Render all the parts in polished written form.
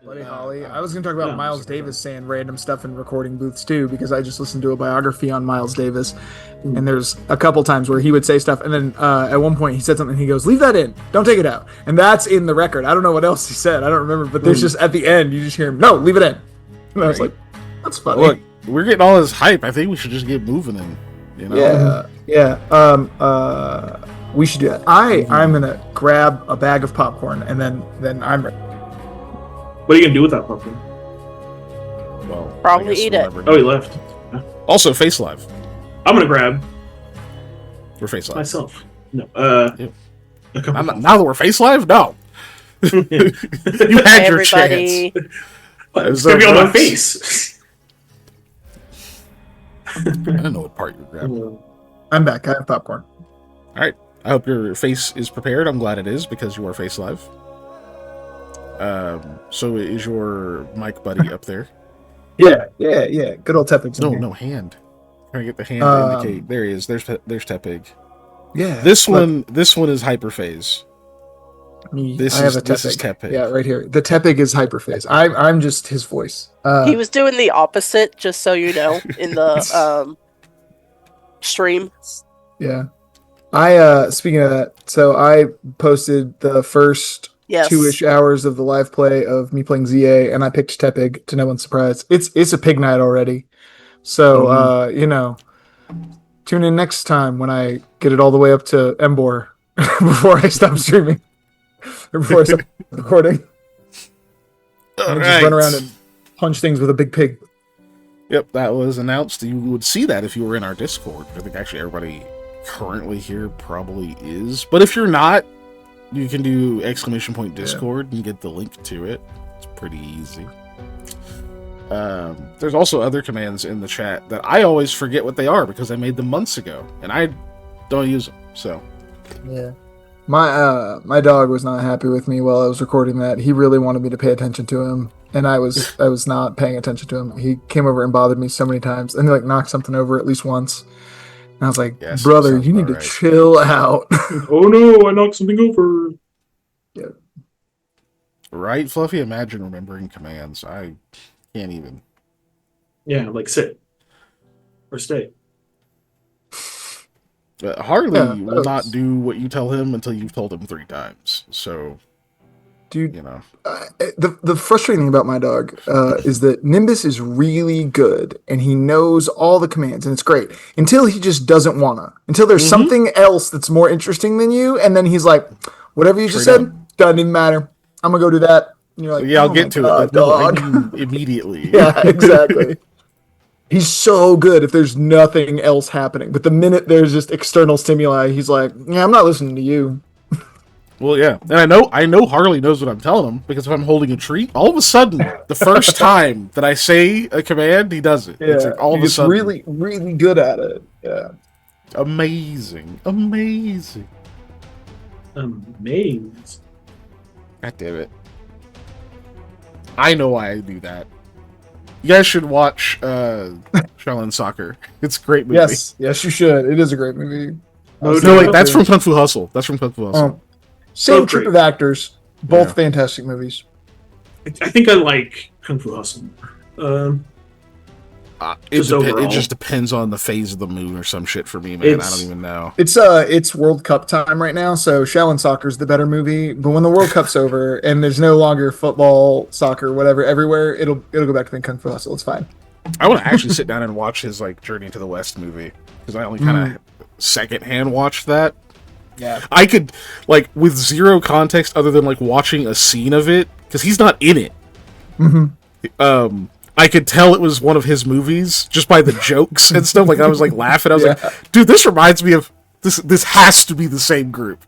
Buddy Holly. I was going to talk about No, Miles sorry, Davis saying random stuff in recording booths too, because I just listened to a biography on Miles Davis, and there's a couple times where he would say stuff, and then at one point he said something, and he goes, "Leave that in, don't take it out," and that's in the record. I don't know what else he said, I don't remember, but there's just at the end you just hear him, "No, leave it in," and I was like, "That's funny." Look, we're getting all this hype. I think we should just get moving and Yeah. We should do that. I'm gonna grab a bag of popcorn, and then I'm ready. What are you gonna do with that popcorn? Well, Probably I guess eat we'll it. never Oh, he know. left. Also, Face Live. I'm gonna grab We're Face Live. myself. No. Yeah. A couple Now that we're Face Live, no. You had your Everybody. chance. It's gonna be on my face. I don't know what part you're grabbing. I'm back. I have popcorn. All right. I hope your face is prepared. I'm glad it is because you are Face Live. So is your mic buddy up there? Yeah. Good old Tepig's in here. No hand. Trying to get the hand to indicate. There he is. There's Tepig. Yeah. This one is Hyperphase. This I have is Tepig. Yeah, right here. The Tepig is hyperphase. I'm just his voice. He was doing the opposite, just so you know, in the stream. Yeah. I speaking of that, so I posted the first Yes. 2-ish hours of the live play of me playing ZA, and I picked Tepig to no one's surprise. It's a pig night already. So tune in next time when I get it all the way up to Embor before I stop streaming. Or before I stop recording. All Just run around and punch things with a big pig. Yep, that was announced. You would see that if you were in our Discord. I think actually everybody currently here probably is. But if you're not, you can do !Discord and get the link to it. It's pretty easy. There's also other commands in the chat that I always forget what they are because I made them months ago and I don't use them. So Yeah. My dog was not happy with me while I was recording that. He really wanted me to pay attention to him, and I was not paying attention to him. He came over and bothered me so many times, and he knocked something over at least once. And I was like, Yes, "Brother, sounds you need about to right. chill out." Oh no! I knocked something over. right, Fluffy, imagine remembering commands. I can't even. Yeah, like sit or stay. Harley Yeah, will not do what you tell him until you've told him 3 times. So, Dude, you know. the frustrating thing about my dog is that Nimbus is really good, and he knows all the commands, and it's great until he just doesn't wanna. Until there's something else that's more interesting than you, and then he's like, "Whatever you just Straight said doesn't even matter. I'm gonna go do that." And you're like, Yeah, I'll "Oh get my to God, it. No, I dog." do immediately. Yeah, exactly. He's so good if there's nothing else happening, but the minute there's just external stimuli, he's like, "Yeah, I'm not listening to you." Well, yeah, and I know Harley knows what I'm telling him because if I'm holding a treat, all of a sudden, the first time that I say a command, he does it. Yeah, It's like all of a he's sudden, really, really good at it. Yeah. amazing. Amazing. God damn it! I know why I do that. You guys should watch Shaolin Soccer. It's a great movie. Yes, you should. It is a great movie. No, wait, that's from Kung Fu Hustle. That's from Kung Fu Hustle. Same Oh, troupe great. of actors, both Yeah. fantastic movies. I think I like Kung Fu Hustle. Just It overall. just depends on the phase of the moon or some shit for me, man. I It's- don't even know. It's World Cup time right now, so Shaolin Soccer's the better movie. But when the World Cup's over and there's no longer football, soccer, whatever, everywhere, it'll go back to being Kung Fu Hustle. It's fine. I want to actually sit down and watch his Journey to the West movie because I only kind of secondhand watched that. Yeah. I could with zero context other than watching a scene of it because he's not in it. I could tell it was one of his movies just by the jokes and stuff. I was laughing. I was like, dude, this reminds me of this. This has to be the same group.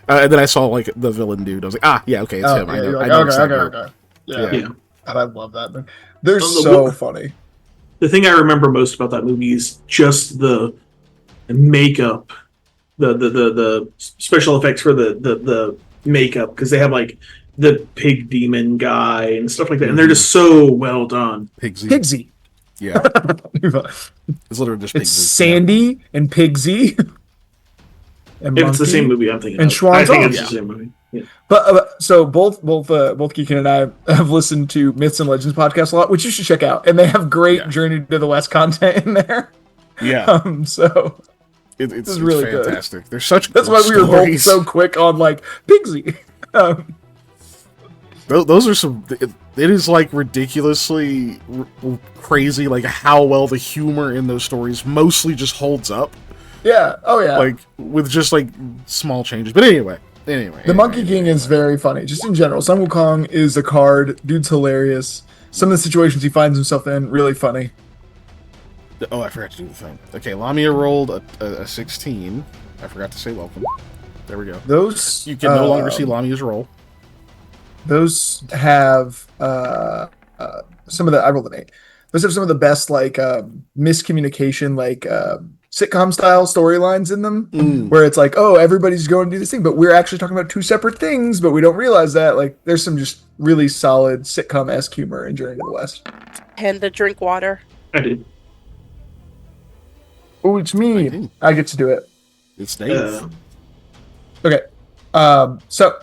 And then I saw the villain dude. I was like, yeah, okay, it's him. I know. You're I know it's that okay, group. okay. Yeah. Yeah. God, I love that. They're Oh, the so wo- funny. The thing I remember most about that movie is just the makeup, the special effects for the makeup, because they have the pig demon guy and stuff like that, and they're just so well done. Pigsy. Pigsy. Yeah. It's literally just Pigsy. It's Sandy and Pigsy. And If it's the Monkey. same movie, I'm thinking. And of. I think Schwan's it's off. the same movie. But so both Keegan and I have listened to Myths and Legends podcast a lot, which you should check out, and they have great Journey to the West content in there. Yeah. So it's really fantastic. There's such that's why we were both so quick on like Pigsy. Those are some. It is like ridiculously crazy, like how well the humor in those stories mostly just holds up. Yeah. Oh yeah. Like with just like small changes. But anyway. The Monkey King is very funny, just in general. Sun Wukong is a card. Dude's hilarious. Some of the situations he finds himself in, really funny. Oh, I forgot to do the thing. Okay, Lamia rolled a 16. I forgot to say welcome. There we go. Those you can no longer see Lamia's roll. Those have some of the. I rolled an 8. Those have some of the best like miscommunication, like sitcom style storylines in them, where it's like, oh, everybody's going to do this thing, but we're actually talking about two separate things, but we don't realize that. Like, there's some just really solid sitcom-esque humor in Journey to the West. And to drink water. I did. Oh, it's me. I get to do it. It's Dave. Okay. So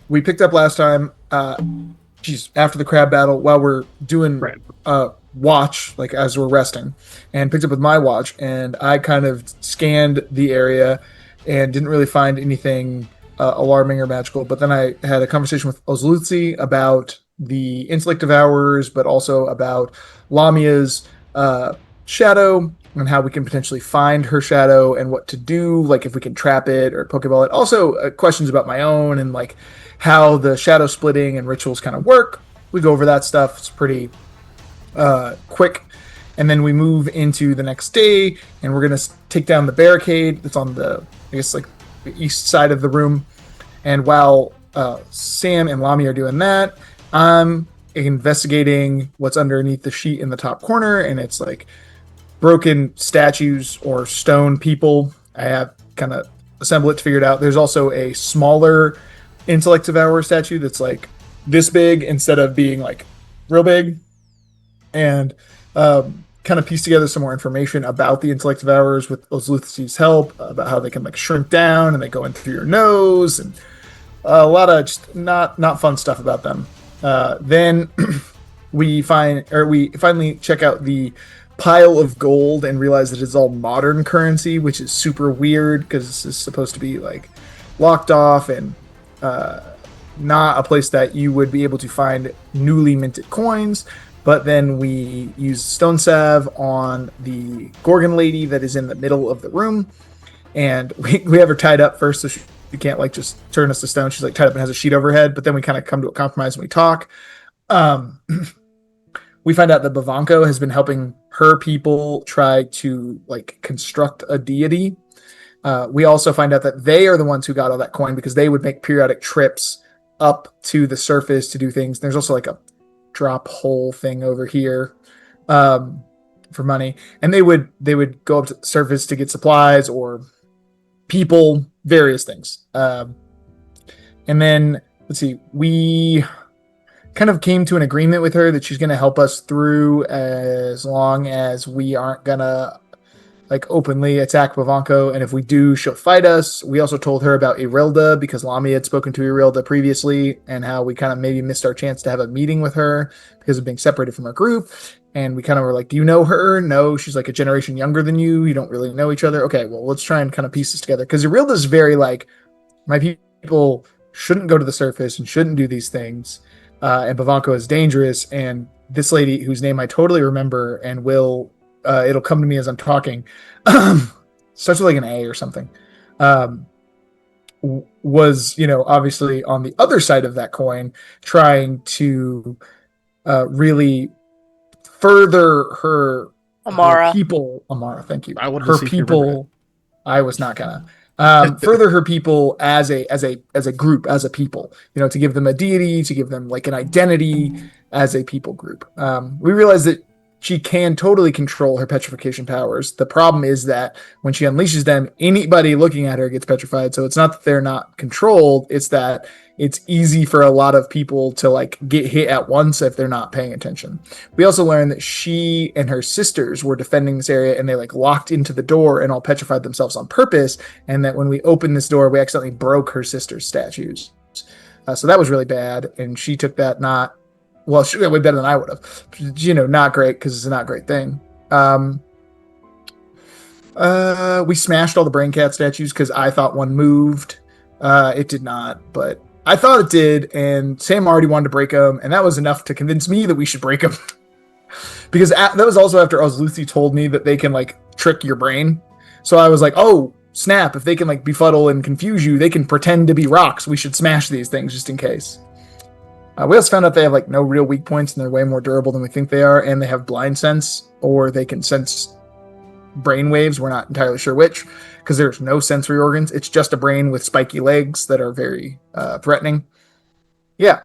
we picked up last time. After the crab battle, while we're doing watch, like as we're resting, and picked up with my watch, and I kind of scanned the area and didn't really find anything alarming or magical. But then I had a conversation with Ozlutzi about the intellect devourers, but also about Lamia's shadow and how we can potentially find her shadow and what to do, like if we can trap it or Pokeball it. Also, questions about my own and like how the shadow splitting and rituals kind of work. We go over that stuff. It's pretty quick. And then we move into the next day, and we're going to take down the barricade that's on the, I guess, like the east side of the room. And while Sam and Lami are doing that, I'm investigating what's underneath the sheet in the top corner, and it's like broken statues or stone people. I have kind of assembled it to figure it out. There's also a smaller Intellect Devourer statue that's like this big instead of being like real big, and kind of piece together some more information about the Intellect Devourers with Ozlutzi's help, about how they can like shrink down and they go in through your nose, and a lot of just not fun stuff about them. Then we finally check out the pile of gold and realize that it's all modern currency, which is super weird because this is supposed to be like locked off and not a place that you would be able to find newly minted coins. But then we use stone salve on the Gorgon lady that is in the middle of the room, and we have her tied up first, so she can't like just turn us to stone. She's like tied up and has a sheet over her head. But then we kind of come to a compromise and we talk. We find out that Bavanko has been helping her people try to like construct a deity. We also find out that they are the ones who got all that coin because they would make periodic trips up to the surface to do things. There's also like a drop hole thing over here for money, and they would go up to the surface to get supplies or people, various things. And then let's see, we kind of came to an agreement with her that she's going to help us through as long as we aren't gonna like openly attack Bavanko, and if we do, she'll fight us. We also told her about Irilda because Lami had spoken to Irilda previously, and how we kind of maybe missed our chance to have a meeting with her because of being separated from our group. And we kind of were like, do you know her? No, she's like a generation younger than you. You don't really know each other. Okay, well, let's try and kind of piece this together. Because Irilda's very like, my people shouldn't go to the surface and shouldn't do these things. And Bavanko is dangerous. And this lady, whose name I totally remember and will... it'll come to me as I'm talking. Starts with like an A or something. Was, obviously on the other side of that coin, trying to really further her people. Amara, thank you. I would her people. I was not gonna further her people as a group, as a people. To give them a deity, to give them like an identity as a people group. We realized that she can totally control her petrification powers. The problem is that when she unleashes them, anybody looking at her gets petrified. So it's not that they're not controlled, it's that it's easy for a lot of people to like get hit at once if they're not paying attention. We also learned that she and her sisters were defending this area, and they like locked into the door and all petrified themselves on purpose. And that when we opened this door, we accidentally broke her sister's statues. So that was really bad, and she took that not well. She got way better than I would have. Not great because it's a not great thing. We smashed all the Brain Cat statues because I thought one moved. It did not, but I thought it did, and Sam already wanted to break them, and that was enough to convince me that we should break them. Because that was also after Ozluthi told me that they can like trick your brain. So I was like, oh snap! If they can like befuddle and confuse you, they can pretend to be rocks. We should smash these things just in case. We also found out they have like no real weak points, and they're way more durable than we think they are, and they have blind sense, or they can sense brain waves. We're not entirely sure which, because there's no sensory organs. It's just a brain with spiky legs that are very threatening. Yeah,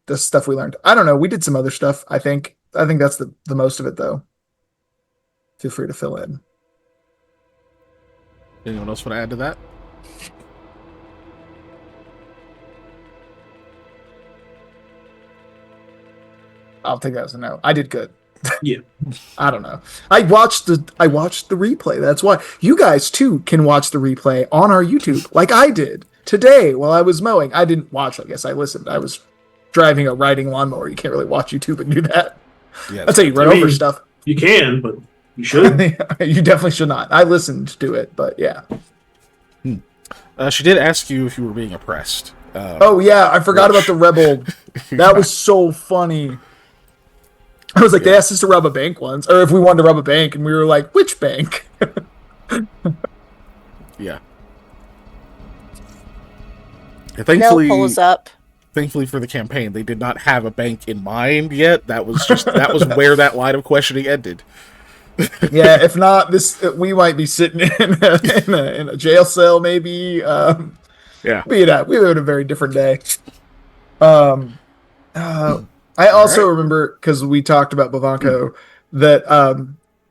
the stuff we learned. I don't know. We did some other stuff. I think that's the most of it, though. Feel free to fill in. Anyone else want to add to that? I'll take that as a no. I did good. Yeah. I don't know. I watched the replay. That's why you guys too can watch the replay on our YouTube, like I did today while I was mowing. I didn't watch. I guess I listened. I was driving a riding lawnmower. You can't really watch YouTube and do that. Yeah, That's how you run over stuff. You can, but you should. You definitely should not. I listened to it, but yeah. She did ask you if you were being oppressed. Oh yeah, I forgot about the rebel. That was so funny. I was like, they asked us to rob a bank once, or if we wanted to rob a bank, and we were like, which bank? Yeah. Thankfully, Nell pulls up. Thankfully for the campaign, they did not have a bank in mind yet. That was where that line of questioning ended. Yeah, if not, we might be sitting in a jail cell, maybe. Yeah. We live in a very different day. I also remember, because we talked about Bavanko, that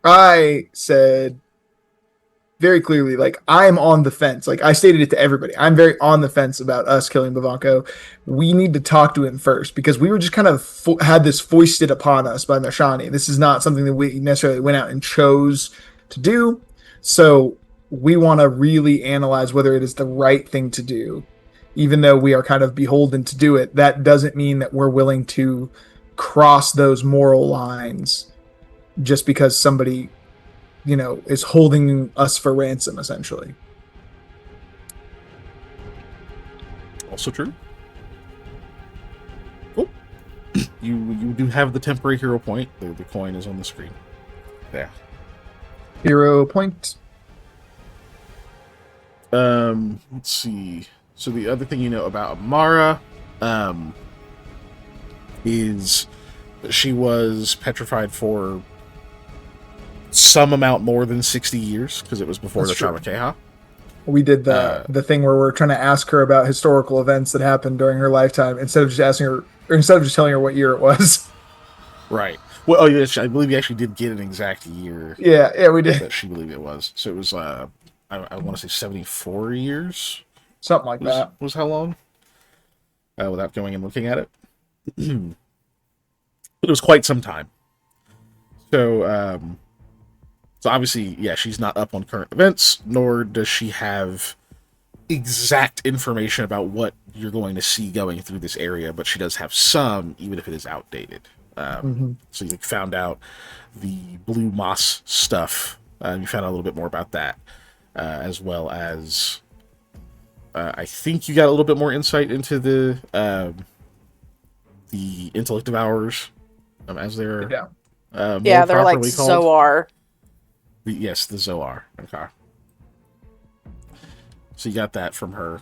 I said very clearly, like, I'm on the fence. Like, I stated it to everybody. I'm very on the fence about us killing Bavanko. We need to talk to him first, because we were just kind of had this foisted upon us by Mashani. This is not something that we necessarily went out and chose to do. So we want to really analyze whether it is the right thing to do. Even though we are kind of beholden to do it, that doesn't mean that we're willing to cross those moral lines just because somebody, is holding us for ransom, essentially. Also true. Cool. You do have the temporary hero point. The coin is on the screen. Yeah. Hero point. Let's see. So the other thing you know about Amara is that she was petrified for some amount more than 60 years, because it was before That's the true. Shabbakeha. We did the thing where we're trying to ask her about historical events that happened during her lifetime instead of just telling her what year it was. Right. Well, I believe you actually did get an exact year. Yeah, we did. That she believed it was. So it was, I want to say 74 years. Something like that. Was how long? Without going and looking at it. But it was quite some time. So obviously, yeah, she's not up on current events, nor does she have exact information about what you're going to see going through this area, but she does have some, even if it is outdated. So you found out the blue moss stuff. You found out a little bit more about that, as well as I think you got a little bit more insight into the intellect devourers, as they're Yeah, they're like called. Zoar. Yes, the Zoar. Okay. So you got that from her.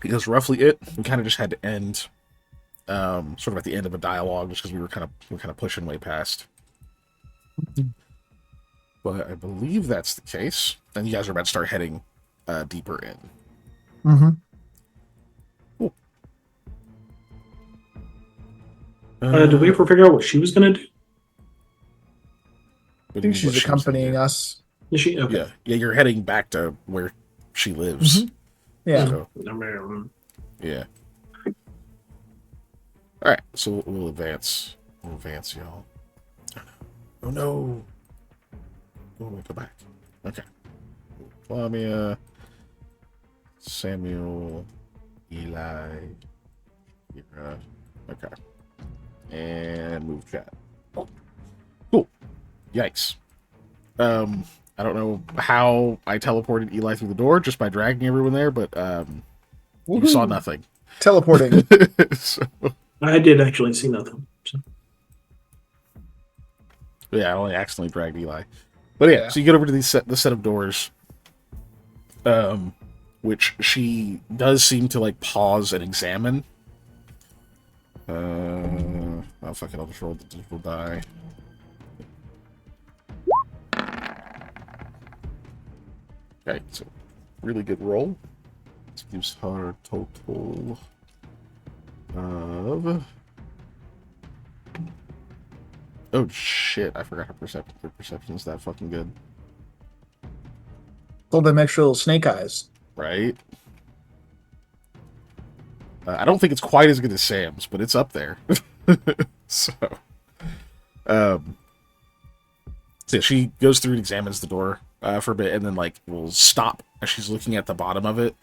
That's roughly it. We kind of just had to end, sort of at the end of a dialogue, just because we were kind of pushing way past. But I believe that's the case, and you guys are about to start heading deeper in. Mm-hmm. Cool. Did we ever figure out what she was going to do? I think she's accompanying us. Is she? Okay. Yeah. You're heading back to where she lives. Mm-hmm. Yeah. So, yeah. All right. So we'll advance. We'll advance, y'all. Oh no. Oh, go back. Okay. Lamia. Samuel, Eli, Kira. Okay. And move chat. Cool. Yikes. I don't know how I teleported Eli through the door just by dragging everyone there, but you saw nothing. Teleporting. So, I did actually see nothing. So. yeah, I only accidentally dragged Eli. But yeah, so you get over to the set of doors, which she does seem to like pause and examine. Oh fuck it, I'll just roll the digital die. Okay, so really good roll. This gives her a total of... Oh shit, I forgot her perception. Her perception is that fucking good. Told them extra little snake eyes. Right? I don't think it's quite as good as Sam's, but it's up there. So, so yeah, she goes through and examines the door for a bit, and then like will stop as she's looking at the bottom of it.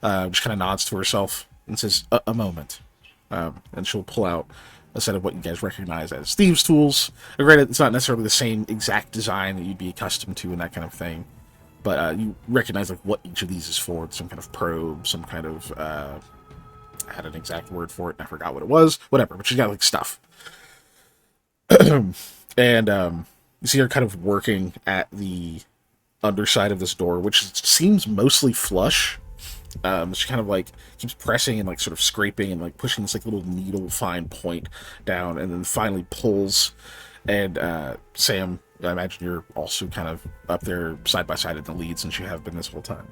Just kind of nods to herself and says, "A moment," and she'll pull out a set of what you guys recognize as thieves' tools. Granted, it's not necessarily the same exact design that you'd be accustomed to and that kind of thing, but you recognize like what each of these is for. Some kind of probe, some kind of I had an exact word for it and I forgot what it was. Whatever, but she's got like stuff. And you see her kind of working at the underside of this door, which seems mostly flush. She kind of like keeps pressing and like sort of scraping and like pushing this like little needle fine point down, and then finally pulls. And Sam, I imagine you're also kind of up there side by side in the lead since you have been this whole time.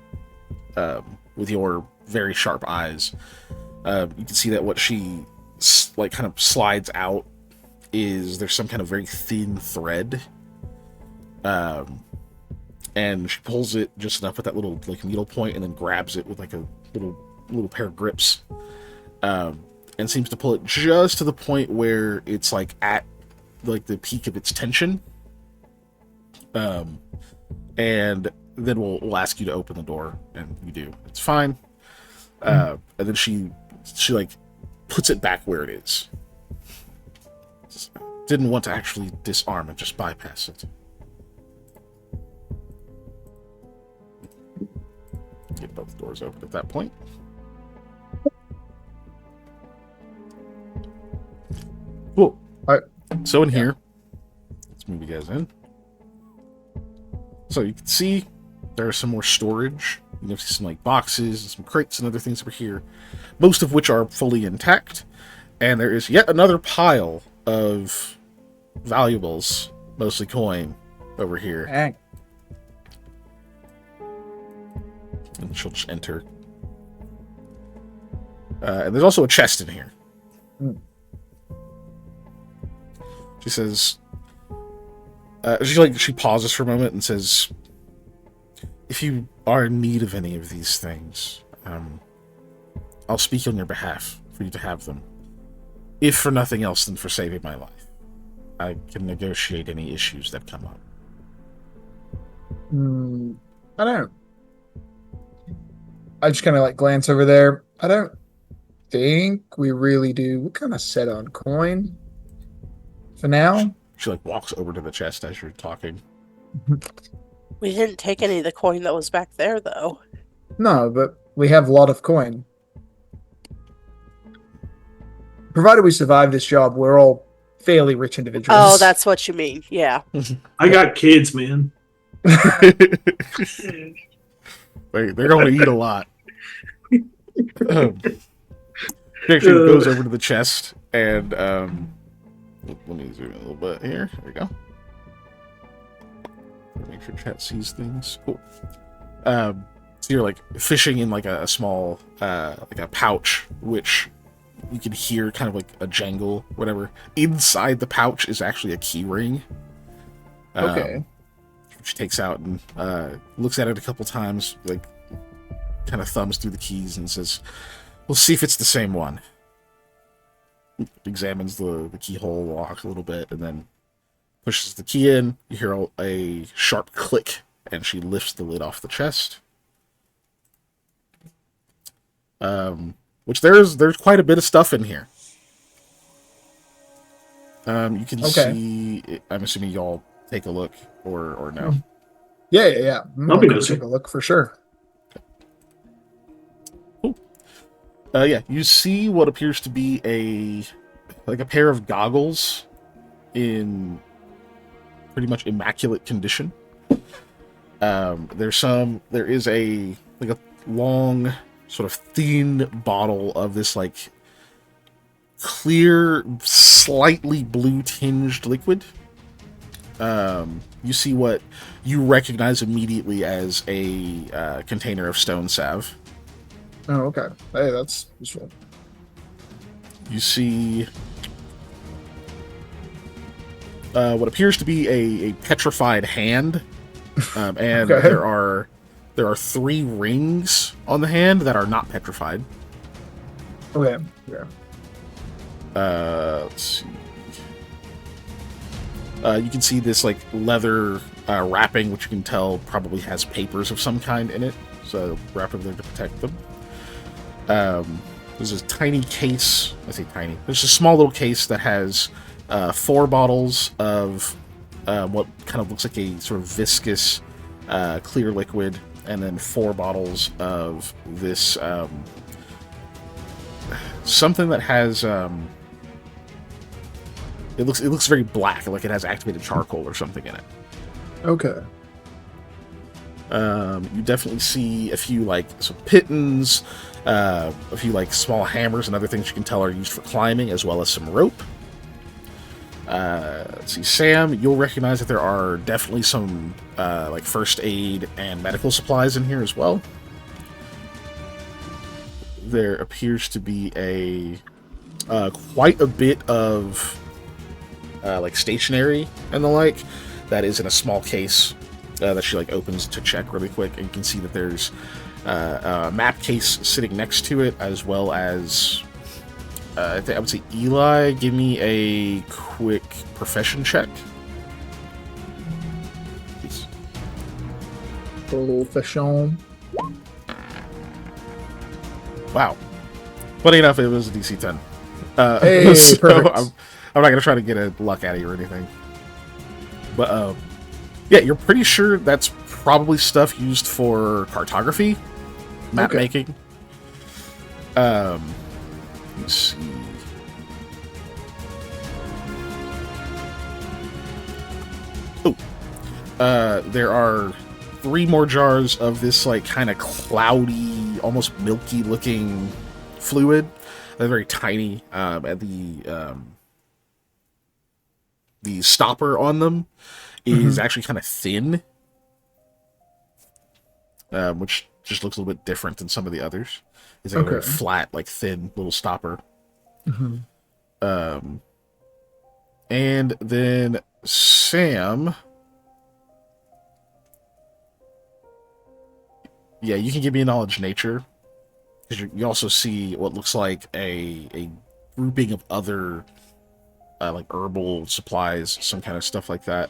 With your very sharp eyes, you can see that what she like kind of slides out is there's some kind of very thin thread. And she pulls it just enough with that little like needle point, and then grabs it with like a little pair of grips, and seems to pull it just to the point where it's like at like the peak of its tension. And then we'll ask you to open the door, and you do. It's fine. And then she like puts it back where it is. Didn't want to actually disarm it, just bypass it. Get both doors open at that point. Cool. Alright. So in here, let's move you guys in. So you can see there's some more storage. You can see some like boxes and some crates and other things over here, most of which are fully intact. And there is yet another pile of valuables, mostly coin, over here. Dang. And she'll just enter. And there's also a chest in here. She says, she pauses for a moment and says, "If you are in need of any of these things, I'll speak on your behalf for you to have them. If for nothing else than for saving my life. I can negotiate any issues that come up." I don't. I just kind of like glance over there. I don't think we really do. We're kind of set on coin for now. She like walks over to the chest as you're talking. We didn't take any of the coin that was back there, though. No, but we have a lot of coin. Provided we survive this job, we're all fairly rich individuals. Oh, that's what you mean. Yeah. I got kids, man. They're going to eat a lot. She actually goes over to the chest and let me zoom in a little bit here. There we go. Make sure chat sees things. Cool. So you're like fishing in like a small like a pouch, which you can hear kind of like a jangle, whatever. Inside the pouch is actually a key ring. Okay. She takes out and looks at it a couple times, like kind of thumbs through the keys and says, "We'll see if it's the same one." Examines the keyhole lock a little bit and then pushes the key in. You hear a sharp click and she lifts the lid off the chest. which there's quite a bit of stuff in here. You can see. I'm assuming y'all take a look or no. Yeah. I'll be Go nosy. take a look for sure. Cool. Yeah, you see what appears to be a pair of goggles in pretty much immaculate condition. There is a long, sort of thin bottle of this clear, slightly blue tinged liquid. You see what you recognize immediately as a container of stone salve. Oh, okay. Hey, that's useful. You see what appears to be a petrified hand, and Okay. there are 3 rings on the hand that are not petrified. Okay. Yeah. Let's see. You can see this leather wrapping, which you can tell probably has papers of some kind in it. So wrapped there to protect them. There's a tiny case. I say tiny. There's a small little case that has 4 bottles of what kind of looks like a sort of viscous clear liquid, and then 4 bottles of this something that has it looks very black, like it has activated charcoal or something in it. Okay. You definitely see a few some pitons, a few small hammers and other things you can tell are used for climbing, as well as some rope. Let's see, Sam, you'll recognize that there are definitely some first aid and medical supplies in here as well. There appears to be quite a bit of stationery and the like that is in a small case that she opens to check really quick, and you can see that there's a map case sitting next to it, as well as I would say, Eli, give me a quick profession check. Please. Profession. Wow. Funny enough, it was a DC 10. Hey, so perfect. I'm not going to try to get a luck out of you or anything. But, yeah, you're pretty sure that's probably stuff used for cartography, map making. Let's see. Oh, there are 3 more jars of this kind of cloudy, almost milky looking fluid. They're very tiny, and the stopper on them is actually kind of thin, which just looks a little bit different than some of the others. It's a very flat, thin little stopper. And then Sam, yeah, you can give me a knowledge nature, because you also see what looks like a grouping of other herbal supplies, some kind of stuff like that.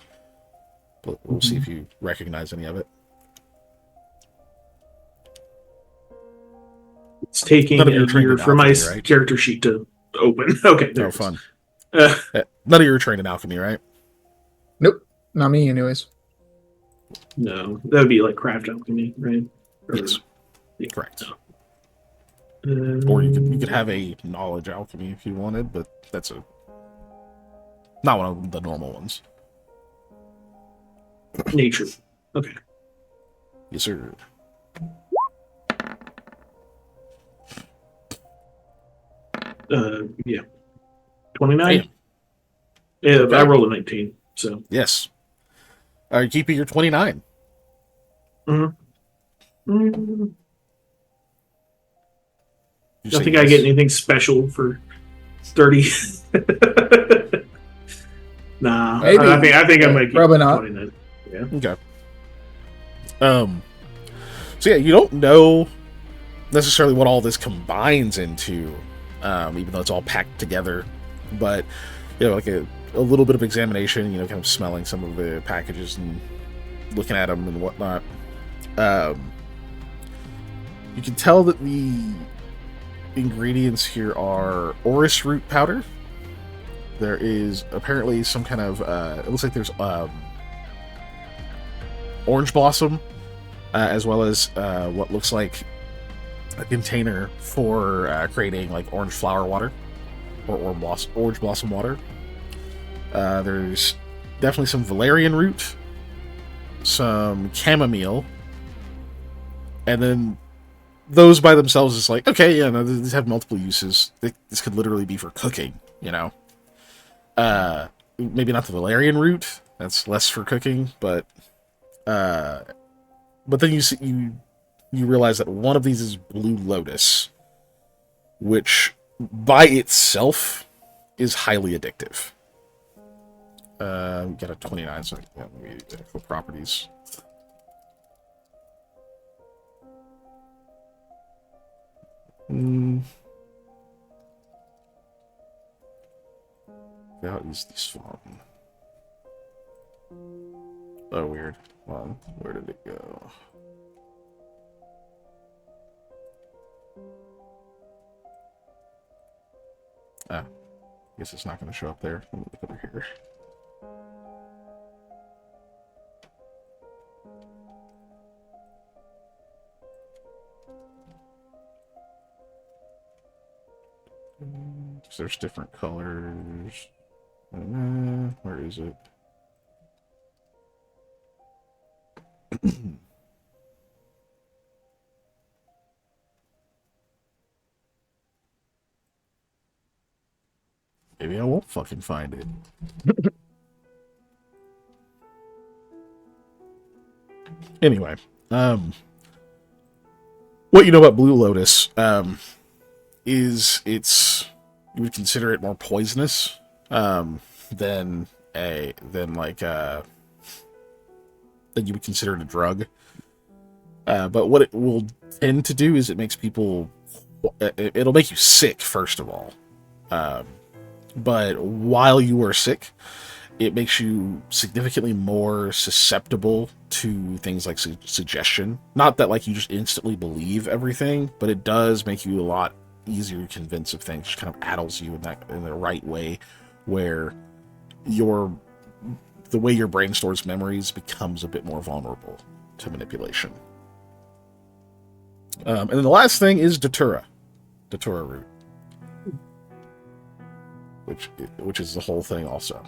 But we'll see if you recognize any of it. It's taking None of a you are trained year in for my alchemy, right? character sheet to open. Okay, there No it is. fun. None of you are trained in alchemy, right? Nope. Not me, anyways. No, that would be craft alchemy, right? Or- Yes. yeah. Correct. Or you could have a knowledge alchemy if you wanted, but that's not one of the normal ones. nature. Okay. Yes, sir. Yeah. 29? Damn. Yeah, Okay. I rolled a 19, so. Yes. Keeping your 29. Mm, You I say think I yes? get anything special for 30. Nah, Maybe. I think I might keep Probably not. 29. Yeah. Okay. So yeah, you don't know necessarily what all this combines into, even though it's all packed together. But a little bit of examination, kind of smelling some of the packages and looking at them and whatnot. You can tell that ingredients here are orris root powder. There is apparently some kind of it looks like there's orange blossom, as well as what looks like a container for creating like orange flower water or orange blossom water. There's definitely some valerian root, some chamomile, and then those by themselves is like, okay, yeah, no, these have multiple uses. This could literally be for cooking, you know. Maybe not the valerian root. That's less for cooking, but then you realize that one of these is blue lotus, which by itself is highly addictive. We got a 29, so yeah, maybe for properties. How is this font? Oh, weird. Well, where did it go? Ah, guess it's not going to show up there. Let me look over here. There's different colors. Where is it? Maybe I won't fucking find it. Anyway, what you know about Blue Lotus is you would consider it more poisonous than than you would consider it a drug. But what it will tend to do is it'll make you sick, first of all. But while you are sick, it makes you significantly more susceptible to things like suggestion. Not that like you just instantly believe everything, but it does make you a lot easier to convince of things. Just kind of addles you in the right way, where the way your brain stores memories becomes a bit more vulnerable to manipulation. And then the last thing is datura root, which is the whole thing also.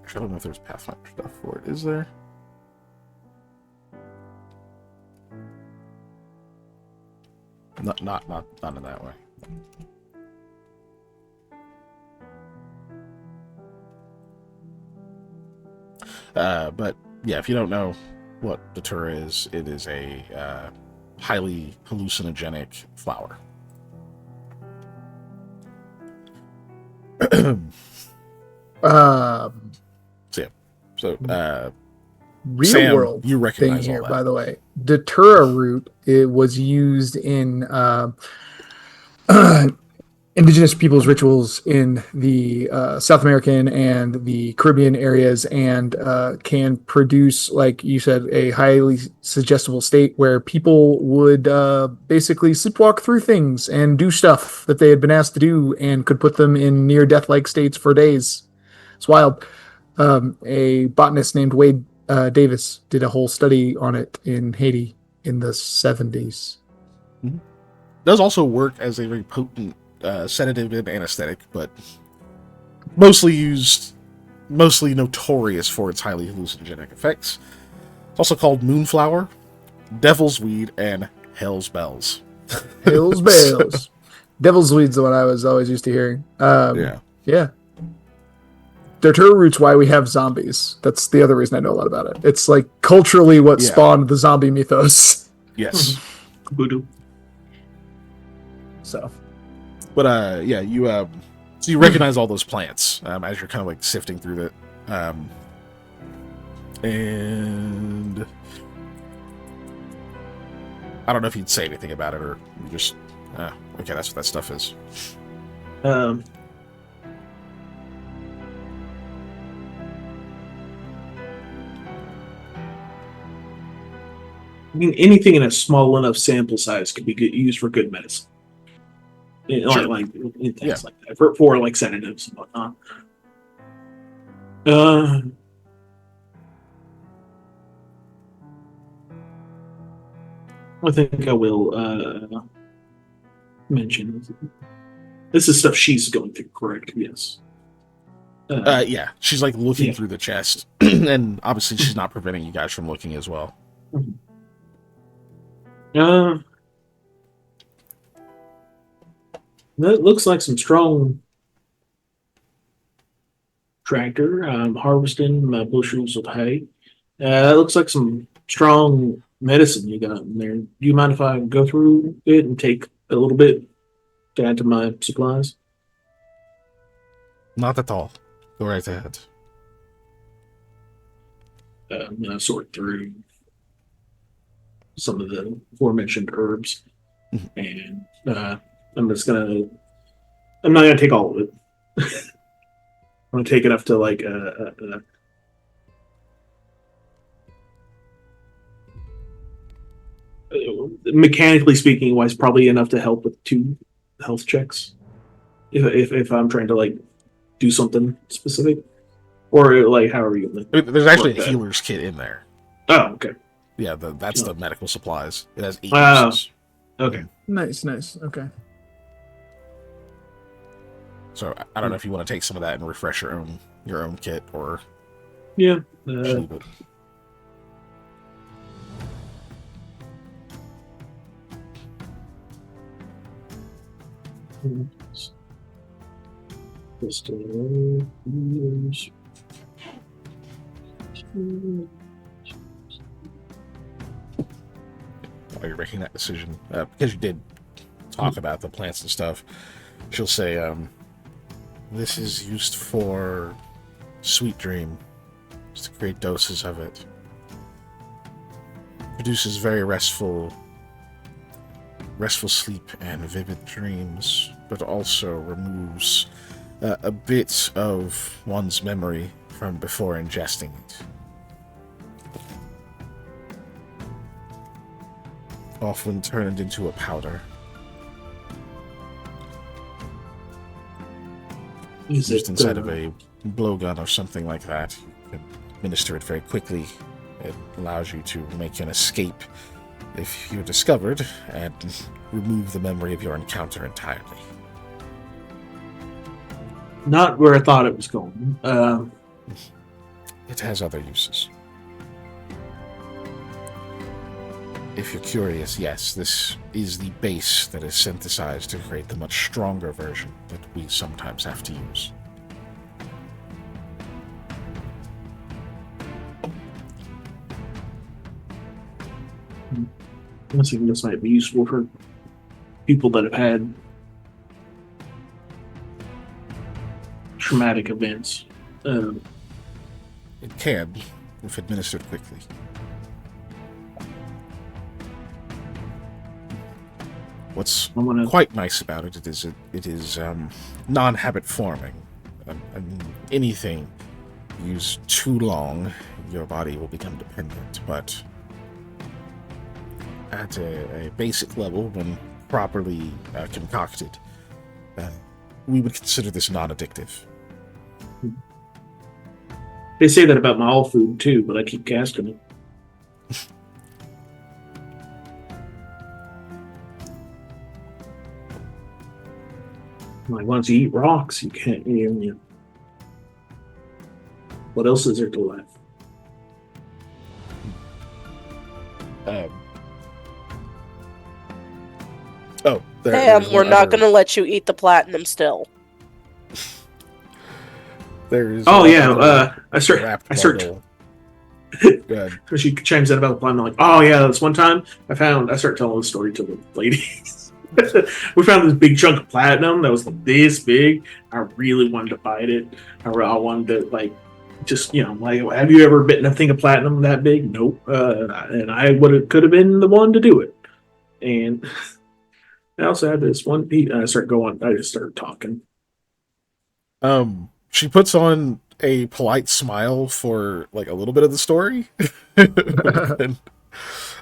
I don't know if there's Pathfinder stuff for it. Is there? Not in that way. But yeah, if you don't know what datura is, it is a highly hallucinogenic flower. Real Sam, world you recognize thing here, all that. by the way. Datura root, it was used in indigenous peoples' rituals in the South American and the Caribbean areas, and can produce, like you said, a highly suggestible state where people would basically sleepwalk through things and do stuff that they had been asked to do, and could put them in near death-like states for days. It's wild. A botanist named Wade Davis did a whole study on it in Haiti in the 70s. It does also work as a very potent sedative and anesthetic, but mostly notorious for its highly hallucinogenic effects. It's also called moonflower, devil's weed, and hell's bells. Hell's bells. Devil's weed's the one I was always used to hearing. Yeah. Datura root's why we have zombies. That's the other reason I know a lot about it. It's like culturally what spawned the zombie mythos. Yes. Voodoo. So. But so you recognize all those plants as you're kind of like sifting through it. And I don't know if you'd say anything about it, or you just okay, that's what that stuff is. mean, anything in a small enough sample size could be used for good medicine. Sure. Like things like that for like sedatives and whatnot. Uh, I think I will mention this is stuff she's going through, correct? Yes. Yeah, she's like looking through the chest, and obviously she's not preventing you guys from looking as well. That looks like some strong tractor harvesting bushels of hay. That looks like some strong medicine you got in there. Do you mind if I go through it and take a little bit to add to my supplies? Not at all. Go right ahead. I'm gonna sort through some of the aforementioned herbs, and I'm just gonna. I'm not gonna take all of it. I'm gonna take enough to like mechanically speaking, wise, probably enough to help with 2 health checks. If I'm trying to like do something specific, or like how are you? I mean, there's actually a healer's kit in there. Oh, okay. Yeah, that's the medical supplies. It has 8 uses. Okay. Nice. Okay. So I don't know if you want to take some of that and refresh your own kit, or yeah. leave it. While you're making that decision, because you did talk about the plants and stuff, she'll say, this is used for sweet dream. Just great doses of it. Produces very restful sleep and vivid dreams, but also removes a bit of one's memory from before ingesting it. Often turned into a powder. Used inside of a blowgun or something like that. You can administer it very quickly. It allows you to make an escape if you're discovered, and remove the memory of your encounter entirely. Not where I thought it was going. It has other uses. If you're curious, yes, this is the base that is synthesized to create the much stronger version that we sometimes have to use. I think this might be useful for people that have had traumatic events. It can, if administered quickly. What's quite nice about it is non-habit forming. I mean, anything used too long, your body will become dependent, but at a basic level, when properly concocted, we would consider this non-addictive. They say that about my all food too, but I keep casting it. Like once you eat rocks, you can't. What else is there to life? We're not going to let you eat the platinum still. There's. Oh yeah, I start. Good. She chimes in about the platinum. I'm like, oh yeah, this one time I start telling the story to the ladies. We found this big chunk of platinum that was like this big. I really wanted to bite it. I wanted to like, just like, have you ever bitten a thing of platinum that big? Nope. And I could have been the one to do it. And I also had this one piece. And I just started talking. She puts on a polite smile for like a little bit of the story. And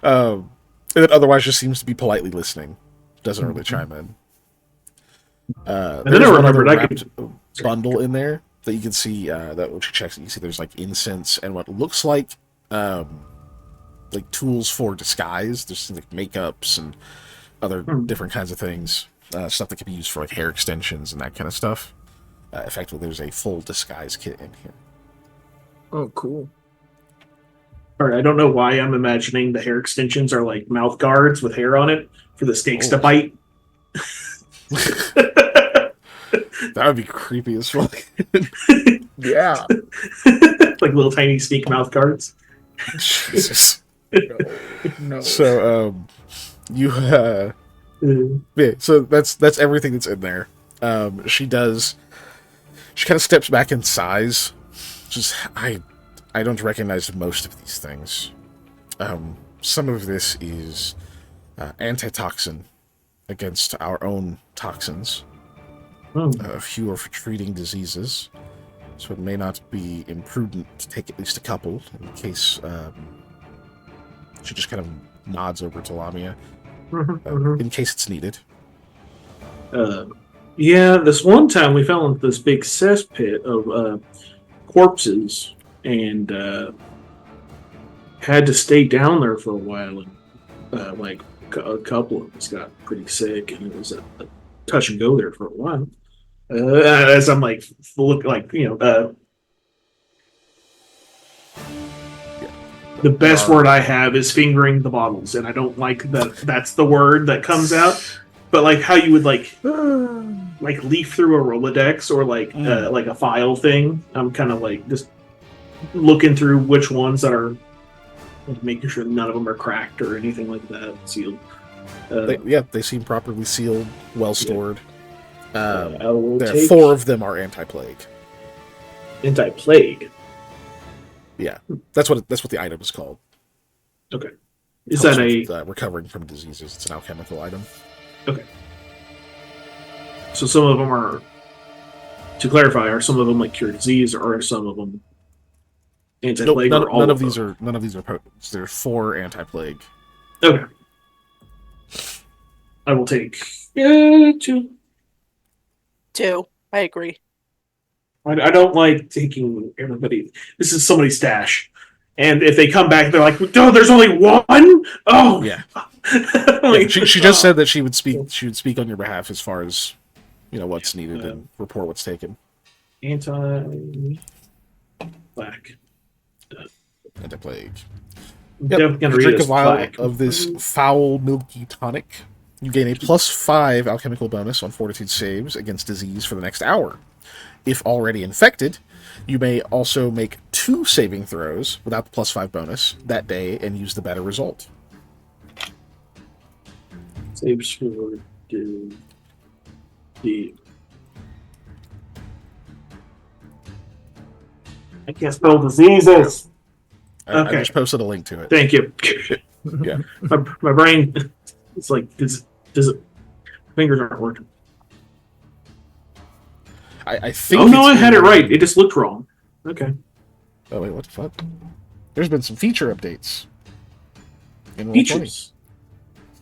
And then otherwise just seems to be politely listening. Doesn't really chime in. And then I There's one other remembered I wrapped could. bundle in there that you can see that when she checks it, you see there's like incense and what looks like tools for disguise. There's like makeups and other different kinds of things, stuff that can be used for like hair extensions and that kind of stuff. Effectively, there's a full disguise kit in here. Oh, cool. All right, I don't know why I'm imagining the hair extensions are like mouth guards with hair on it for the snakes to bite. That would be creepy as fuck. Yeah. Like little tiny snake mouth guards. Jesus. No. So, you yeah. So that's everything that's in there. She kind of steps back in size. Just I don't recognize most of these things. Some of this is antitoxin against our own toxins. A few are for treating diseases, so it may not be imprudent to take at least a couple in case. She just kind of nods over to Lamia in case it's needed. Yeah, this one time we fell into this big cesspit of corpses and had to stay down there for a while, and like a couple of us got pretty sick, and it was a touch and go there for a while. As I'm like, look, like the best word I have is fingering the bottles, and I don't like that. That's the word that comes out. But like how you would like leaf through a Rolodex or like a file thing. I'm kind of like just looking through which ones that are like, making sure none of them are cracked or anything like that. Sealed. They seem properly sealed, well stored. Take 4 of them are anti-plague. Anti-plague. Yeah, that's what the item is called. Okay, is Helps that with, recovering from diseases? It's an alchemical item. Okay. So some of them are, to clarify, are some of them like cure disease, or are some of them anti-plague? Nope, or all none of of these them? are potents. There's 4 anti-plague. Okay. I will take 2. 2. I agree. I don't like taking everybody. This is somebody's stash, and if they come back, they're like, "No, there's only one." Oh, Yeah. Like, she just said that she would speak on your behalf as far as what's needed and report what's taken. Anti-black. Anti-plague. Definitely gonna read Drink a this vial black. of this foul milky tonic. You gain a +5 alchemical bonus on fortitude saves against disease for the next hour. If already infected, you may also make 2 saving throws without the +5 bonus that day and use the better result. Saves for the. I can't spell diseases. I Okay. just posted a link to it. Thank you. Yeah. my brain. It's like does it? Fingers aren't working. I think. Oh no, I it's had it in- right. It just looked wrong. Okay. Oh wait, what the fuck? There's been some feature updates. In Roll20. Features.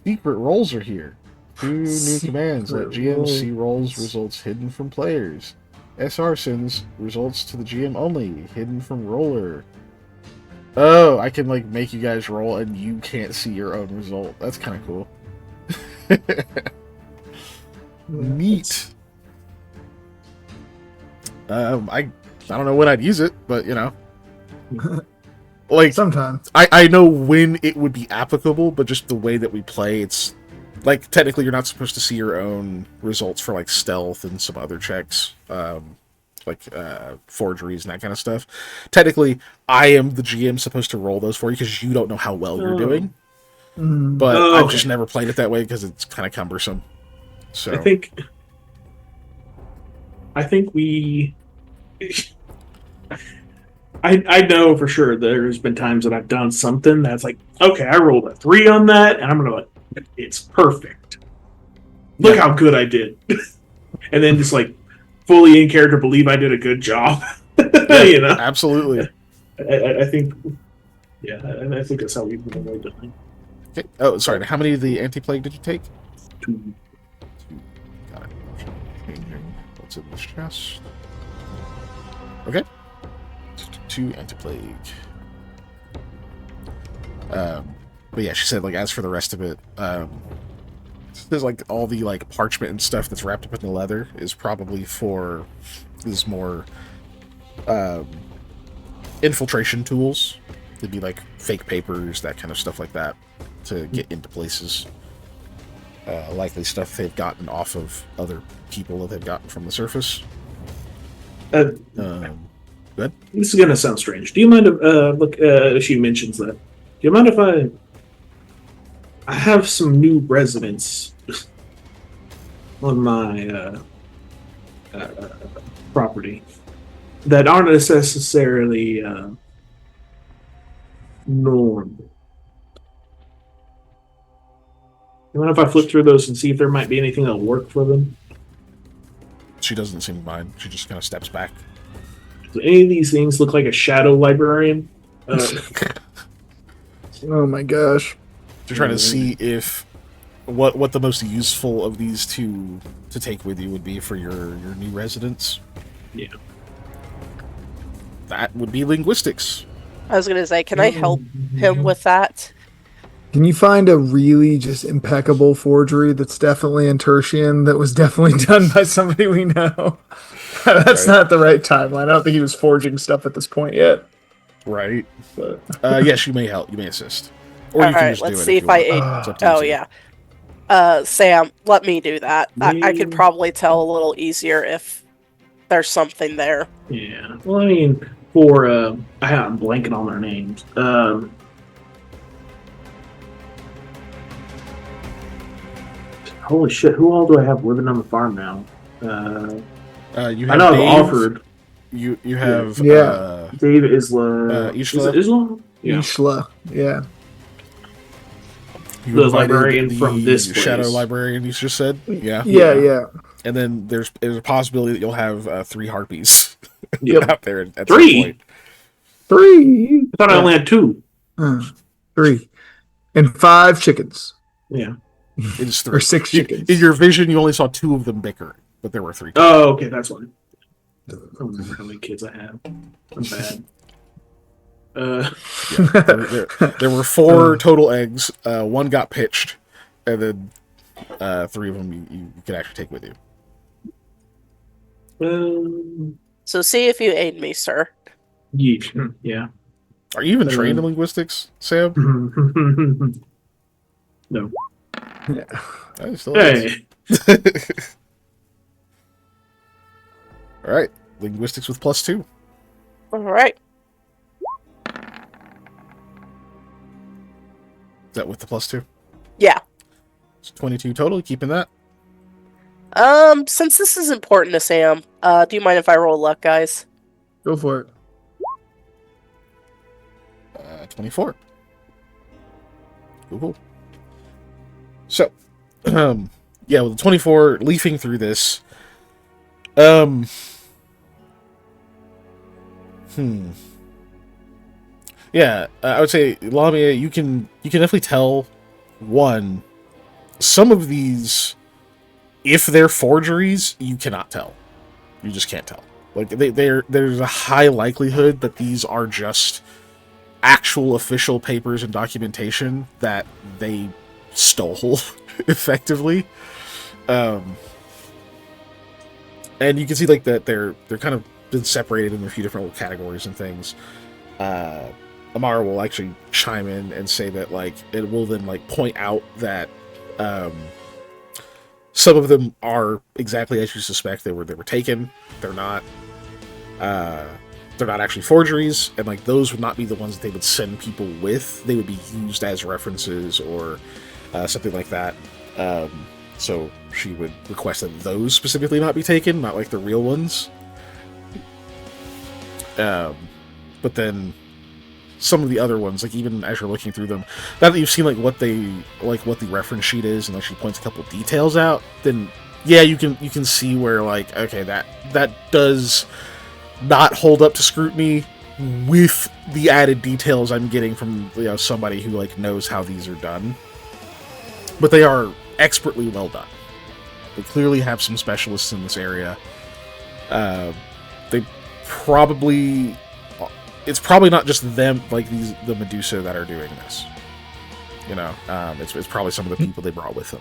Secret roles are here. 2 new Secret commands. Let GM see roles results hidden from players. SR sends results to the GM only, hidden from roller. Oh, I can like make you guys roll and you can't see your own result. That's kind of cool. Neat. I don't know when I'd use it, but like Sometime. I know when it would be applicable, but just the way that we play, it's like technically you're not supposed to see your own results for like stealth and some other checks, like forgeries and that kind of stuff. Technically, I am the GM supposed to roll those for you because you don't know how well you're doing. But I've just never played it that way because it's kind of cumbersome. So I think we. I know for sure there's been times that I've done something that's like, okay, I rolled a 3 on that, and I'm gonna like, it's perfect. Look how good I did, and then just like fully in character believe I did a good job. Absolutely. I think, yeah, I think that's how we've been really done. Okay. Oh, sorry. How many of the anti-plague did you take? 2. 2. Got it. Changing. What's in this chest? Okay. 2 anti-plague. But yeah, she said, like, as for the rest of it, there's, like, all the, like, parchment and stuff that's wrapped up in the leather is probably for these more, infiltration tools. It'd be, like, fake papers, that kind of stuff like that, to get into places. Likely stuff they've gotten off of other people that they've gotten from the surface. Good? This is gonna sound strange. Do you mind if she mentions that? Do you mind if I have some new residents on my property that aren't necessarily normal? You mind if I flip through those and see if there might be anything that'll work for them? She doesn't seem to mind. She just kind of steps back. Do any of these things look like a shadow librarian? Oh my gosh. You're trying to see if what the most useful of these two to take with you would be for your new residents. Yeah. That would be linguistics. I was gonna say, can I help him with that? Can you find a really just impeccable forgery that's definitely in Tertian that was definitely done by somebody we know? That's Right. not the right timeline. I don't think he was forging stuff at this point yet. Right. But Yes, you may help. You may assist. Or you can Alright, just let's do it see if you I want. aid. It's up to you Oh, two. yeah. Sam, let me do that. I could Me? probably tell a little easier if there's something there. Yeah. Well, I mean, for I'm blanking on their names. Holy shit! Who all do I have living on the farm now? You have I know I've Dave, offered You have Yeah. Dave Isla. Ishla? Is it Isla? Yeah. Ishla, yeah. you the invited librarian from this shadow place. librarian. You just said, yeah. Yeah. And then there's a possibility that you'll have 3 harpies Yep. out there at some 3? point. 3. I thought I only had 2. 3. And 5 chickens. Yeah. It's 3. Or 6 chickens. In your vision, you only saw 2 of them bicker, but there were 3. Oh, okay, that's one. I don't remember how many kids I have. I'm bad. There were 4 total eggs. 1 got pitched, and then 3 of them you could actually take with you. So see if you aid me, sir. Yeah. Are you even trained in linguistics, Sam? No. Oh, still is. Hey. All right, linguistics with +2. Alright. Is that with the +2? Yeah. It's 22 total. Keeping that. Since this is important to Sam, do you mind if I roll luck, guys? Go for it. 24. Cool. So, yeah, with the 24 leafing through this, yeah, I would say, Lamia, you can definitely tell, one, some of these, if they're forgeries, you cannot tell. You just can't tell. Like, there's a high likelihood that these are just actual official papers and documentation that they stole, effectively. And you can see, like, that they're kind of been separated in a few different little categories and things. Amara will actually chime in and say that, like, it will then, like, point out that some of them are exactly as you suspect they were taken. They're not actually forgeries, and, like, those would not be the ones that they would send people with. They would be used as references or something like that. So she would request that those specifically not be taken, not like the real ones. But then some of the other ones, like, even as you're looking through them, now that you've seen what the reference sheet is, and, like, she points a couple details out, then yeah, you can see where, like, okay, that does not hold up to scrutiny, with the added details I'm getting from somebody who like knows how these are done. But they are expertly well done. They clearly have some specialists in this area. They probably... It's probably not just them, like the Medusa that are doing this. It's probably some of the people they brought with them.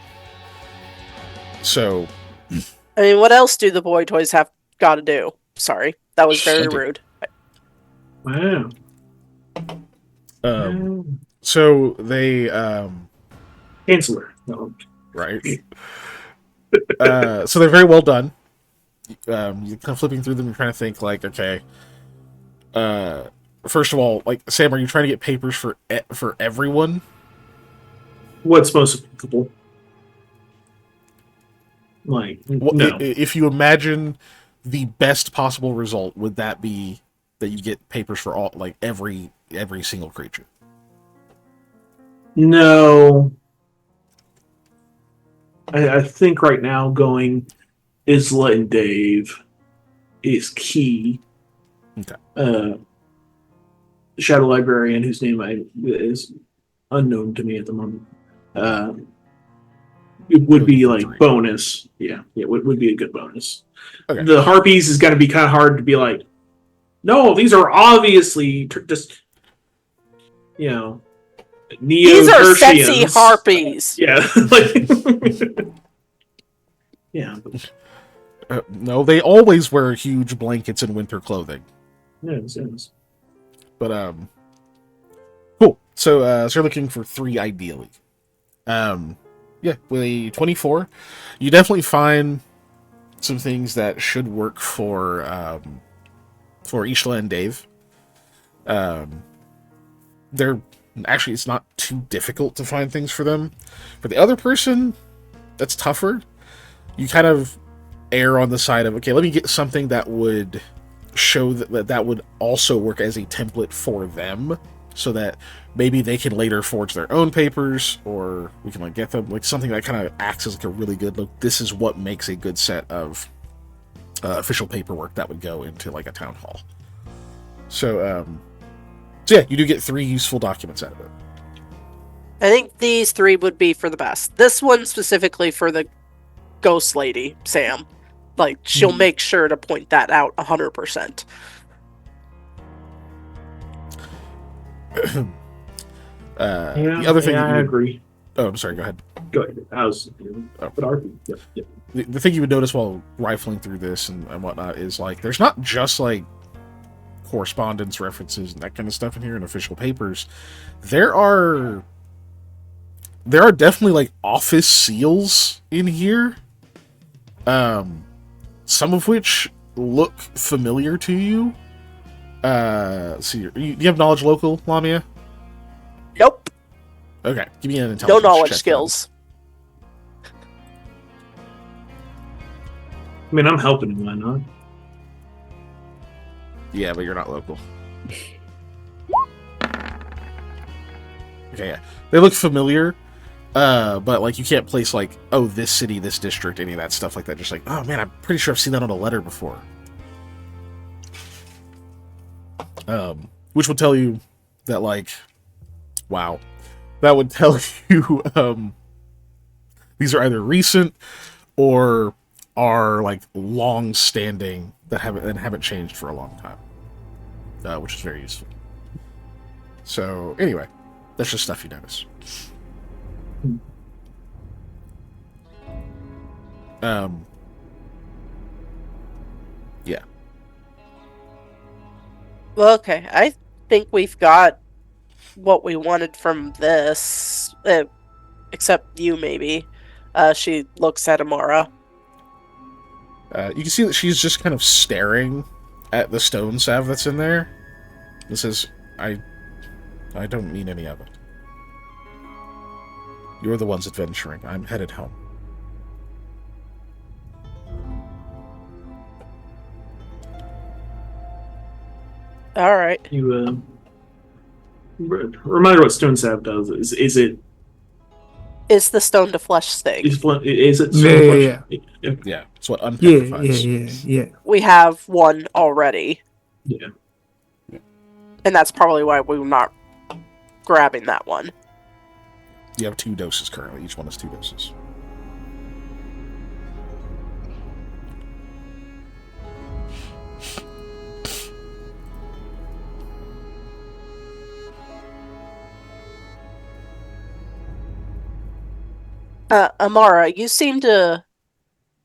So... I mean, what else do the boy toys have got to do? Sorry, that was very rude. Wow. So they... Chancellor. No. Right. So they're very well done. You're kind of flipping through them and trying to think, like, okay. First of all, like, Sam, are you trying to get papers for everyone? What's most applicable? Like, no. If you imagine the best possible result, would that be that you get papers for all, like, every single creature? No. I think right now going Isla and Dave is key. Okay. Shadow Librarian, whose name is unknown to me at the moment. It would be like 3. Bonus. Yeah, would be a good bonus. Okay. The Harpies is going to be kind of hard to be like, no, these are obviously just, neo. These are sexy Harpies. Yeah, like, yeah. No, they always wear huge blankets and winter clothing. Yes. But cool. So you're looking for 3 ideally. Yeah, with a 24, you definitely find some things that should work for Ishla and Dave. They're actually, it's not too difficult to find things for them. For the other person, that's tougher. You kind of err on the side of, okay, let me get something that would show that would also work as a template for them, so that maybe they can later forge their own papers, or we can like get them like something that kind of acts as like a really good look. This is what makes a good set of official paperwork that would go into like a town hall. So yeah, you do get 3 useful documents out of it. I think these 3 would be for the best. This one specifically for the ghost lady, Sam. Like, she'll make sure to point that out 100%. The other thing, I agree. Oh, I'm sorry. Go ahead. Go ahead. I was. Yeah. The thing you would notice while rifling through this and whatnot is like there's not just like correspondence references and that kind of stuff in here in official papers. There are definitely like office seals in here. Some of which look familiar to you. So do you have knowledge local, Lamia? Nope. Okay, give me an intelligence No knowledge check skills. I mean, I'm helping him, why not? Yeah, but you're not local. Okay, yeah. They look familiar, but like you can't place like, oh, this city, this district, any of that stuff like that. Just like, oh man, I'm pretty sure I've seen that on a letter before. Which will tell you that like, wow, that would tell you these are either recent or are like long-standing that haven't changed for a long time, which is very useful. So anyway, that's just stuff you notice. Yeah. Well, okay. I think we've got what we wanted from this. Except you, maybe. She looks at Amara. You can see that she's just kind of staring at the stone salve that's in there. It says, I don't mean any of it. You're the ones adventuring. I'm headed home. All right. You reminder what stone salve does. Is it? Is the stone to flesh thing? Is it? Yeah. Yeah. It's what unpetrifies. Yeah. We have one already. Yeah. And that's probably why we're not grabbing that one. You have 2 doses currently. Each one is 2 doses. Amara, you seem to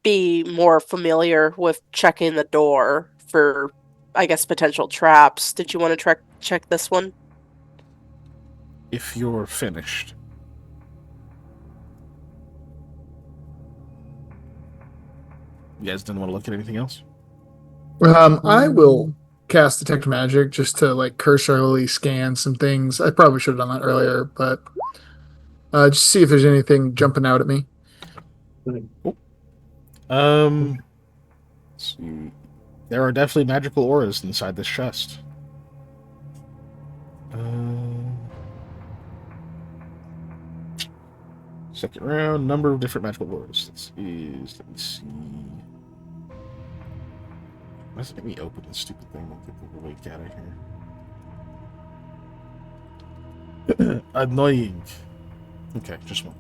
be more familiar with checking the door for, I guess, potential traps. Did you want to check this one? If you're finished. You guys didn't want to look at anything else? I will cast Detect Magic just to like cursorily scan some things. I probably should have done that earlier, but just see if there's anything jumping out at me. Cool. Let's see. There are definitely magical auras inside this chest. Second round, number of different magical auras. Let me see. Why does it make me open this stupid thing? I'll get the wake out of here. Annoying. Okay, just one.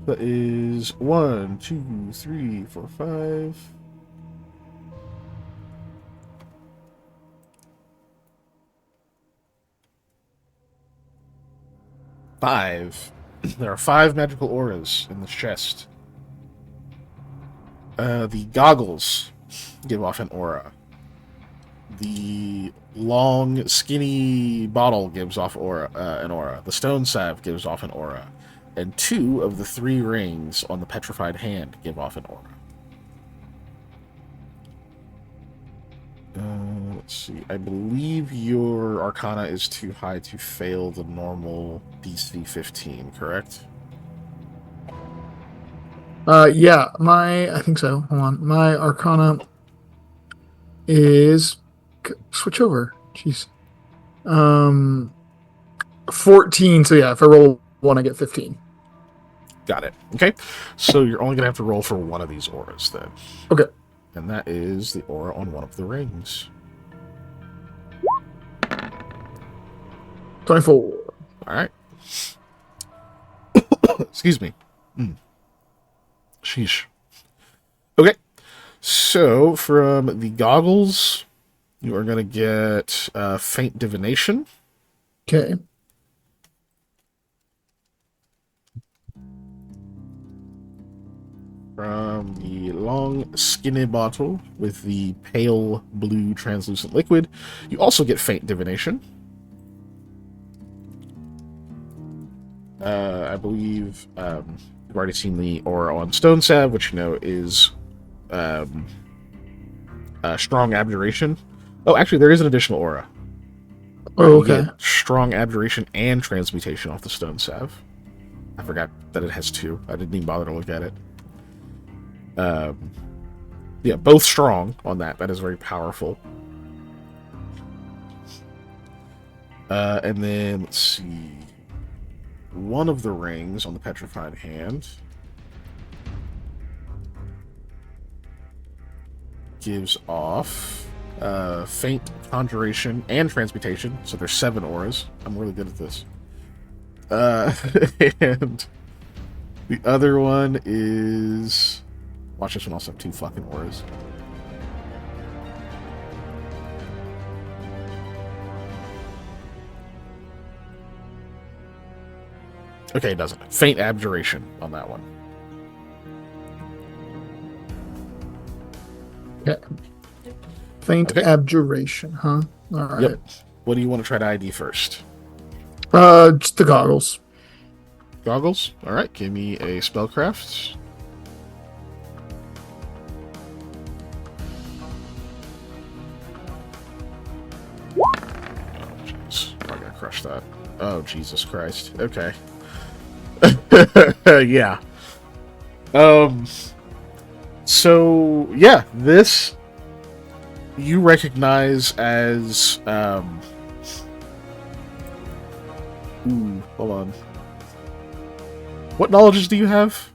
That is 1, 2, 3, 4, 5. Five. There are 5 magical auras in this chest. The goggles give off an aura. The long, skinny bottle gives off an aura. The stone salve gives off an aura. And 2 of the 3 rings on the petrified hand give off an aura. Let's see. I believe your Arcana is too high to fail the normal DC 15, correct? Yeah, I think so. Hold on. My Arcana is switch over. Jeez. 14. So yeah, if I roll 1, I get 15. Got it. Okay. So you're only gonna have to roll for one of these auras then. Okay. And that is the aura on one of the rings. 24. Alright. Excuse me. Sheesh. Okay. So, from the goggles, you are going to get Faint Divination. Okay. From the long, skinny bottle with the pale blue translucent liquid, you also get Faint Divination. I believe you've already seen the aura on Stone Salve, which you know is Strong Abjuration. Oh, actually, there is an additional aura. Oh, You okay. get Strong Abjuration and Transmutation off the Stone Salve. I forgot that it has 2. I didn't even bother to look at it. Yeah, both strong on that. That is very powerful. And then, let's see. One of the rings on the Petrified Hand gives off Faint Conjuration and Transmutation. So there's 7 auras. I'm really good at this. And the other one is... Watch, this one also have 2 fucking auras. Okay, it doesn't. Faint Abjuration on that one. Okay. Faint Abjuration, huh? All right. Yep. What do you want to try to ID first? Just the goggles. Goggles? Alright, give me a spellcraft. Oh, jeez. I'm gonna crush that. Oh, Jesus Christ. Okay. Yeah. So, yeah, this you recognize as, hold on. What knowledges do you have?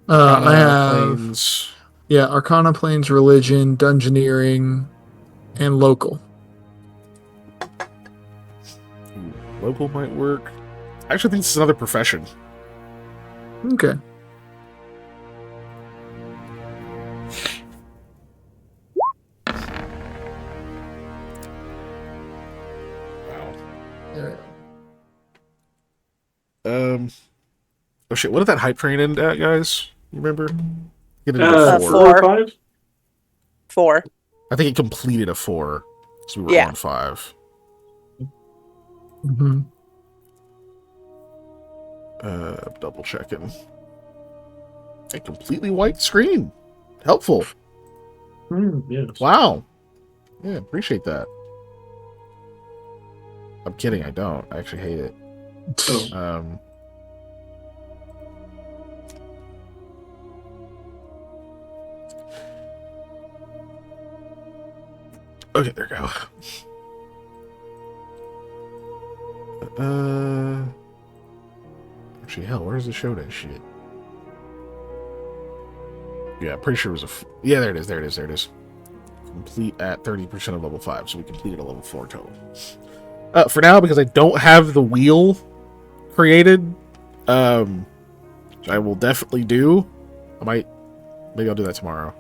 I have Planes. Arcana, Planes, Religion, Dungeoneering, and Local. Local might work. I actually think this is another profession. Okay. Wow. There Oh shit, what did that hype train end at, guys? You remember? It ended Uh, at 4. 4 or 5? 4. I think it completed a 4. So we were Yeah. on 5. hmm Double checking. A completely white screen. Helpful. Yes. Wow. Yeah, appreciate that. I'm kidding, I don't. I actually hate it. Oh. Okay, there we go. Actually, hell, where's the show that shit? Yeah, pretty sure it was yeah, there it is, there it is, there it is. Complete at 30% of level 5, so we completed a level 4 total. For now, because I don't have the wheel created, which I will definitely do. Maybe I'll do that tomorrow.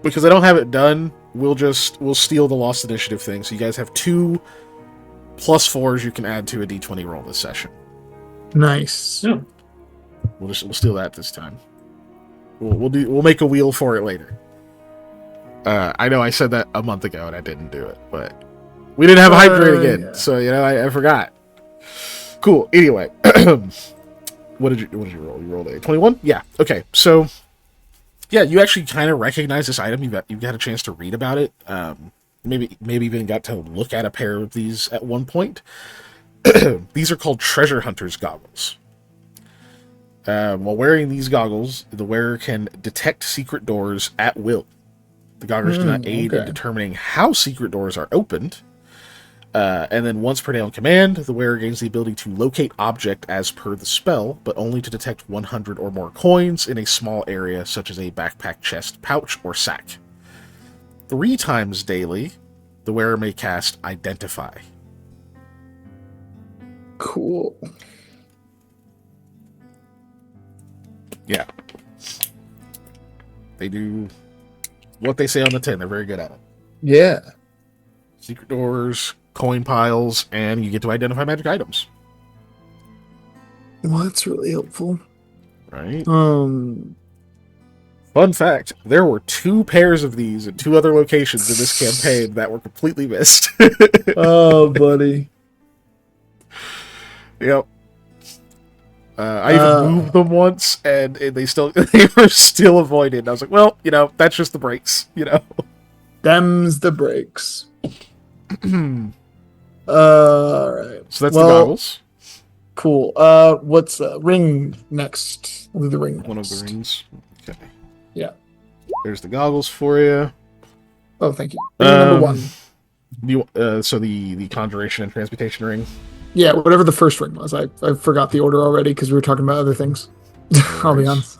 Because I don't have it done, we'll steal the Lost Initiative thing, so you guys have 2 +4s you can add to a D20 roll this session. Nice. Yeah. We'll steal that this time. We'll make a wheel for it later. I know I said that a month ago and I didn't do it, but we didn't have a hype train again, yeah. so I forgot. Cool. Anyway, what did you roll? You rolled a 21? Yeah. Okay. So yeah, you actually kind of recognize this item. You've got a chance to read about it. Maybe even got to look at a pair of these at one point. These are called treasure hunter's goggles. While wearing these goggles, the wearer can detect secret doors at will. The goggles do not aid in determining how secret doors are opened. And then once per day on command, the wearer gains the ability to locate object as per the spell, but only to detect 100 or more coins in a small area, such as a backpack, chest, pouch, or sack. 3 times daily, the wearer may cast Identify. Cool. Yeah. They do what they say on the tin. They're very good at it. Yeah. Secret doors, coin piles, and you get to identify magic items. Well, that's really helpful. Right? Um, Fun fact, there were 2 pairs of these in 2 other locations in this campaign that were completely missed. oh, buddy. Yep. I even moved them once, and they were still avoided. And I was like, well, that's just the breaks, Them's the breaks. All right. So that's the goggles. Cool. What's ring next? We'll do the ring next. One of the rings. Okay. Yeah. There's the goggles for you. Oh, thank you. Ring number 1. So the conjuration and transmutation ring. Yeah, whatever the first ring was. I forgot the order already because we were talking about other things. I'll be honest.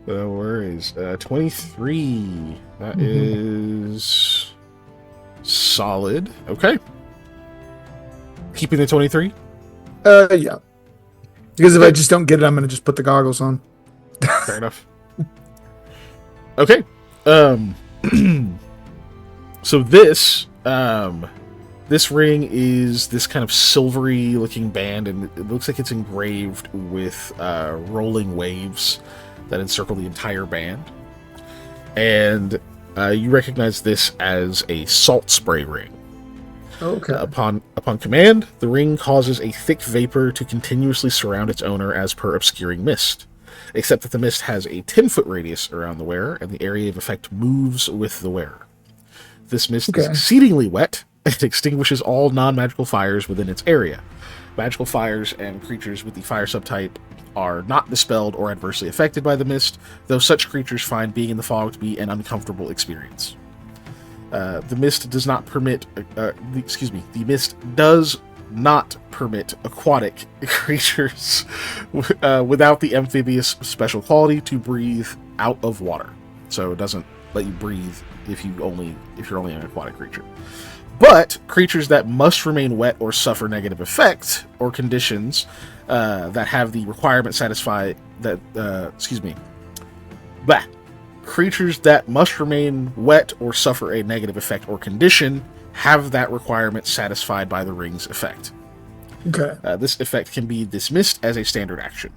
No worries. 23. That is solid. Okay. Keeping the 23? Yeah. Because if I just don't get it, I'm going to just put the goggles on. Fair enough. Okay. So this ring is this kind of silvery looking band, and it looks like it's engraved with rolling waves that encircle the entire band. And you recognize this as a salt spray ring. Okay. Upon command, the ring causes a thick vapor to continuously surround its owner as per obscuring mist, except that the mist has a 10-foot radius around the wearer, and the area of effect moves with the wearer. This mist is exceedingly wet. It extinguishes all non-magical fires within its area. Magical fires and creatures with the fire subtype are not dispelled or adversely affected by the mist, though such creatures find being in the fog to be an uncomfortable experience. The mist does not permit. The mist does not permit aquatic creatures without the amphibious special quality to breathe out of water. So it doesn't let you breathe if you're only an aquatic creature. But creatures that must remain wet or suffer negative effect or conditions that have the requirement satisfied that creatures that must remain wet or suffer a negative effect or condition have that requirement satisfied by the ring's effect. Okay. This effect can be dismissed as a standard action.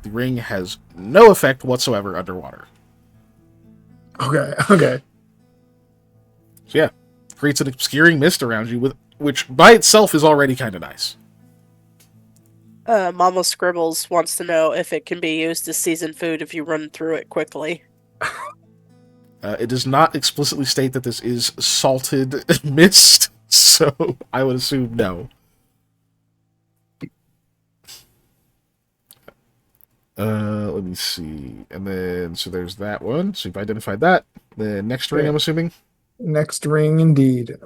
The ring has no effect whatsoever underwater. Okay. So yeah, creates an obscuring mist around you, which by itself is already kind of nice. Mama Scribbles wants to know if it can be used as seasoned food if you run through it quickly. It does not explicitly state that this is salted mist, so I would assume no. Let me see. And then, so there's that one. So you've identified that. The next ring, I'm assuming? Next ring, indeed.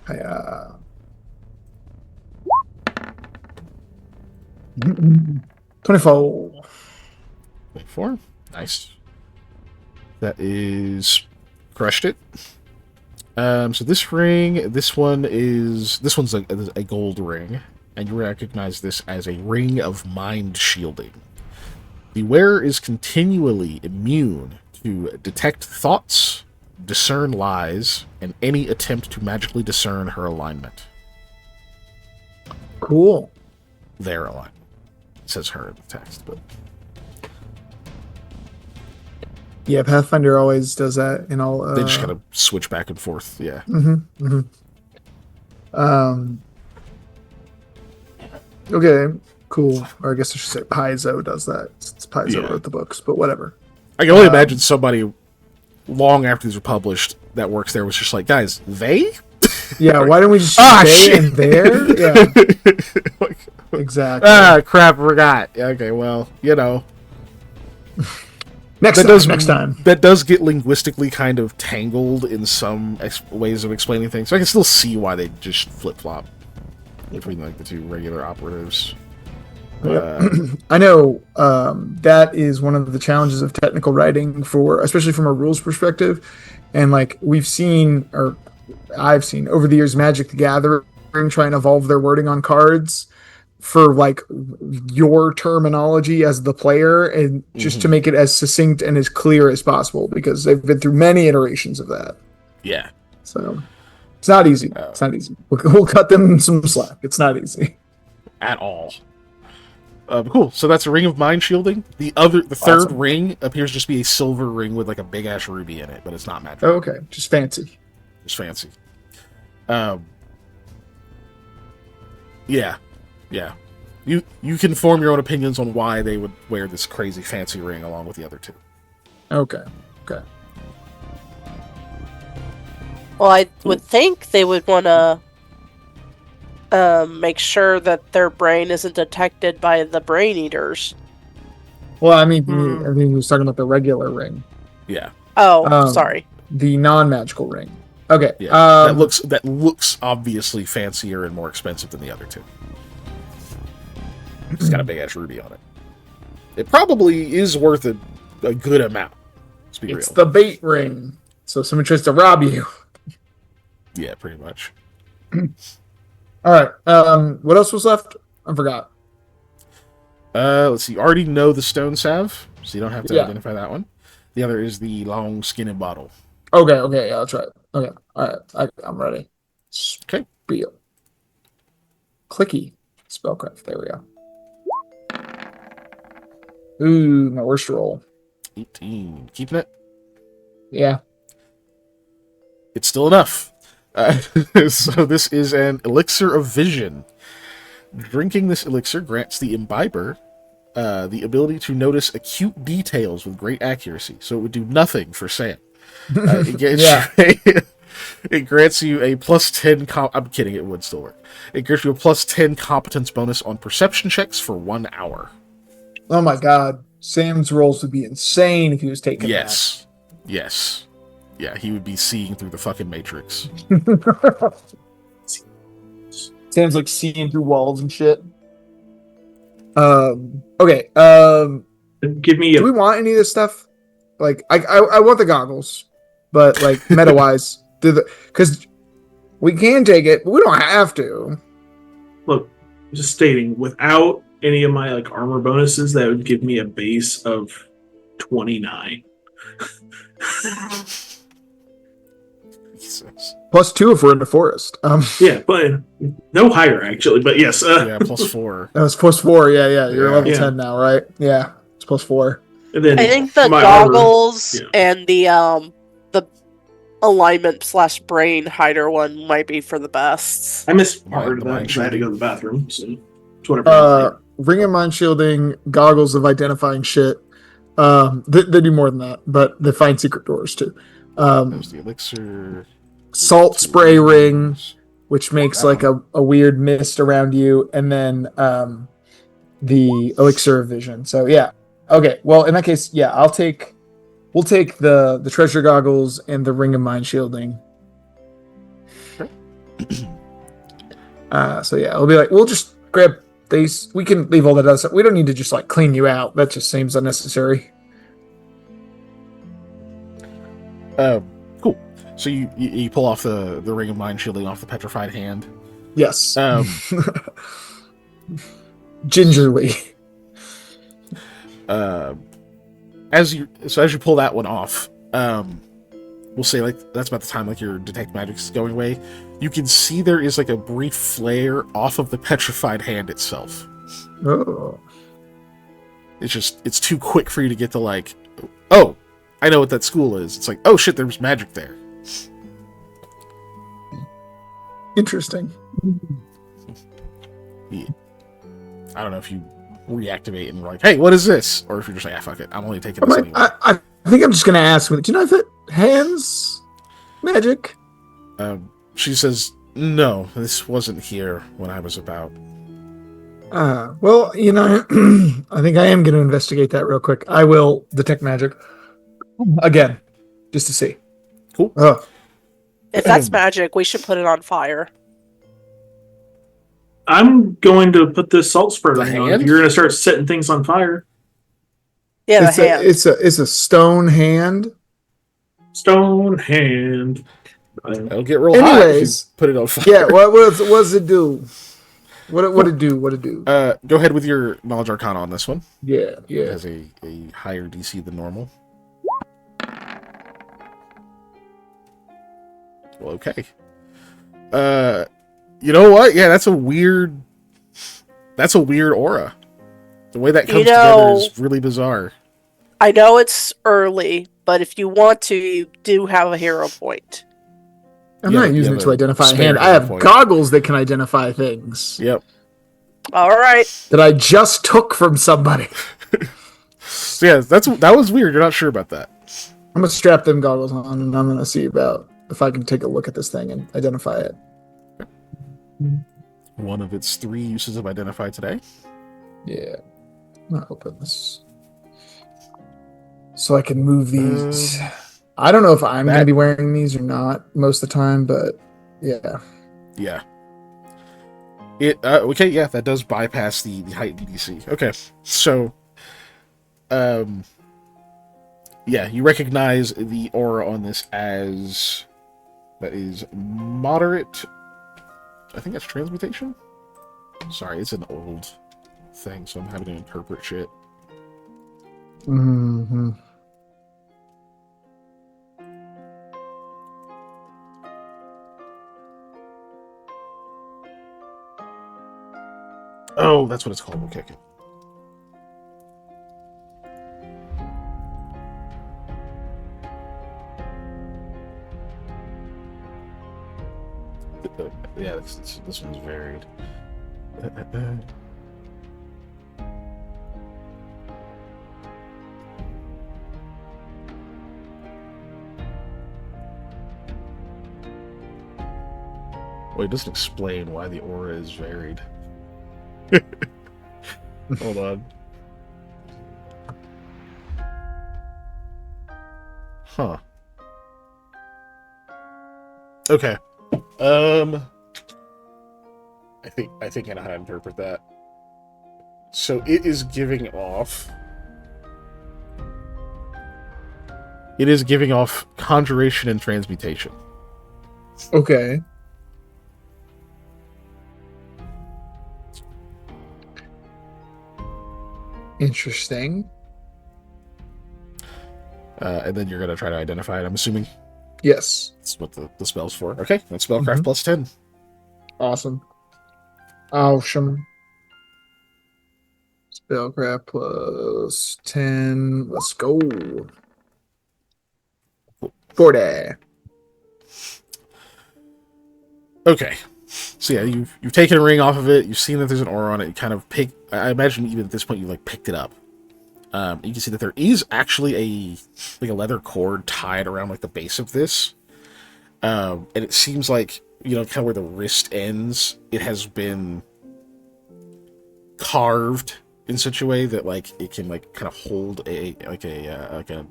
24. 24. Nice. That is crushed it. So this ring, this one's a gold ring, and you recognize this as a ring of mind shielding. The wearer is continually immune to detect thoughts, discern lies, and any attempt to magically discern her alignment. Cool. Their alignment. It says her in the text, but yeah, Pathfinder always does that in all. they just kind of switch back and forth. Yeah. Okay. Cool. Or I guess I should say Paizo does that. Since Paizo wrote the books, but whatever. I can only imagine somebody long after these were published that works there was just like, guys, they? Yeah, why don't we just they shit. and there? Yeah. Exactly. Crap, forgot. Okay, well, you know. Next time. That does get linguistically kind of tangled in some ways of explaining things. So I can still see why they just flip-flop between like the two regular operatives. I know that is one of the challenges of technical writing, especially from a rules perspective. And like I've seen over the years Magic the Gathering try and evolve their wording on cards for like your terminology as the player, and just to make it as succinct and as clear as possible, because they've been through many iterations of that. Yeah. So it's not easy. It's not easy. We'll cut them some slack. It's not easy at all. Cool. So that's a ring of mind shielding. The third ring appears to just be a silver ring with like a big ass ruby in it, but it's not magic. Oh, okay. Just fancy. Yeah. You can form your own opinions on why they would wear this crazy fancy ring along with the other two. Okay. Well, I would think they would want to make sure that their brain isn't detected by the brain eaters. Well, I mean, he was talking about the regular ring. Yeah. Oh, sorry. The non-magical ring. Okay. Yeah. That looks obviously fancier and more expensive than the other two. It's got a big ass ruby on it. It probably is worth a good amount. Let's be real. It's the bait ring. So someone tries to rob you. Yeah, pretty much. All right. What else was left? I forgot. Let's see. You already know the stone salve, so you don't have to identify that one. The other is the long skinny bottle. Okay. Yeah, that's right. Okay. All right. I'm ready. Okay. Spiel. Clicky. Spellcraft. There we go. Ooh, my worst roll. 18. Keeping it? Yeah. It's still enough. So this is an elixir of vision. Drinking this elixir grants the imbiber the ability to notice acute details with great accuracy. So it would do nothing for Sam. It grants you a plus 10... I'm kidding, it would still work. It grants you a plus 10 competence bonus on perception checks for 1 hour. Oh my god. Sam's rolls would be insane if he was taking that. Yes. Yeah, he would be seeing through the fucking Matrix. Sam's like seeing through walls and shit. Okay. Give me do we want any of this stuff? Like, I want the goggles, but like meta wise, because We can take it, but we don't have to. Look, just stating, without any of my like armor bonuses, that would give me a base of 29. Jesus. +2 if we're in the forest. Yeah, but no higher actually. But yes, Yeah, +4. That was +4. Yeah. You're Yeah. level Yeah. 10 now, right? Yeah, it's +4. and then I think the my armor- goggles yeah. and the alignment/brain hider one might be for the best. I missed Mind- part of the that mind because I had to go to shielding. the bathroom. So it's whatever. Ring of mind shielding, goggles of identifying shit. They do more than that, but they find secret doors too. There's the elixir. Salt spray ring, which makes That like a weird mist around you, and then the elixir of vision. So yeah, okay. Well, in that case, yeah, we'll take the treasure goggles and the ring of mind shielding. So yeah, it'll be like we'll just grab these. We can leave all that other stuff. We don't need to just like clean you out. That just seems unnecessary. Cool. So you pull off the ring of mind shielding off the petrified hand. Yes. Um, Gingerly. As you pull that one off, we'll say like that's about the time like your detect magic is going away. You can see there is like a brief flare off of the petrified hand itself. Oh. It's too quick for you to get to like, oh, I know what that school is. It's like, oh shit, there's magic there. Interesting. Yeah. I don't know if you reactivate and you're like, hey, what is this? Or if you're just like, ah, fuck it, I'm only taking this anyway. I think I'm just gonna ask. Do you know if it hands magic? She says, no, this wasn't here when I was about. Well, you know, I think I am going to investigate that real quick. I will detect magic again, just to see. Cool. If that's magic, we should put it on fire. I'm going to put this salt spray The on. If hand? you're going to start setting things on fire. Yeah, the It's hand. it's a stone hand. Stone hand. It'll get real hot if Anyways, you put it on fire. Yeah. What does it do? What it do? What it do? Go ahead with your knowledge arcana on this one. Yeah. It has a higher DC than normal. Well, okay. You know what? Yeah, that's a weird aura. The way that comes together is really bizarre. I know it's early, but if you want to, you do have a hero point. I'm Yeah, not you using have it to a identify a spare hand. I hero have point. goggles that can identify things Yep. All right. that I just took from somebody. So yeah, that was weird. You're not sure about that. I'm gonna strap them goggles on, and I'm gonna see about if I can take a look at this thing and identify it. One of its 3 uses of identify today. Yeah. I'm gonna open this so I can move these. I don't know if I'm gonna be wearing these or not most of the time, but yeah. Yeah. It okay, yeah, that does bypass the heightened DC. Okay. So yeah, you recognize the aura on this as that is moderate. I think that's transmutation. Sorry, it's an old thing, so I'm having to interpret shit. Mm-hmm. Oh, that's what it's called. Okay. Yeah, this one's varied. Well, it doesn't explain why the aura is varied. Hold on. Huh. Okay. I think I know how to interpret that. So it is giving off. It is giving off conjuration and transmutation. Okay. Interesting. And then you're going to try to identify it, I'm assuming. Yes. That's what the spell's for. Okay, that's spellcraft plus 10. Awesome. Awesome. Spellcraft plus 10. Let's go. 40. Okay. So yeah, you've taken a ring off of it. You've seen that there's an aura on it. You kind of pick. I imagine even at this point you like picked it up. You can see that there is actually a leather cord tied around like the base of this, and it seems like kind of where the wrist ends, it has been carved in such a way that like it can like kind of hold a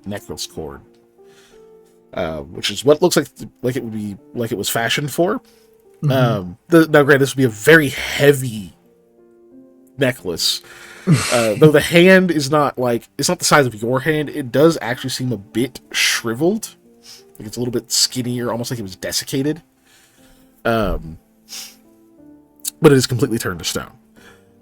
necklace cord, which is what looks like it would be like it was fashioned for. Now, granted, this would be a very heavy necklace. Though the hand is not it's not the size of your hand, it does actually seem a bit shriveled. Like it's a little bit skinnier, almost like it was desiccated. But it is completely turned to stone.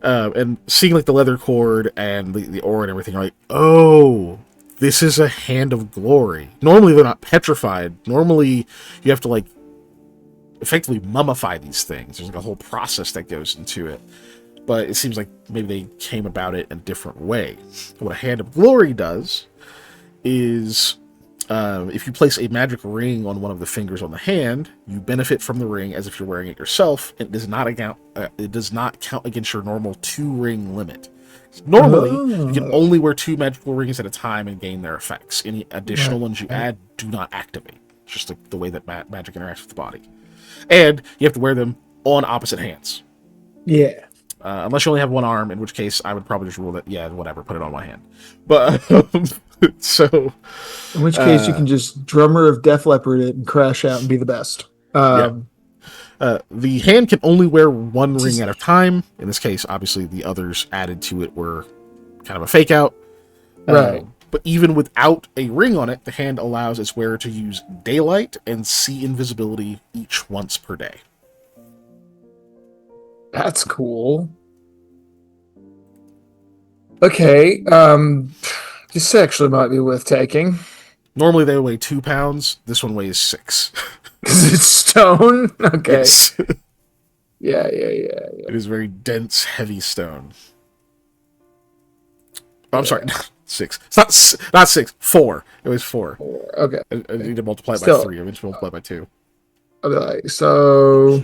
And seeing like the leather cord and the aura and everything, you're like, oh, this is a hand of glory. Normally they're not petrified. Normally you have to like effectively mummify these things. There's like a whole process that goes into it. But it seems like maybe they came about it in a different way. What a Hand of Glory does is if you place a magic ring on one of the fingers on the hand, you benefit from the ring as if you're wearing it yourself. It does not count against your normal 2-ring limit. Normally, you can only wear 2 magical rings at a time and gain their effects. Any additional ones you add do not activate. It's just like the way that magic interacts with the body. And you have to wear them on opposite hands. Yeah. Unless you only have one arm, in which case I would probably just rule that, yeah, whatever, put it on my hand. But, so... In which case you can just Drummer of Def Leppard it and crash out and be the best. The hand can only wear 1 ring at a time. In this case, obviously, the others added to it were kind of a fake out. Right. But even without a ring on it, the hand allows its wearer to use daylight and see invisibility each once per day. That's cool. Okay, this actually might be worth taking. Normally they weigh 2 pounds. This one weighs 6. Because it's stone? Okay. Yes. Yeah. It is very dense, heavy stone. Oh, I'm sorry, 6. It's not 6, 4. It was 4. Okay. I need to multiply it by 3. I need to multiply it by 2. Okay, so...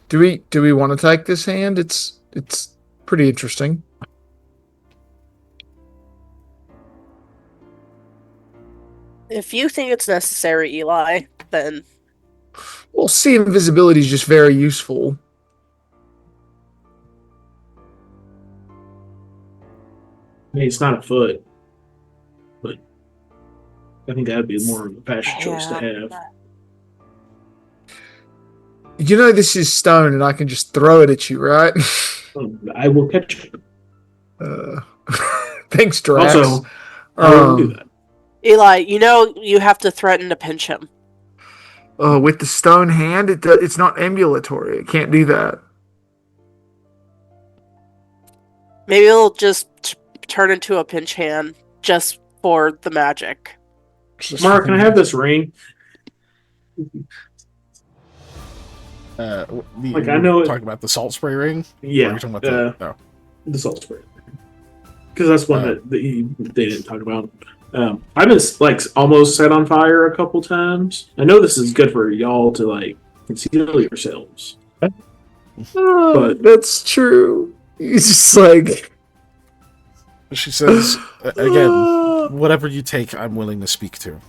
Do we want to take this hand? It's pretty interesting. If you think it's necessary, Eli, then... Well, see, invisibility is just very useful. I mean, it's not a foot, but I think that would be more of a fashion choice to have. You know this is stone, and I can just throw it at you, right? I will catch it. Thanks, Drax. Also, I will do that. Eli, you have to threaten to pinch him. With the stone hand, it's not ambulatory. It can't do that. Maybe it'll just turn into a pinch hand just for the magic. Mark, can I have this ring? I know talking about the salt spray ring. Yeah, or are you talking about the salt spray, because that's one that they didn't talk about. I've been almost set on fire a couple times. I know this is good for y'all to conceal yourselves. But that's true. It's just like she says again. Whatever you take, I'm willing to speak to.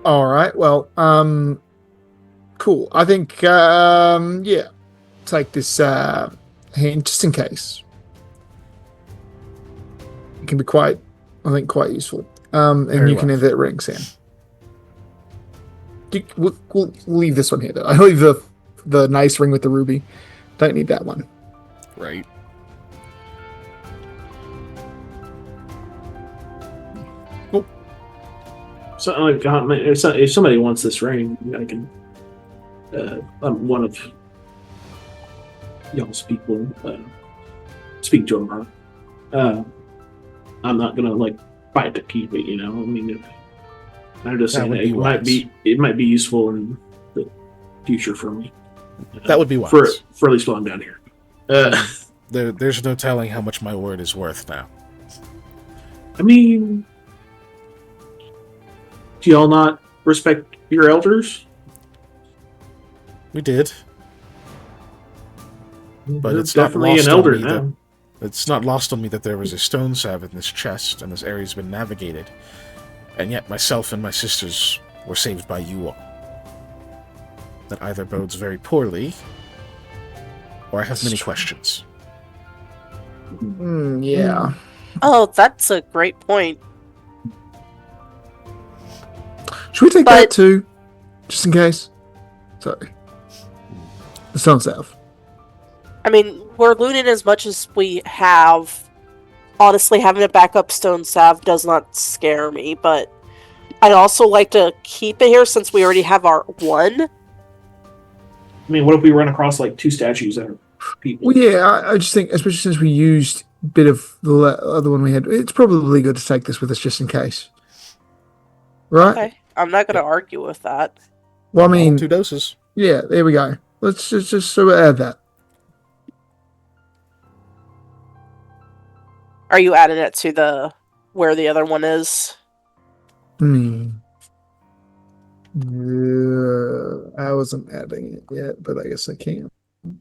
All right. Well, cool. I think, yeah, take this hand just in case. It can be quite useful. And Very you can well. have that ring, Sam. We'll leave this one here, though. I leave the nice ring with the ruby. Don't need that one. Right. Cool. So, like, if somebody wants this ring, I can. I'm one of y'all's people. Speak to him. I'm not gonna like fight to keep it. I mean, I'm just saying it might be useful in the future for me. That would be wise. For at least while I'm down here. There's no telling how much my word is worth now. I mean, do y'all not respect your elders? We did, but You're it's not definitely lost an elder on me now. it's not lost on me that there was a stone salve in this chest, and this area's been navigated, and yet myself and my sisters were saved by you all. That either bodes very poorly, or I have many questions. Yeah. Oh, that's a great point. Should we take that too? Just in case? Sorry. The stone salve. I mean, we're looting as much as we have. Honestly, having a backup stone salve does not scare me, but I'd also like to keep it here since we already have our one. I mean, what if we run across like 2 statues that are people? Well, yeah, I just think, especially since we used a bit of the other one we had, it's probably good to take this with us just in case. Right? Okay, I'm not going to argue with that. Well, I mean, 2 doses. Yeah, there we go. Let's just sort of add that. Are you adding it to where the other one is? I wasn't adding it yet, but I guess I can. All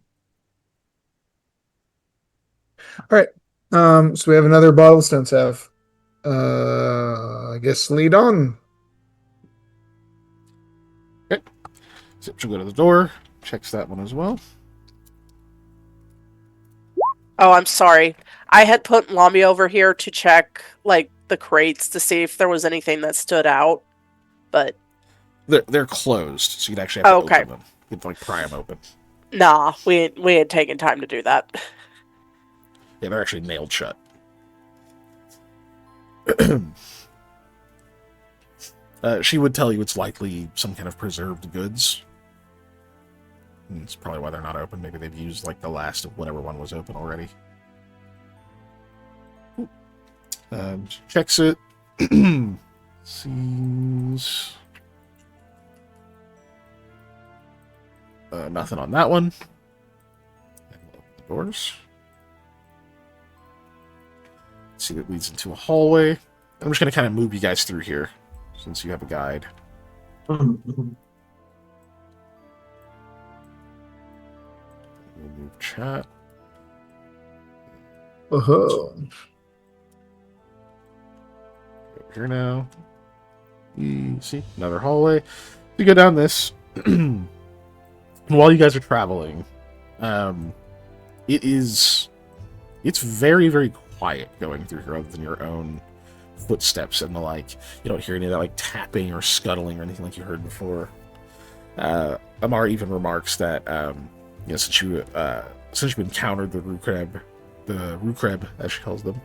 right. So we have another bottle of stone salve. I guess lead on. Okay. So she'll go to the door, checks that one as well. Oh, I'm sorry. I had put Lamy over here to check like the crates to see if there was anything that stood out, but they're closed, so you'd actually have to open them. You'd like pry them open. Nah, we had taken time to do that. Yeah, they're actually nailed shut. She would tell you it's likely some kind of preserved goods. And it's probably why they're not open. Maybe they've used like the last of whatever one was open already. Checks it. Sees nothing on that one. And we'll open the doors. See, that leads into a hallway. I'm just going to kind of move you guys through here, since you have a guide. Mm-hmm. We'll move chat. Oh. Over here now. You see, another hallway. You go down this. And while you guys are traveling, it's very, very quiet going through here, other than your own footsteps and the like. You don't hear any of that like tapping or scuttling or anything like you heard before. Amar even remarks that since you encountered the Rukreb, as she calls them,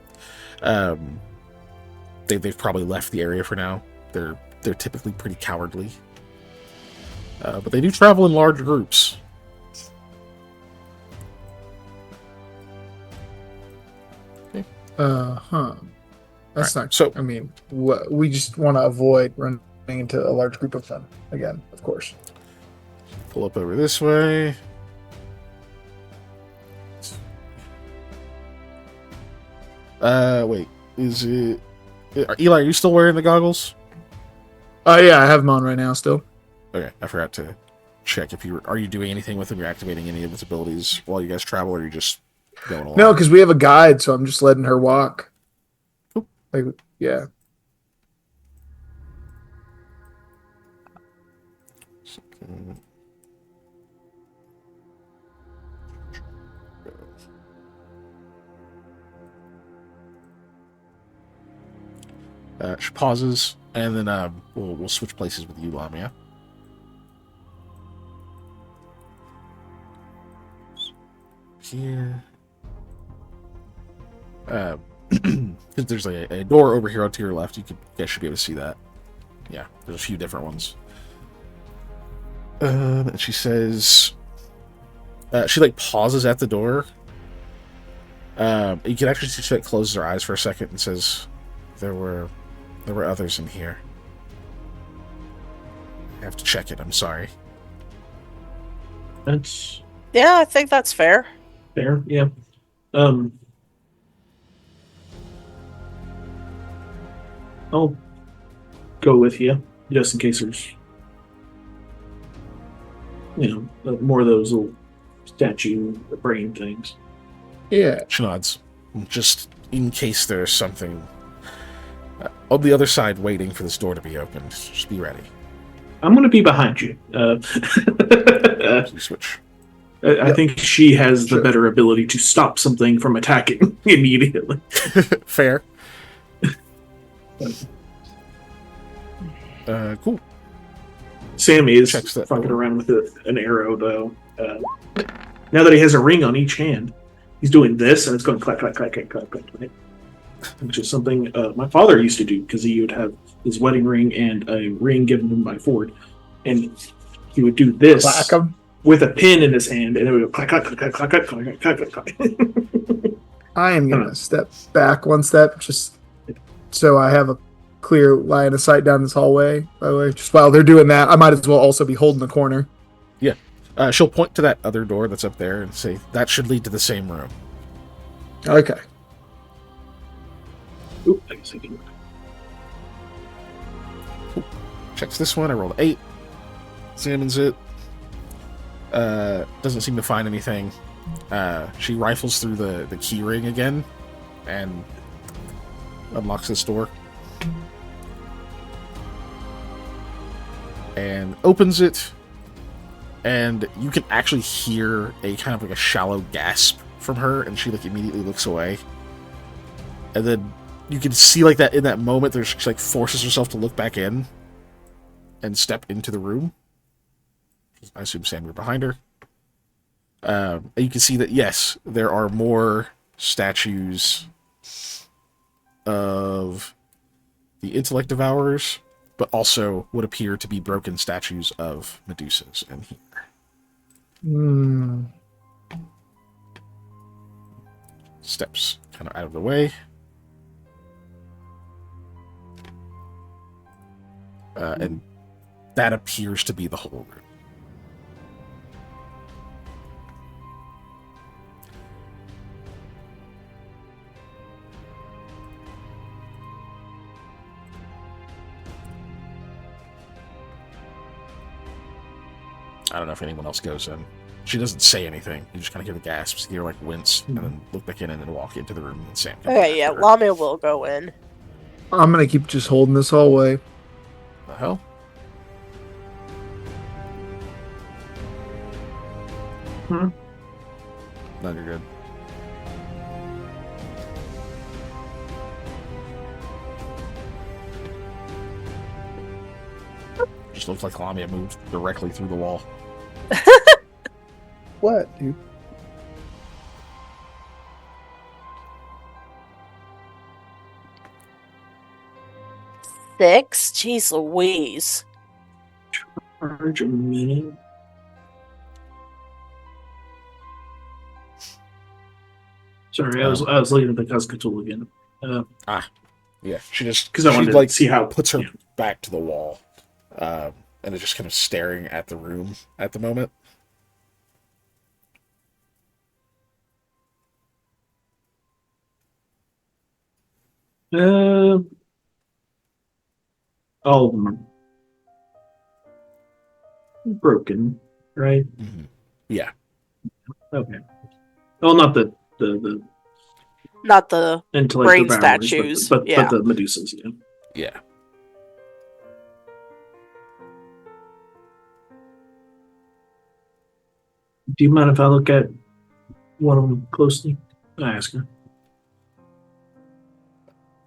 they've probably left the area for now. They're typically pretty cowardly, but they do travel in large groups. That's right, not so. I mean, we just want to avoid running into a large group of them again, of course. Pull up over this way. Wait, is it Eli? Are you still wearing the goggles? Yeah, I have them on right now still. Okay, I forgot to check if are you doing anything with them? You're activating any of its abilities while you guys travel, or are you just going along? No, because we have a guide, so I'm just letting her walk. Cool. Like, yeah. She pauses, and then we'll switch places with you, Lamia. Here. Because there's a door over here to your left. You guys should be able to see that. Yeah, there's a few different ones. And she says, she like pauses at the door. You can actually see she like, closes her eyes for a second and says, there were others in here. I have to check it. I'm sorry. That's Yeah, I think that's fair. fair. Yeah. I'll go with you just in case there's, more of those little statue brain things. Yeah. She nods, just in case there's something on the other side waiting for this door to be opened. Just be ready. I'm going to be behind you. You switch. I think she has the Sure. better ability to stop something from attacking immediately. Fair. Cool. Sammy is Checks that fucking door. around with an arrow, though. Now that he has a ring on each hand, he's doing this, and it's going clack, clack, clack, clack, clack, clack, clack, which is something my father used to do, because he would have his wedding ring and a ring given him by Ford, and he would do this Clack 'em. with a pin in his hand, and it would go clack, clack, clack, clack, clack, clack, clack, clack, clack, clack. I am gonna step back one step just so I have a clear line of sight down this hallway. By the way, just while they're doing that, I might as well also be holding the corner. She'll point to that other door that's up there and say, that should lead to the same room. Okay. Oop, I guess I can. Checks this one. I rolled 8. Examines it. Doesn't seem to find anything. She rifles through the key ring again and unlocks this door. And opens it. And you can actually hear a kind of like a shallow gasp from her, and she like immediately looks away. And then you can see like that in that moment, she like forces herself to look back in and step into the room. I assume Sam, you're behind her. And you can see that yes, there are more statues of the intellect devourers, but also what appear to be broken statues of Medusas in here. Steps kind of out of the way. And that appears to be the whole room. I don't know if anyone else goes in. She doesn't say anything. You just kind of hear the gasps, hear like wince, and then look back in and then walk into the room and Sam. Okay, yeah, Lamia will go in. I'm gonna keep just holding this hallway. The hell? No, you're good. Just looks like Lamia moved directly through the wall. What, dude? Six? Jeez Louise. Charge a minute. Sorry, I was looking at the Cascatul again. Yeah, she Because I wanted to see how puts her back to the wall, and is just kind of staring at the room at the moment. All of them are broken, right? Mm-hmm. Yeah. Okay. Well, not the Not the intellect brain devourers, statues, but yeah. the Medusas, yeah. Yeah. Do you mind if I look at one of them closely? I ask her.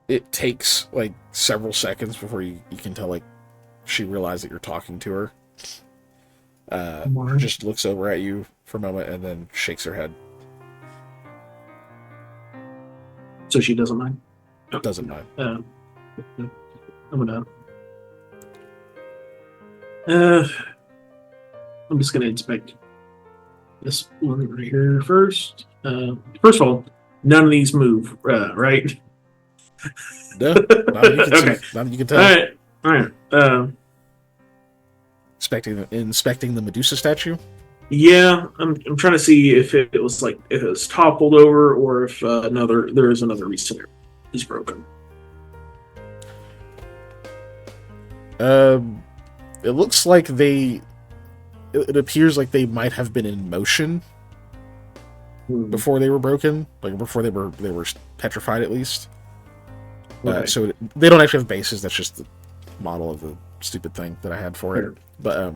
It takes like several seconds before you can tell like she realizes that you're talking to her. Just looks over at you for a moment and then shakes her head. So she doesn't mind? Doesn't mind. I'm gonna I'm just gonna inspect this one right here first. First of all, none of these move, right? No, not that you can Okay. see. Not that you can All tell. right. All right. Inspecting the Medusa statue. Yeah, I'm trying to see if it was like if it was toppled over or if there is another reason it's broken. It looks like it appears like they might have been in motion before they were broken, like before they were petrified at least. Okay. So they don't actually have bases. That's just the model of the stupid thing that I had for it. But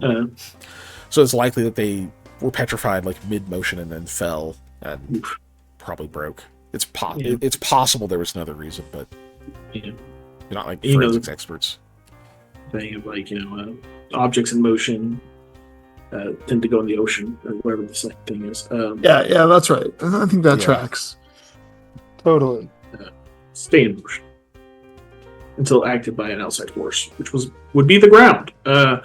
so it's likely that they were petrified like mid motion and then fell and probably broke. It's possible there was another reason, but you're not like forensics experts. Thing of like objects in motion tend to go in the ocean or whatever the second thing is. Yeah, that's right. I think that tracks. Totally. Stay in motion until acted by an outside force, which would be the ground. But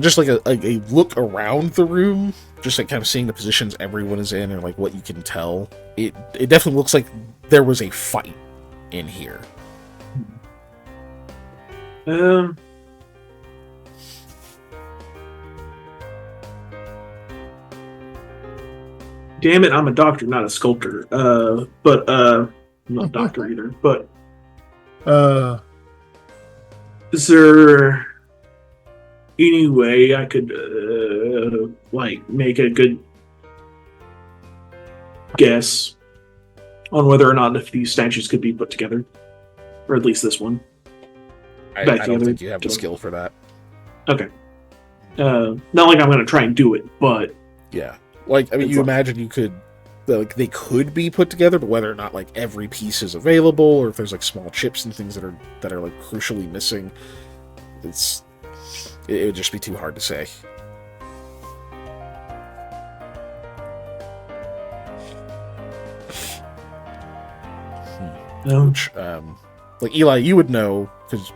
just like a look around the room, just like kind of seeing the positions everyone is in, or like what you can tell, it definitely looks like there was a fight in here. Damn it, I'm a doctor, not a sculptor. But I'm not a doctor either. But is there any way I could like make a good guess on whether or not if these statues could be put together, or at least this one? I don't think you have the skill for that. Okay. Not like I'm going to try and do it, but yeah, like I mean, you imagine you could, like they could be put together, but whether or not like every piece is available, or if there's like small chips and things that are like crucially missing, it would just be too hard to say. Which, like Eli, you would know because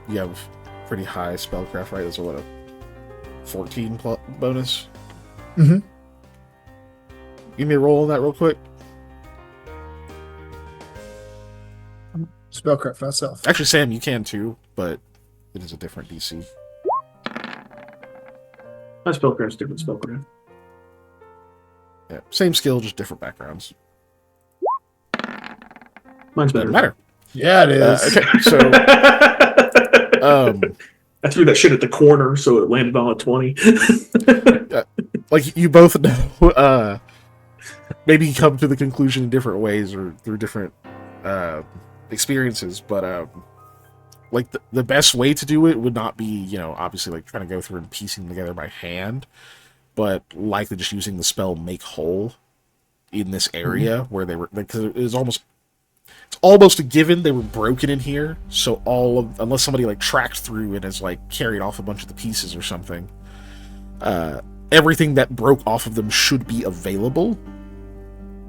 you have pretty high spellcraft, right? That's what, a 14 bonus? Mm-hmm. Give me a roll on that real quick. Spellcraft, not self. Actually, Sam, you can too, but it is a different DC. my spellcraft's different spellcraft. Yeah, same skill, just different backgrounds. Mine's better. Doesn't matter. Yeah, it is. Okay, so I threw that shit at the corner, so it landed on a 20. like you both know, maybe you come to the conclusion in different ways or through different experiences, but like the best way to do it would not be, obviously like trying to go through and piecing together by hand, but likely just using the spell Make Whole in this area where they were, because it's almost a given they were broken in here, so unless somebody like tracked through and has like carried off a bunch of the pieces or something, everything that broke off of them should be available.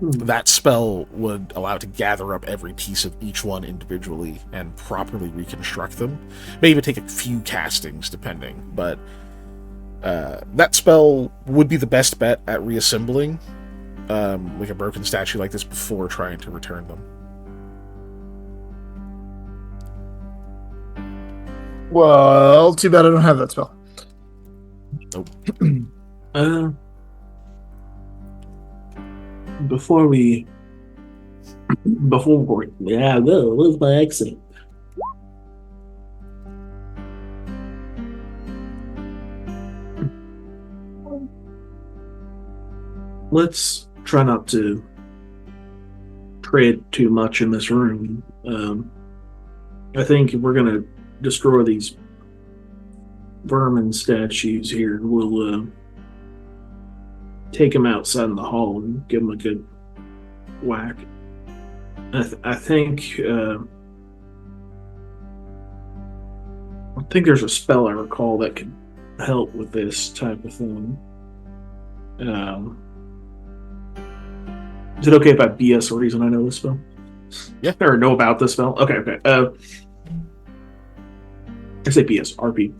That spell would allow it to gather up every piece of each one individually and properly reconstruct them. May even take a few castings depending, but that spell would be the best bet at reassembling like a broken statue like this before trying to return them. Well, too bad I don't have that spell. Nope. Before yeah, where's my accent? Let's try not to tread too much in this room. I think if we're gonna destroy these vermin statues here, we'll take them outside in the hall and give them a good whack. I think there's a spell I recall that could help with this type of thing. Is it okay if I BS the reason I know this spell? Yeah. Or know about this spell? Okay. I say PS, RP.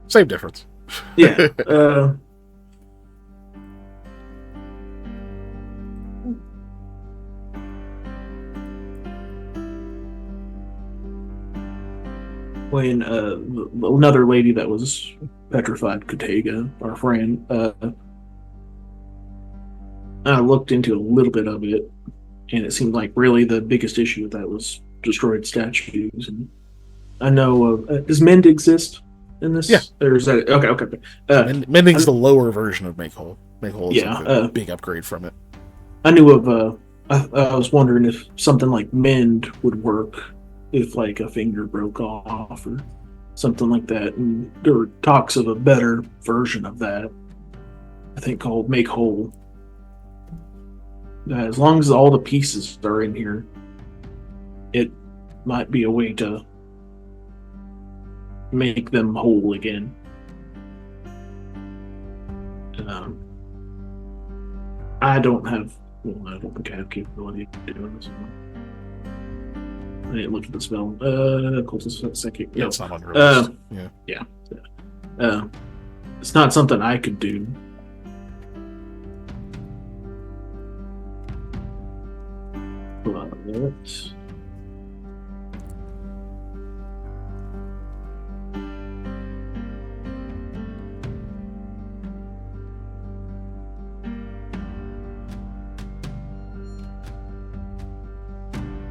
Same difference. Yeah. When another lady that was petrified, Katega, our friend, I looked into a little bit of it, and it seemed like really the biggest issue with that was destroyed statues. And I know does Mend exist in this? Yeah. Or is that okay? Mending's the lower version of Make Whole. Make Whole is Yeah, like the big upgrade from it. I knew of. I was wondering if something like Mend would work if like a finger broke off or something like that. And there were talks of a better version of that. I think called Make Whole. As long as all the pieces are in here, it might be a way to make them whole again. I don't have. Well, I don't think I have capability of doing this. I didn't look at the spell. Cultist psychic. Yeah, it's not unreleased. Yeah. It's not something I could do. But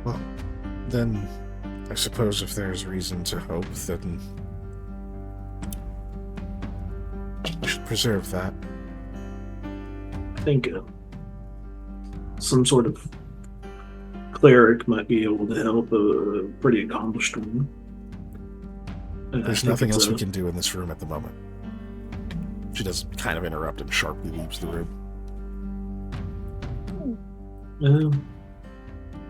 Well, then I suppose if there's reason to hope, then I should preserve that. I think some sort of cleric might be able to help a pretty accomplished one. There's nothing else we can do in this room at the moment. She does kind of interrupt and sharply leaves the room.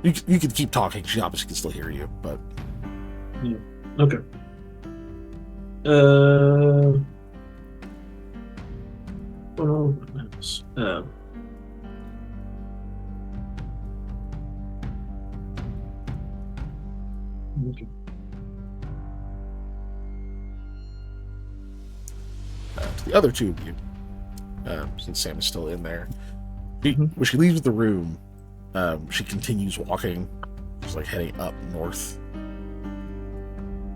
You could keep talking. She obviously can still hear you, but yeah. Okay. What else? Okay. To the other two of you, since Sam is still in there, when she leaves the room, she continues walking. She's like heading up north.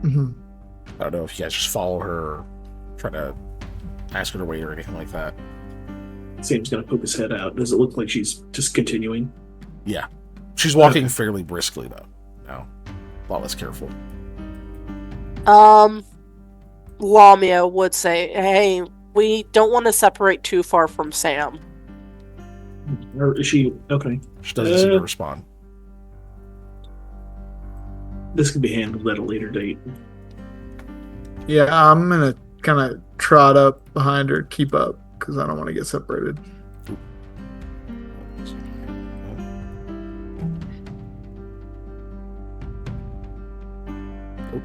Mm-hmm. I don't know if you guys just follow her or try to ask her to wait or anything like that. Sam's gonna poke his head out. Does it look like she's just continuing? Yeah. She's walking fairly briskly, though. Now, a lot less careful. Lamia would say, hey, we don't want to separate too far from Sam. Or is she okay? She doesn't seem to respond. This can be handled at a later date. Yeah, I'm gonna kind of trot up behind her, keep up, because I don't want to get separated.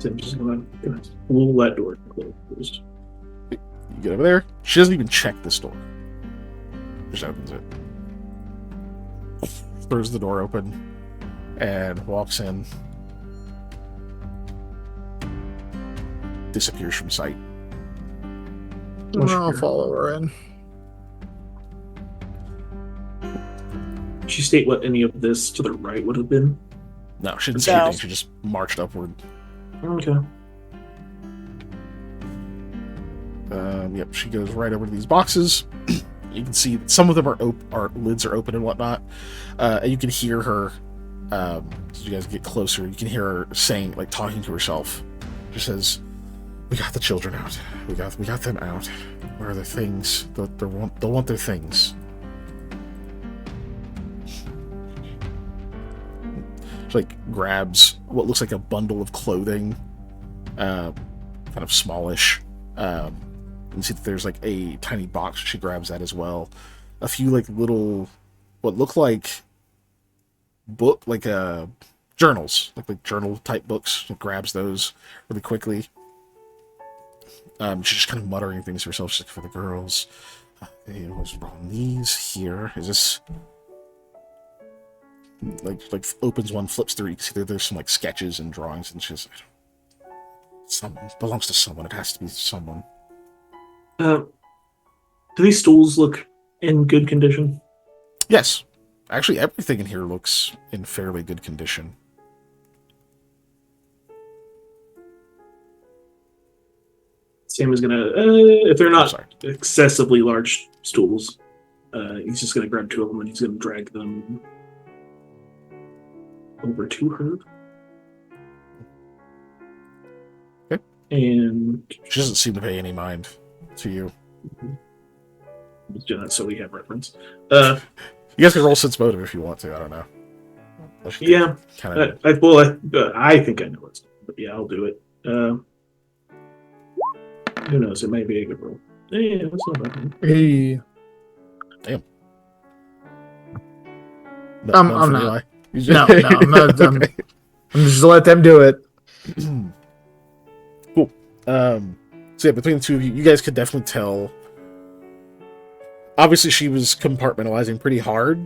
I'm just gonna pull that door closed. You get over there. She doesn't even check this door. Just opens it. Throws the door open and walks in. Disappears from sight. I'll follow her in. Did she state what any of this to the right would have been? No, she didn't say anything. She just marched upward. Okay. Yep, she goes right over to these boxes. You can see that some of them are lids are open and whatnot. And you can hear her. As you guys get closer, you can hear her saying, like, talking to herself. She says, "We got the children out. We got them out. Where are their things? They'll want their things." She like grabs what looks like a bundle of clothing, kind of smallish. You see that there's like a tiny box. She grabs that as well. A few like little, what look like journals, like journal type books. She grabs those really quickly. She's just kind of muttering things to herself. She's like, for the girls, what's wrong? These here. Is this like opens one, flips through. You can see that there's some like sketches and drawings, and she's belongs to someone. It has to be someone. Do these stools look in good condition? Yes. Actually, everything in here looks in fairly good condition. Sam is gonna, if they're not excessively large stools, he's just gonna grab two of them and he's gonna drag them over to her. Okay. And she doesn't seem to pay any mind to you. So we have reference. You guys can roll sense motive if you want to. I don't know. Yeah. Kinda... I think I know what's. But yeah, I'll do it. Who knows? It might be a good roll. Yeah, that's not bad. Hey. Damn. I'm not. No, I'm not. I'm Okay. just let them do it. Cool. So yeah, between the two of you, you guys could definitely tell. Obviously, she was compartmentalizing pretty hard.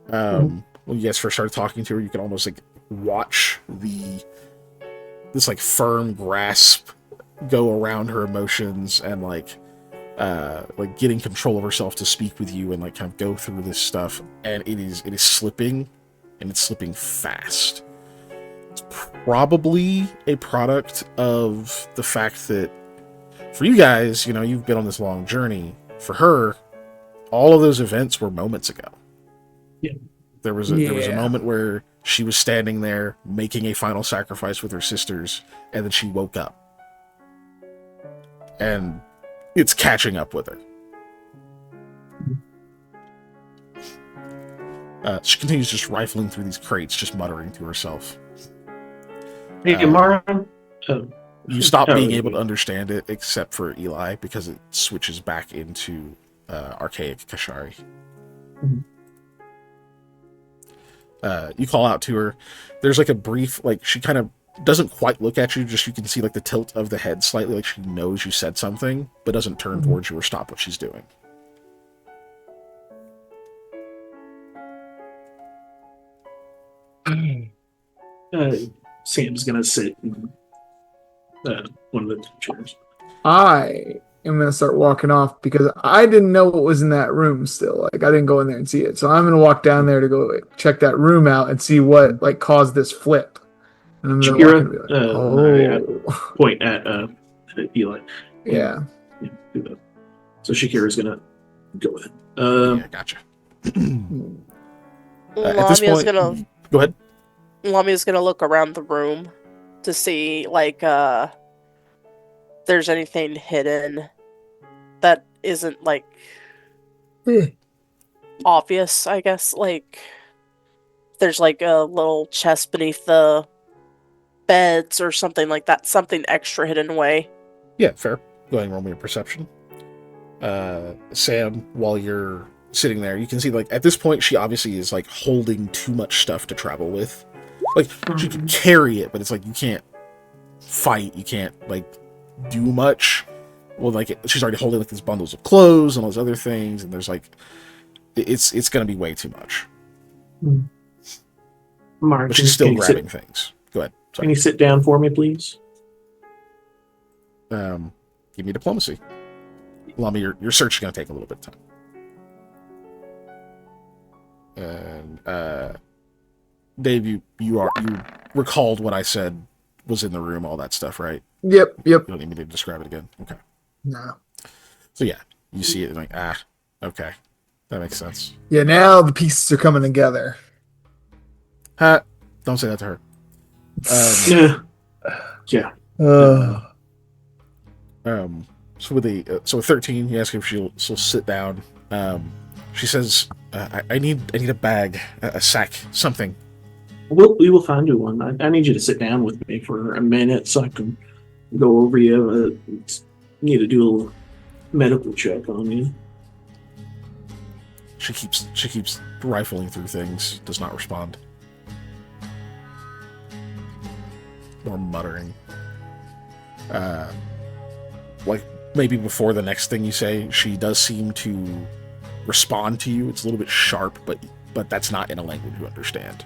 When you guys first started talking to her, you could almost like watch this like firm grasp go around her emotions and like getting control of herself to speak with you and like kind of go through this stuff. And it is slipping, and it's slipping fast. It's probably a product of the fact that for you guys, you know, you've been on this long journey. For her, all of those events were moments ago. Yeah. There was a moment where she was standing there making a final sacrifice with her sisters, and then she woke up. And it's catching up with her. She continues just rifling through these crates, just muttering to herself. Hey, Mara. You stop being able to understand it, except for Eli, because it switches back into archaic Kashari. You call out to her. There's like a brief, like she kind of doesn't quite look at you, just you can see like the tilt of the head slightly, like she knows you said something, but doesn't turn towards you or stop what she's doing. Sam's gonna sit in one of the chairs. I am gonna start walking off because I didn't know what was in that room still. Like I didn't go in there and see it, so I'm gonna walk down there to go like, check that room out and see what like caused this flip. And I'm gonna walk in and be like, point at Eli. Yeah. Do that. So Shakira's gonna go with it. Yeah, gotcha. At this point, go ahead. Lamia's gonna look around the room to see like there's anything hidden that isn't like obvious, I guess. Like there's like a little chest beneath the beds or something like that, something extra hidden away. Yeah, fair. Go ahead and roll me a perception. Sam, while you're sitting there, you can see like at this point she obviously is like holding too much stuff to travel with. Like she can carry it, but it's like you can't fight, you can't like do much. Well, like she's already holding like these bundles of clothes and all those other things, and there's like it's gonna be way too much. Mark, but she's still grabbing things. Go ahead. Sorry. Can you sit down for me, please? Give me diplomacy. Lami, your search is gonna take a little bit of time. And Dave, you recalled what I said was in the room, all that stuff, right? Yep. You don't need me to describe it again. Okay. No. So yeah, you see it and like, okay. That makes sense. Yeah, now the pieces are coming together. Don't say that to her. Yeah. So with 13, you ask her if she'll sit down. She says, I need a bag, a sack, something. We will find you one. I need you to sit down with me for a minute so I can go over you. Need to do a little medical check on you. She keeps rifling through things. Does not respond. More muttering. Like maybe before the next thing you say, she does seem to respond to you. It's a little bit sharp, but that's not in a language you understand.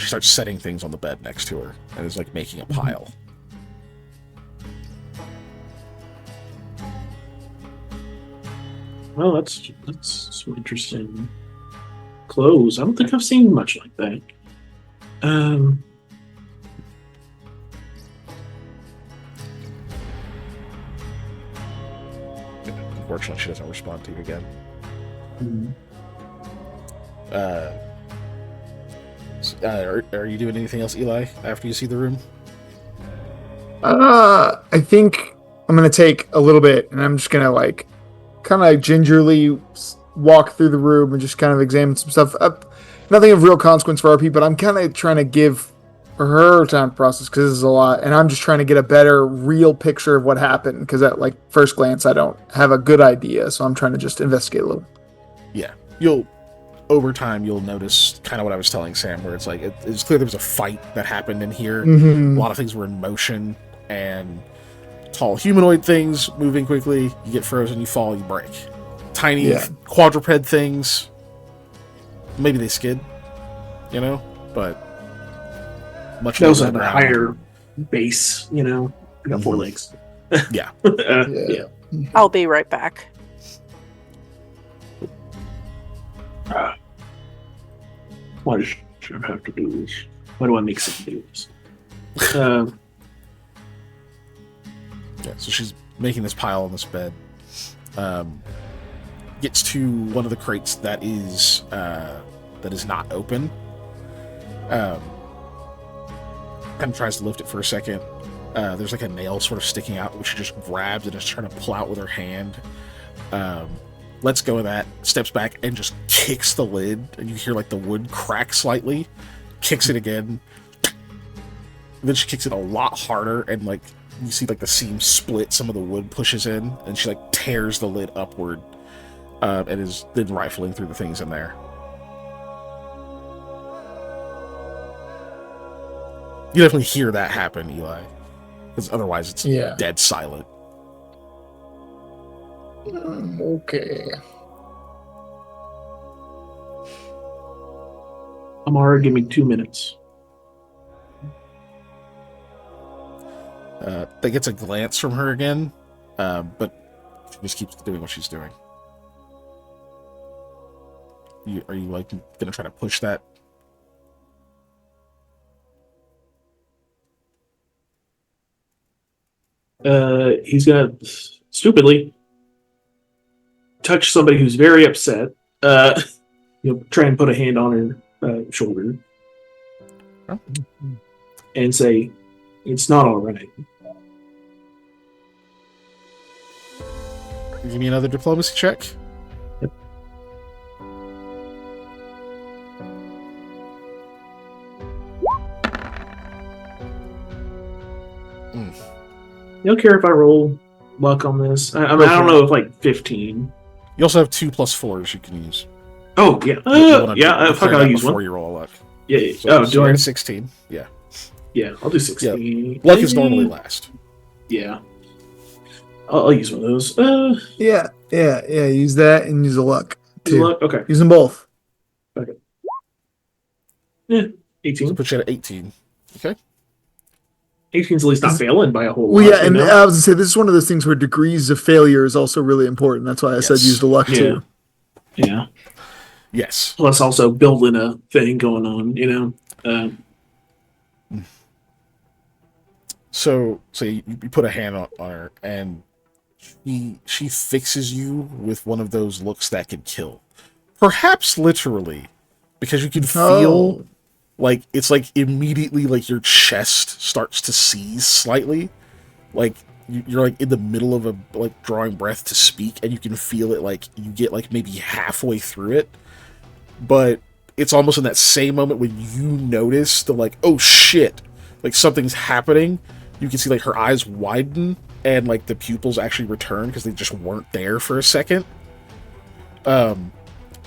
She starts setting things on the bed next to her and is like making a pile. Well, that's some interesting clothes. I don't think I've seen much like that. Unfortunately, she doesn't respond to you again. Are you doing anything else, Eli, after you see the room? I think I'm gonna take a little bit, and I'm just gonna like, kind of like gingerly walk through the room and just kind of examine some stuff. Nothing of real consequence for RP, but I'm kind of trying to give her time to process because this is a lot, and I'm just trying to get a better, real picture of what happened. Because at like first glance, I don't have a good idea, so I'm trying to just investigate a little. Yeah, over time you'll notice kind of what I was telling Sam, where it's like it's clear there was a fight that happened in here. Mm-hmm. A lot of things were in motion, and tall humanoid things moving quickly. You get frozen, you fall, you break. Tiny quadruped things, maybe they skid, but much Those lower have than a the ground. higher base, You got 4 legs. Yeah. I'll be right back. Why does she have to do this? Why do I make Sam do this? Yeah, so she's making this pile on this bed. Gets to one of the crates that is not open. Kind of tries to lift it for a second. There's like a nail sort of sticking out, which she just grabs and is trying to pull out with her hand. Lets go of that, steps back, and just kicks the lid, and you hear like the wood crack slightly. Kicks it again. Then she kicks it a lot harder, and like you see like the seam split, some of the wood pushes in, and she like tears the lid upward, and is then rifling through the things in there. You definitely hear that happen, Eli, because otherwise it's dead silent. Okay. Amara, give me 2 minutes. That gets a glance from her again, but she just keeps doing what she's doing. Are you like gonna try to push that? He's gonna stupidly touch somebody who's very upset. Try and put a hand on her shoulder and say, "It's not all right." Give me another diplomacy check. Yep. You don't care if I roll luck on this? I don't know if like 15. You also have 2 + 4s you can use. Oh yeah, fuck, I'll use before one. you roll a luck. Yeah. So, do I? 16. Yeah. Yeah, I'll do 16. Yeah. Luck is normally last. Yeah. I'll use one of those. Yeah. Use that and use the luck too. Luck? Okay. Use them both. Okay. Yeah, So 18. put you at 18. Okay. 18's at least not failing by a whole lot. Well, yeah, and I was gonna say this is one of those things where degrees of failure is also really important. That's why I said use the luck too. Yeah. Yes. Plus, also building a thing going on. So you put a hand on her, and she fixes you with one of those looks that can kill. Perhaps literally, because you can feel like it's like immediately like your chest starts to seize slightly, like you're like in the middle of a like drawing breath to speak, and you can feel it like you get like maybe halfway through it, but it's almost in that same moment when you notice the like, oh shit, like something's happening. You can see like her eyes widen and like the pupils actually return because they just weren't there for a second.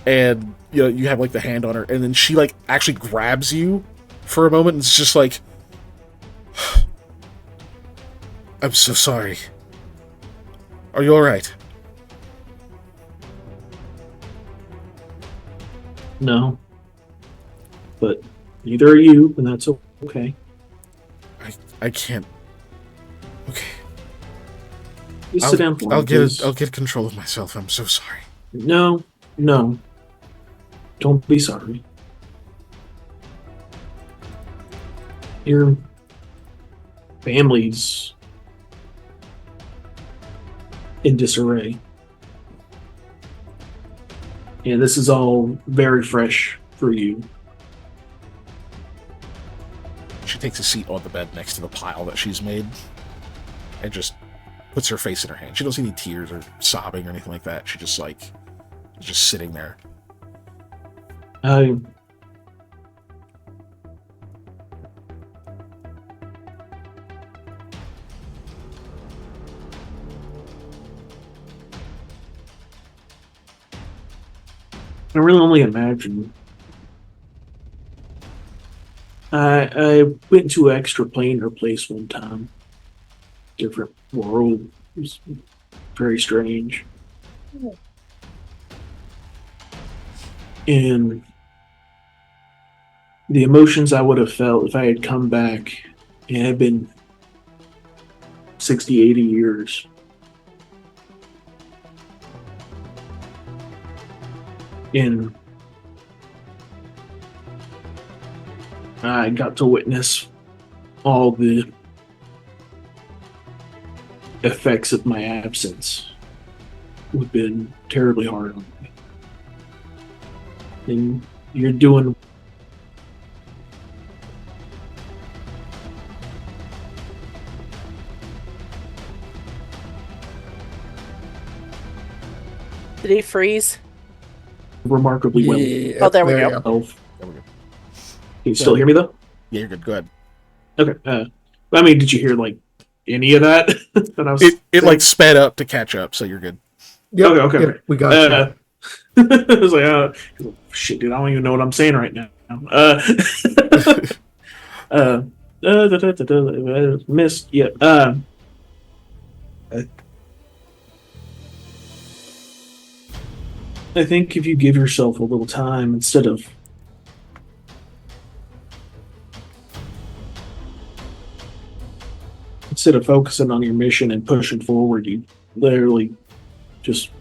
And you have like the hand on her, and then she like actually grabs you for a moment, and it's just like, I'm so sorry. Are you all right? No. But Neither are you, and that's okay. I can't. Okay. Just sit down for me, please. I'll get control of myself. I'm so sorry. No, no. Don't be sorry. Your family's in disarray. And this is all very fresh for you. She takes a seat on the bed next to the pile that she's made and just puts her face in her hand. She doesn't see any tears or sobbing or anything like that. She just is just sitting there. I really only imagine. I went to an extra planar place one time. Different world. It was very strange. And the emotions I would have felt if I had come back and it had been 60, 80 years. And I got to witness all the effects of my absence. Would have been terribly hard on me. And you're doing Did he freeze? remarkably well. Yeah, Oh, there we go. you Health. There we go. Can you still hear me though? Yeah, you're good. Go ahead. Okay. I mean, did you hear like any of that? that I was It saying? like sped up to catch up, so you're good. Yep, Okay. yep, we got you. I was like, shit, dude, I don't even know what I'm saying right now. Missed. Yeah. I think if you give yourself a little time instead of focusing on your mission and pushing forward, you literally just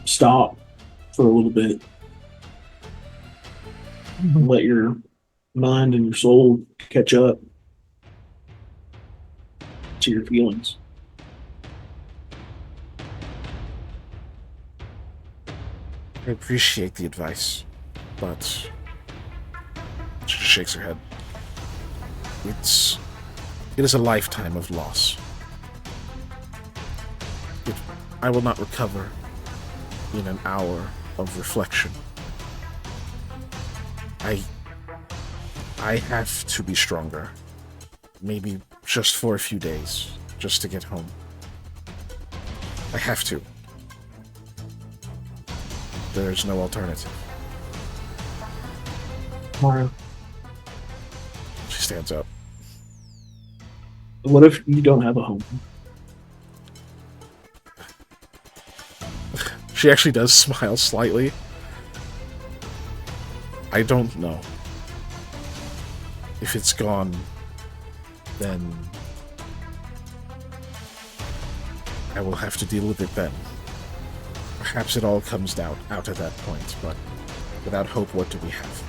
stop for a little bit. Let your mind and your soul catch up to your feelings. I appreciate the advice, but she just shakes her head. It is a lifetime of loss. I will not recover in an hour of reflection. I have to be stronger. Maybe just for a few days, just to get home. I have to. There's no alternative. Mario, She stands up. what if you don't have a home? She actually does smile slightly. I don't know. If it's gone, then I will have to deal with it then. Perhaps it all comes out at that point, but without hope, what do we have?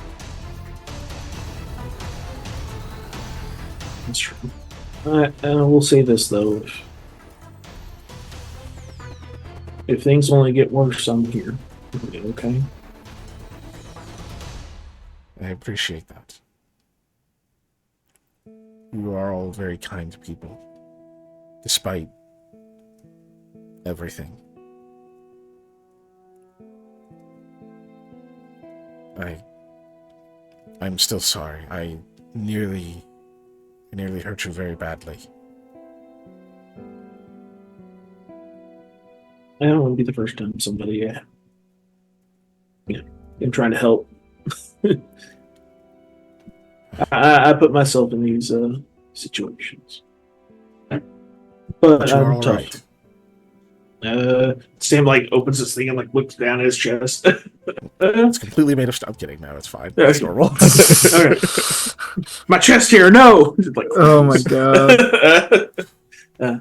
That's true. I will say this though: if things only get worse, I'm here. Okay. I appreciate that. You are all very kind people, despite everything. I'm still sorry. I nearly hurt you very badly. I don't want to be the first time somebody, I'm trying to help. I put myself in these situations, but But you're I'm all tough. right. Sam like opens his thing and like looks down at his chest. It's completely made of stuff. I'm kidding. No, it's fine. Yeah. It's normal. Okay. My chest here, no. Like, Oh my god. uh,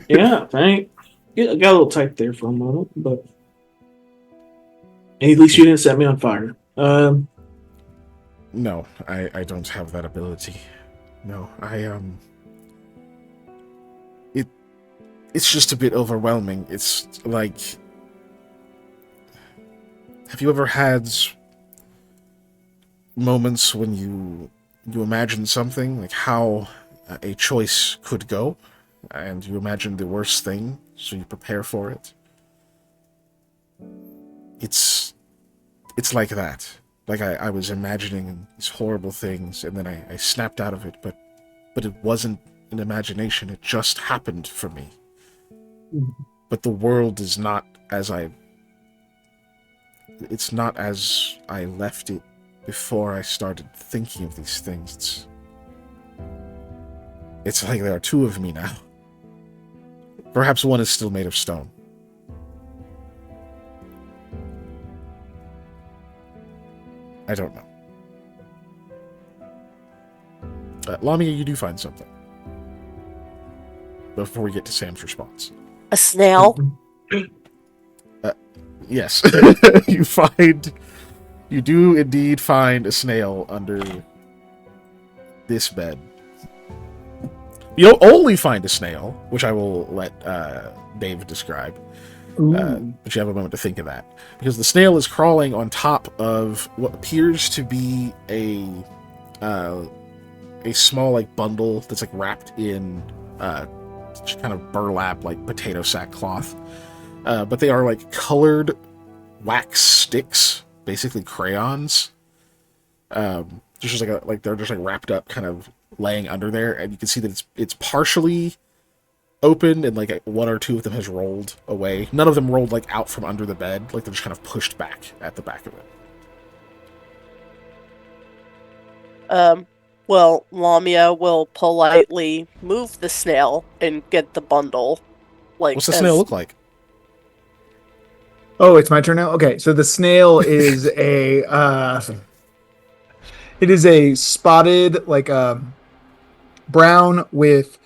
yeah, thank. Yeah, I got a little tight there for a moment, but at least you didn't set me on fire. No, I don't have that ability. No, it's just a bit overwhelming. It's like, have you ever had moments when you imagine something, like how a choice could go, and you imagine the worst thing, so you prepare for it? It's like that. Like I was imagining these horrible things, and then I snapped out of it, but it wasn't an imagination, it just happened for me. But the world is not as it's not as I left it before I started thinking of these things. It's like there are two of me now. Perhaps one is still made of stone. I don't know. Lamia, you do find something. Before we get to Sam's response. A snail. Yes. You do indeed find a snail under this bed. You'll only find a snail, which I will let Dave describe. But you have a moment to think of that. Because the snail is crawling on top of what appears to be a small like bundle that's like wrapped in kind of burlap, like potato sack cloth. But they are like colored wax sticks, basically crayons. Just like they're just like wrapped up, kind of laying under there, and you can see that it's partially open, and like one or two of them has rolled away. None of them rolled like out from under the bed, like they're just kind of pushed back at the back of it. Well, Lamia will politely move the snail and get the bundle. Like, what's the snail look like? Oh, it's my turn now? Okay, so the snail is it is a spotted, like brown with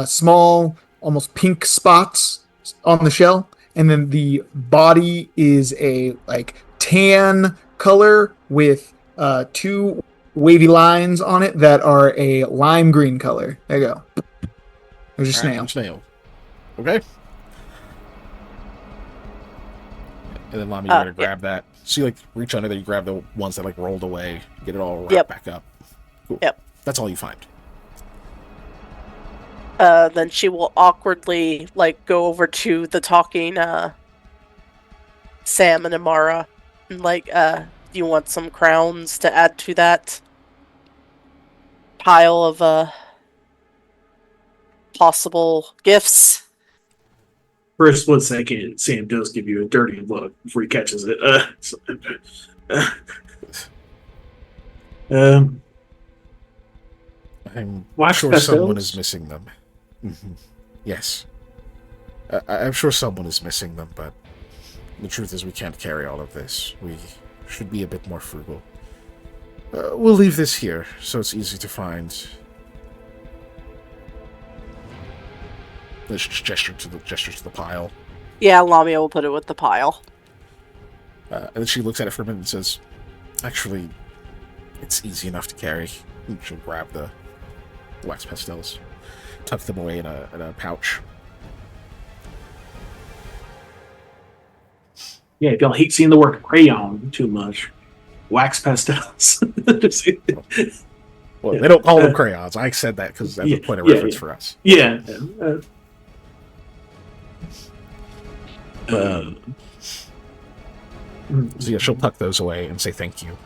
small, almost pink spots on the shell, and then the body is a like tan color with two wavy lines on it that are a lime green color. There you go. There's a snail. Snail. Okay. And then Lamia, you're gonna grab that. So you like reach under there, you grab the ones that like rolled away, get it all wrapped back up. Cool. Yep. That's all you find. Then she will awkwardly like go over to the talking Sam and Amara and like, do you want some crowns to add to that pile of possible gifts? For a split second, Sam does give you a dirty look before he catches it. I'm Wax sure pastels? someone is missing them. Mm-hmm. Yes. I'm sure someone is missing them, but the truth is we can't carry all of this. We should be a bit more frugal. We'll leave this here, so it's easy to find. Let's just gesture to the pile. Yeah, Lamia will put it with the pile. And then she looks at it for a minute and says, actually, it's easy enough to carry. And she'll grab the wax pastels, tuck them away in a pouch. Yeah, if y'all hate seeing the word crayon too much, wax pastels. Well, they don't call them crayons. I said that because that's a point of reference for us. Yeah. So yeah, she'll tuck those away and say thank you.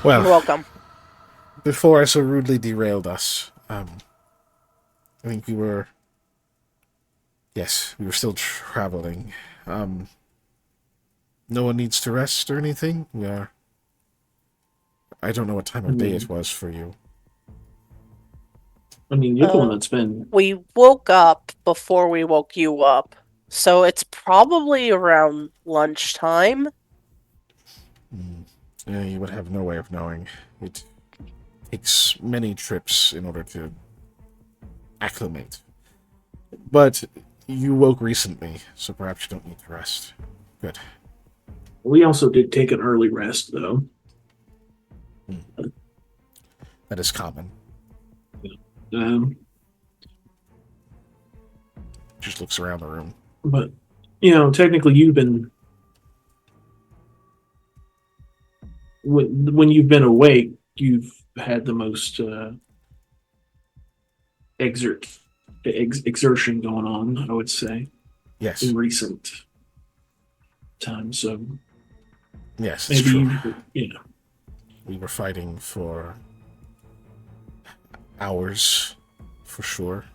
Well, You're welcome. Before I so rudely derailed us, I think we were still traveling. No one needs to rest or anything. I don't know what time of day it was for you. I mean, you're the one that's been. We woke up before we woke you up, so it's probably around lunchtime. Yeah, you would have no way of knowing. It takes many trips in order to acclimate. But you woke recently, so perhaps you don't need to rest. Good. We also did take an early rest, though. That is common. Um, Just looks around the room. but technically, you've been when you've been awake, you've had the most exertion going on. I would say Yes. in recent times. So Yes, it's maybe true. We were fighting for hours, for sure.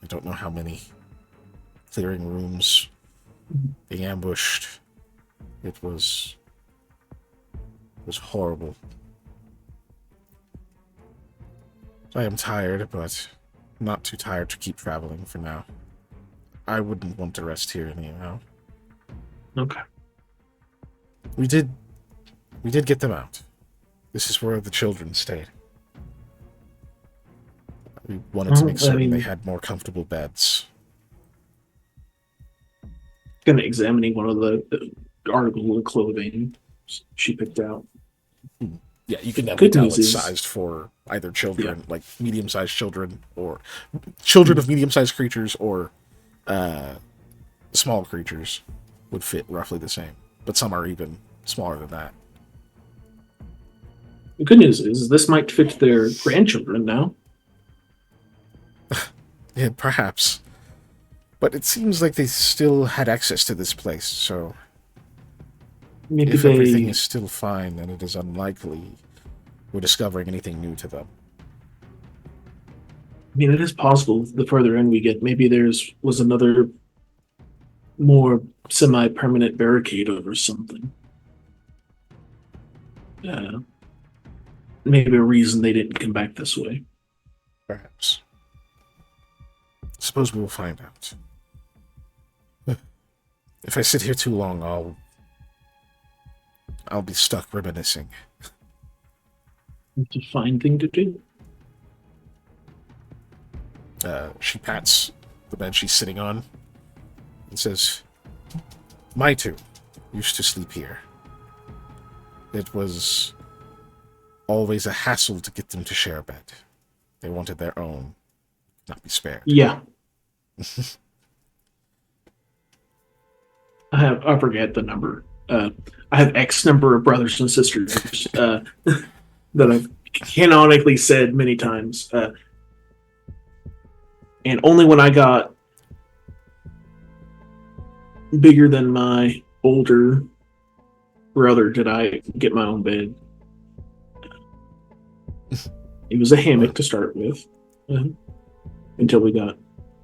I don't know how many. Clearing rooms, being ambushed. It was horrible. I am tired, but not too tired to keep traveling for now. I wouldn't want to rest here anyhow. Okay. We did get them out. This is where the children stayed. We wanted to make certain they had more comfortable beds. Kind of examining one of the articles of clothing she picked out. Yeah, you can Good tell news it's is- sized for either children, like medium-sized children, or children of medium-sized creatures, or small creatures would fit roughly the same. But some are even smaller than that. The good news is this might fit their grandchildren now. Yeah, perhaps. But it seems like they still had access to this place, so Maybe if they. everything is still fine, then it is unlikely we're discovering anything new to them. I mean, it is possible. The further in we get, maybe was another more semi-permanent barricade over something. Maybe a reason they didn't come back this way. Perhaps. Suppose we will find out. If I sit here too long, I'll be stuck reminiscing. It's a fine thing to do. She pats the bed she's sitting on and says, "My two used to sleep here. It was always a hassle to get them to share a bed. They wanted their own, not be spared." Yeah. I forget the number. I have X number of brothers and sisters that I've canonically said many times. And only when I got bigger than my older brother did I get my own bed. It was a hammock to start with, until we got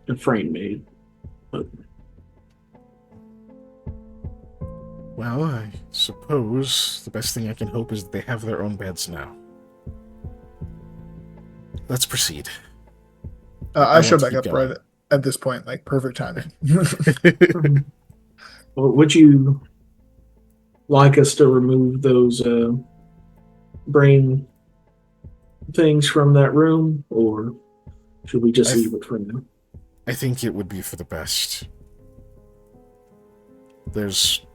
a frame made. But Well, I suppose the best thing I can hope is that they have their own beds now. Let's proceed. I show want to back keep up going. right at this point, like perfect timing. well, would you like us to remove those brain things from that room, or should we just leave it for now? I think it would be for the best. There's...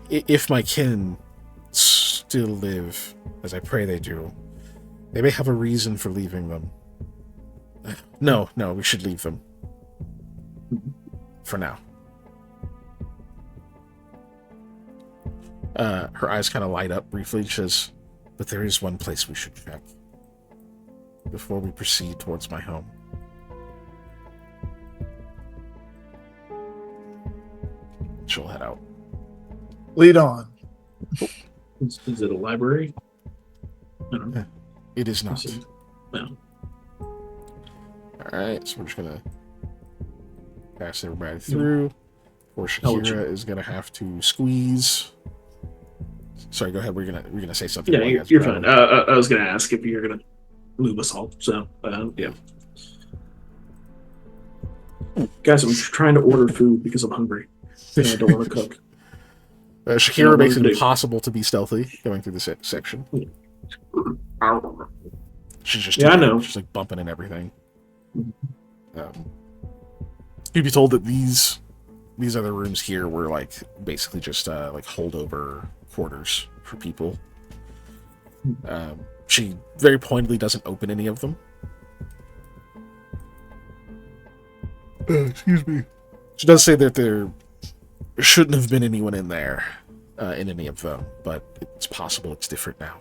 if my kin still live, as I pray they do, they may have a reason for leaving them. No, we should leave them. For now. Her eyes kind of light up briefly. She says, "But there is one place we should check before we proceed towards my home." She'll head out. Lead on. Is it a library? I don't know. It is not. No. Alright, so we're just gonna pass everybody through. Poor I'll let Shakira is gonna have to squeeze. Sorry, go ahead. We're gonna say something. Yeah, while you guys you're grab fine. them. I was gonna ask if you're gonna move us all. So Yeah. guys, I'm trying to order food because I'm hungry and I don't want to cook. Shakira makes it do. impossible to be stealthy going through this section. She's just Yeah, I know. She's like bumping and everything. You'd be told that these other rooms here were like basically just like holdover quarters for people. She very pointedly doesn't open any of them. Excuse me. She does say that there shouldn't have been anyone in there in any of them, but it's possible it's different now.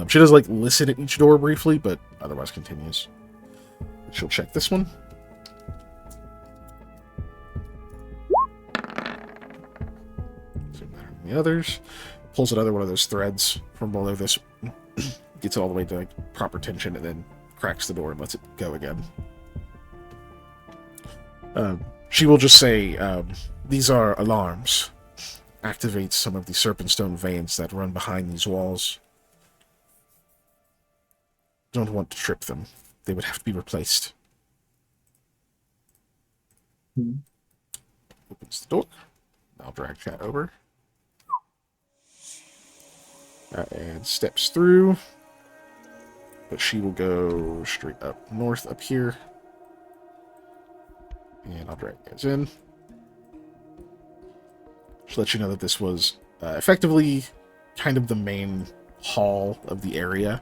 She does like listen at each door briefly, but otherwise continues. She'll check this one. The others, pulls another one of those threads from below this, gets it all the way to like proper tension, and then cracks the door and lets it go again. She will just say, "These are alarms. Activates some of the serpentstone veins that run behind these walls. Don't want to trip them. They would have to be replaced." Opens the door. I'll drag chat over. And steps through. But she will go straight up north up here. And I'll drag you guys in. Just let you know that this was effectively kind of the main hall of the area.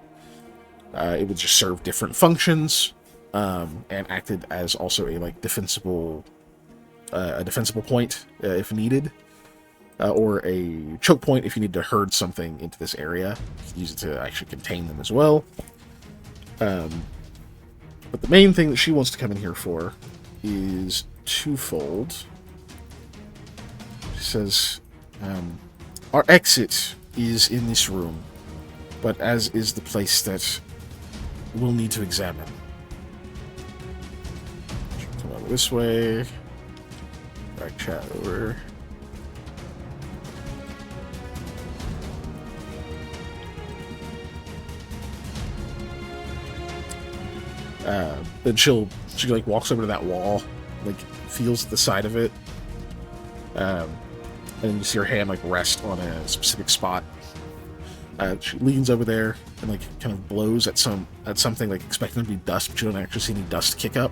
It would just serve different functions, and acted as also a like defensible point if needed, or a choke point if you need to herd something into this area. You can use it to actually contain them as well. But the main thing that she wants to come in here for is twofold. She says, our exit is in this room, but as is the place that we'll need to examine. Come over this way. Drag chat over. Then she like walks over to that wall, like feels the side of it, and you see her hand like rest on a specific spot. She leans over there and like kind of blows at something, like expecting to be dust, but you don't actually see any dust kick up.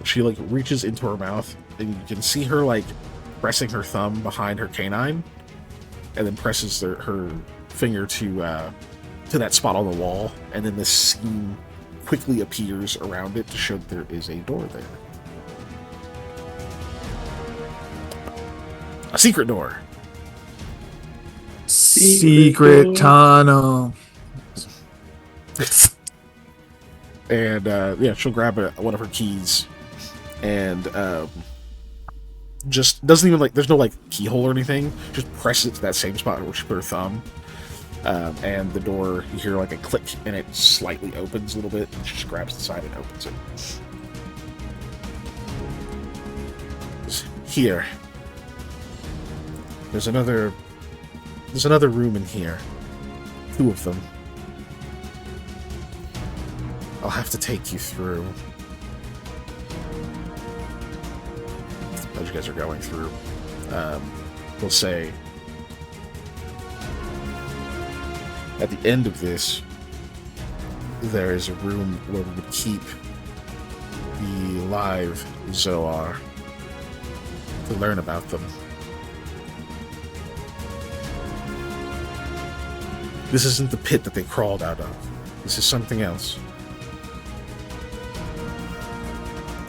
She like reaches into her mouth, and you can see her like pressing her thumb behind her canine, and then presses her finger to that spot on the wall, and then this scene quickly appears around it to show that there is a door there. A secret door. Secret tunnel. And yeah, she'll grab one of her keys, and just doesn't even like. There's no like keyhole or anything. Just presses it to that same spot where she put her thumb. And the door, you hear like a click, and it slightly opens a little bit, and she just grabs the side and opens it. Here. There's another room in here. 2 of them. I'll have to take you through. As you guys are going through, we'll say, at the end of this, there is a room where we would keep the live Zoar to learn about them. This isn't the pit that they crawled out of. This is something else.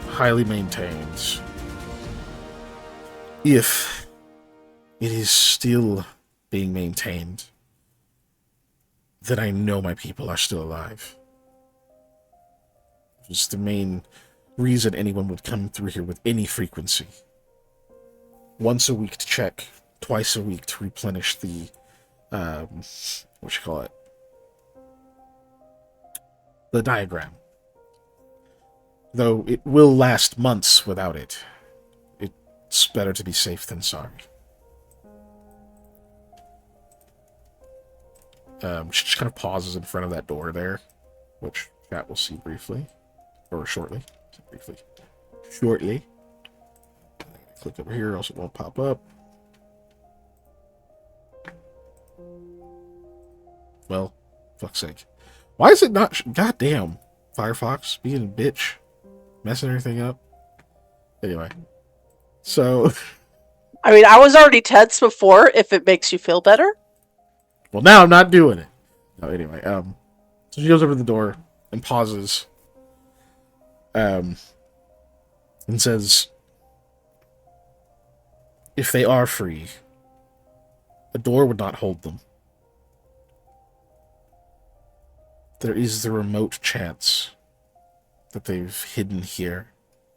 Highly maintained. If it is still being maintained, then I know my people are still alive. It's the main reason anyone would come through here with any frequency. Once a week to check, twice a week to replenish the, the diagram. Though it will last months without it. It's better to be safe than sorry. She just kind of pauses in front of that door there, which chat will see briefly. Or shortly. Briefly. Shortly. Click over here, else it won't pop up. Well, fuck's sake. Why is it not... Goddamn. Firefox, being a bitch. Messing everything up. Anyway. So... I mean, I was already tense before, if it makes you feel better. Well, now I'm not doing it. No, anyway, so she goes over to the door and pauses. And says, if they are free, a door would not hold them. There is the remote chance that they've hidden here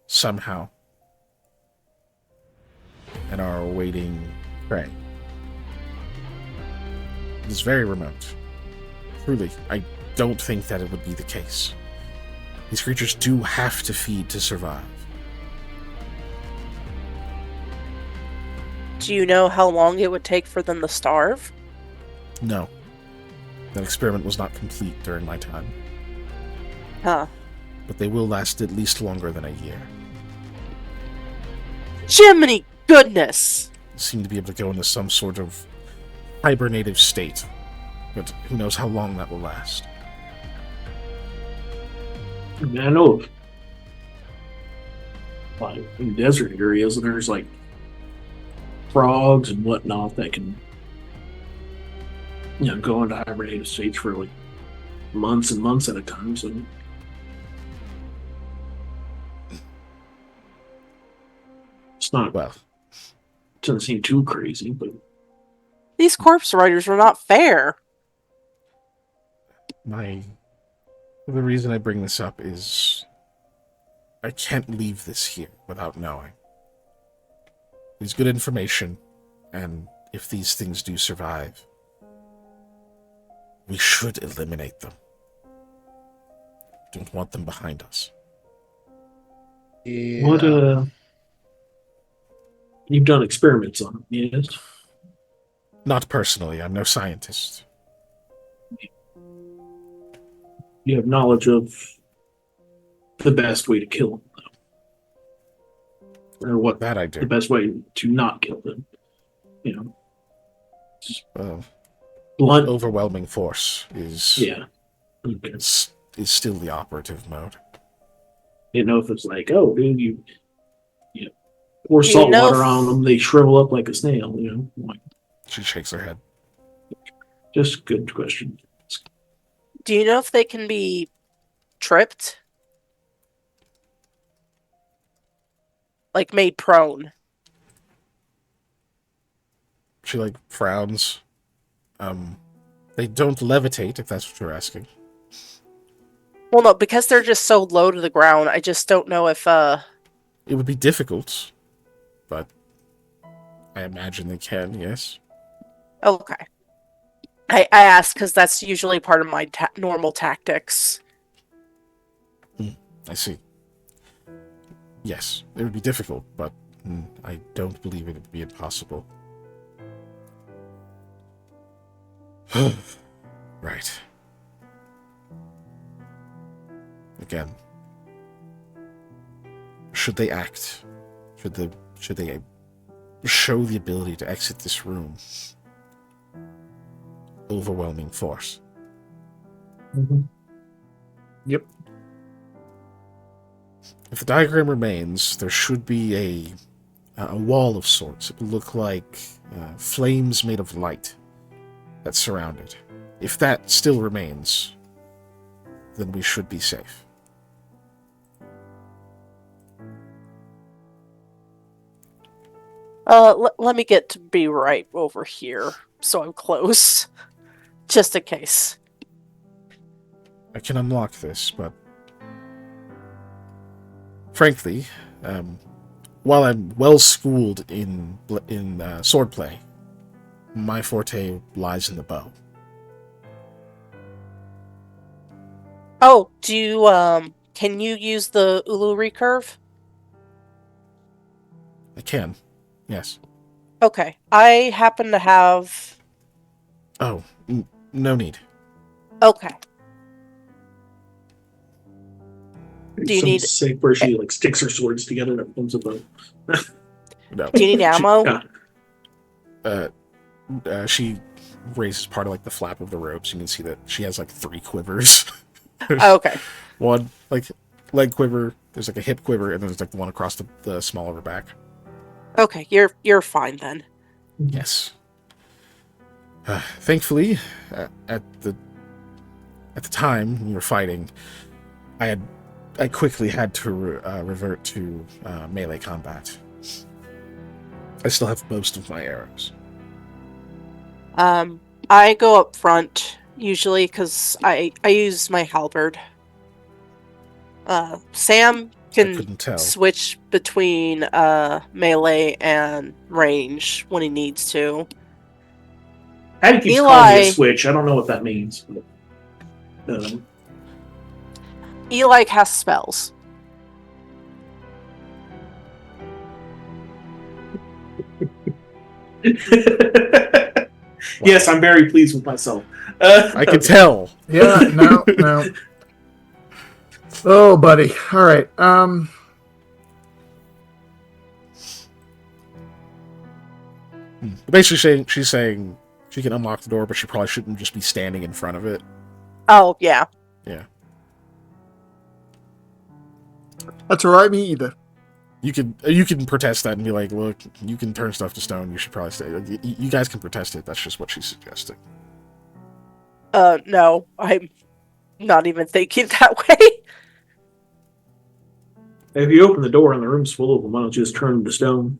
somehow and are awaiting prey. It is very remote. Truly, I don't think that it would be the case. These creatures do have to feed to survive. Do you know how long it would take for them to starve? No. That experiment was not complete during my time. Huh. But they will last at least longer than a year. Jiminy goodness! Seem to be able to go into some sort of hibernative state. But who knows how long that will last. I mean, I know of, like, in desert areas, there's like frogs and whatnot that can, go into hibernative states for like months and months at a time. So it's not, Well, doesn't seem too crazy, but These corpse riders are not fair. the reason I bring this up is I can't leave this here without knowing. It's good information, and if these things do survive, we should eliminate them. Don't want them behind us. Yeah. what you've done experiments on them, yes? Not personally, I'm no scientist. You have knowledge of the best way to kill them, though. Or what That I the do. best way to not kill them. Blunt. Overwhelming force is Yeah. Okay. is still the operative mode. Didn't know if it's like, oh, dude, you pour Do you salt know water if- on them, they shrivel up like a snail. Like, She shakes her head. just a good question. Do you know if they can be tripped? Like made prone? She like frowns. They don't levitate, if that's what you're asking. Well, no, because they're just so low to the ground. I just don't know if It would be difficult, but I imagine they can, yes. Okay. I ask because that's usually part of my normal tactics. I see. Yes, it would be difficult, but I don't believe it would be impossible. Right. Again, should they act? Should they show the ability to exit this room? Overwhelming force. Yep. If the diagram remains, there should be a wall of sorts. It will look like flames made of light that surround it. If that still remains, then we should be safe. Let me get to be right over here, so I'm close, just in case. I can unlock this, but frankly, while I'm well schooled in swordplay, my forte lies in the bow. Oh, can you use the Ulu recurve? I can, yes. Okay, I happen to have. Oh, No need. Okay. Do you Some need sick where she like sticks her swords together and becomes a bow. No. Do you need ammo? She raises part of like the flap of the robes. You can see that she has like 3 quivers. Oh, okay. One like leg quiver. There's like a hip quiver, and then there's like the one across the small of her back. Okay, you're fine then. Yes. Thankfully, at the time when we were fighting, I quickly had to revert to melee combat. I still have most of my arrows. I go up front usually because I use my halberd. Sam can couldn't tell. switch between melee and range when he needs to. Hattie keeps calling me a switch. I don't know what that means. But, Eli casts spells. Yes, I'm very pleased with myself. I can tell. Yeah, no. Oh, buddy. All right. Basically, she's saying she can unlock the door, but she probably shouldn't just be standing in front of it. Oh, yeah. Yeah. That's all right, me either. You can protest that and be like, look, you can turn stuff to stone. You should probably stay. You guys can protest it. That's just what she's suggesting. No, I'm not even thinking that way. If you open the door and the room's full of them, why don't you just turn them to stone?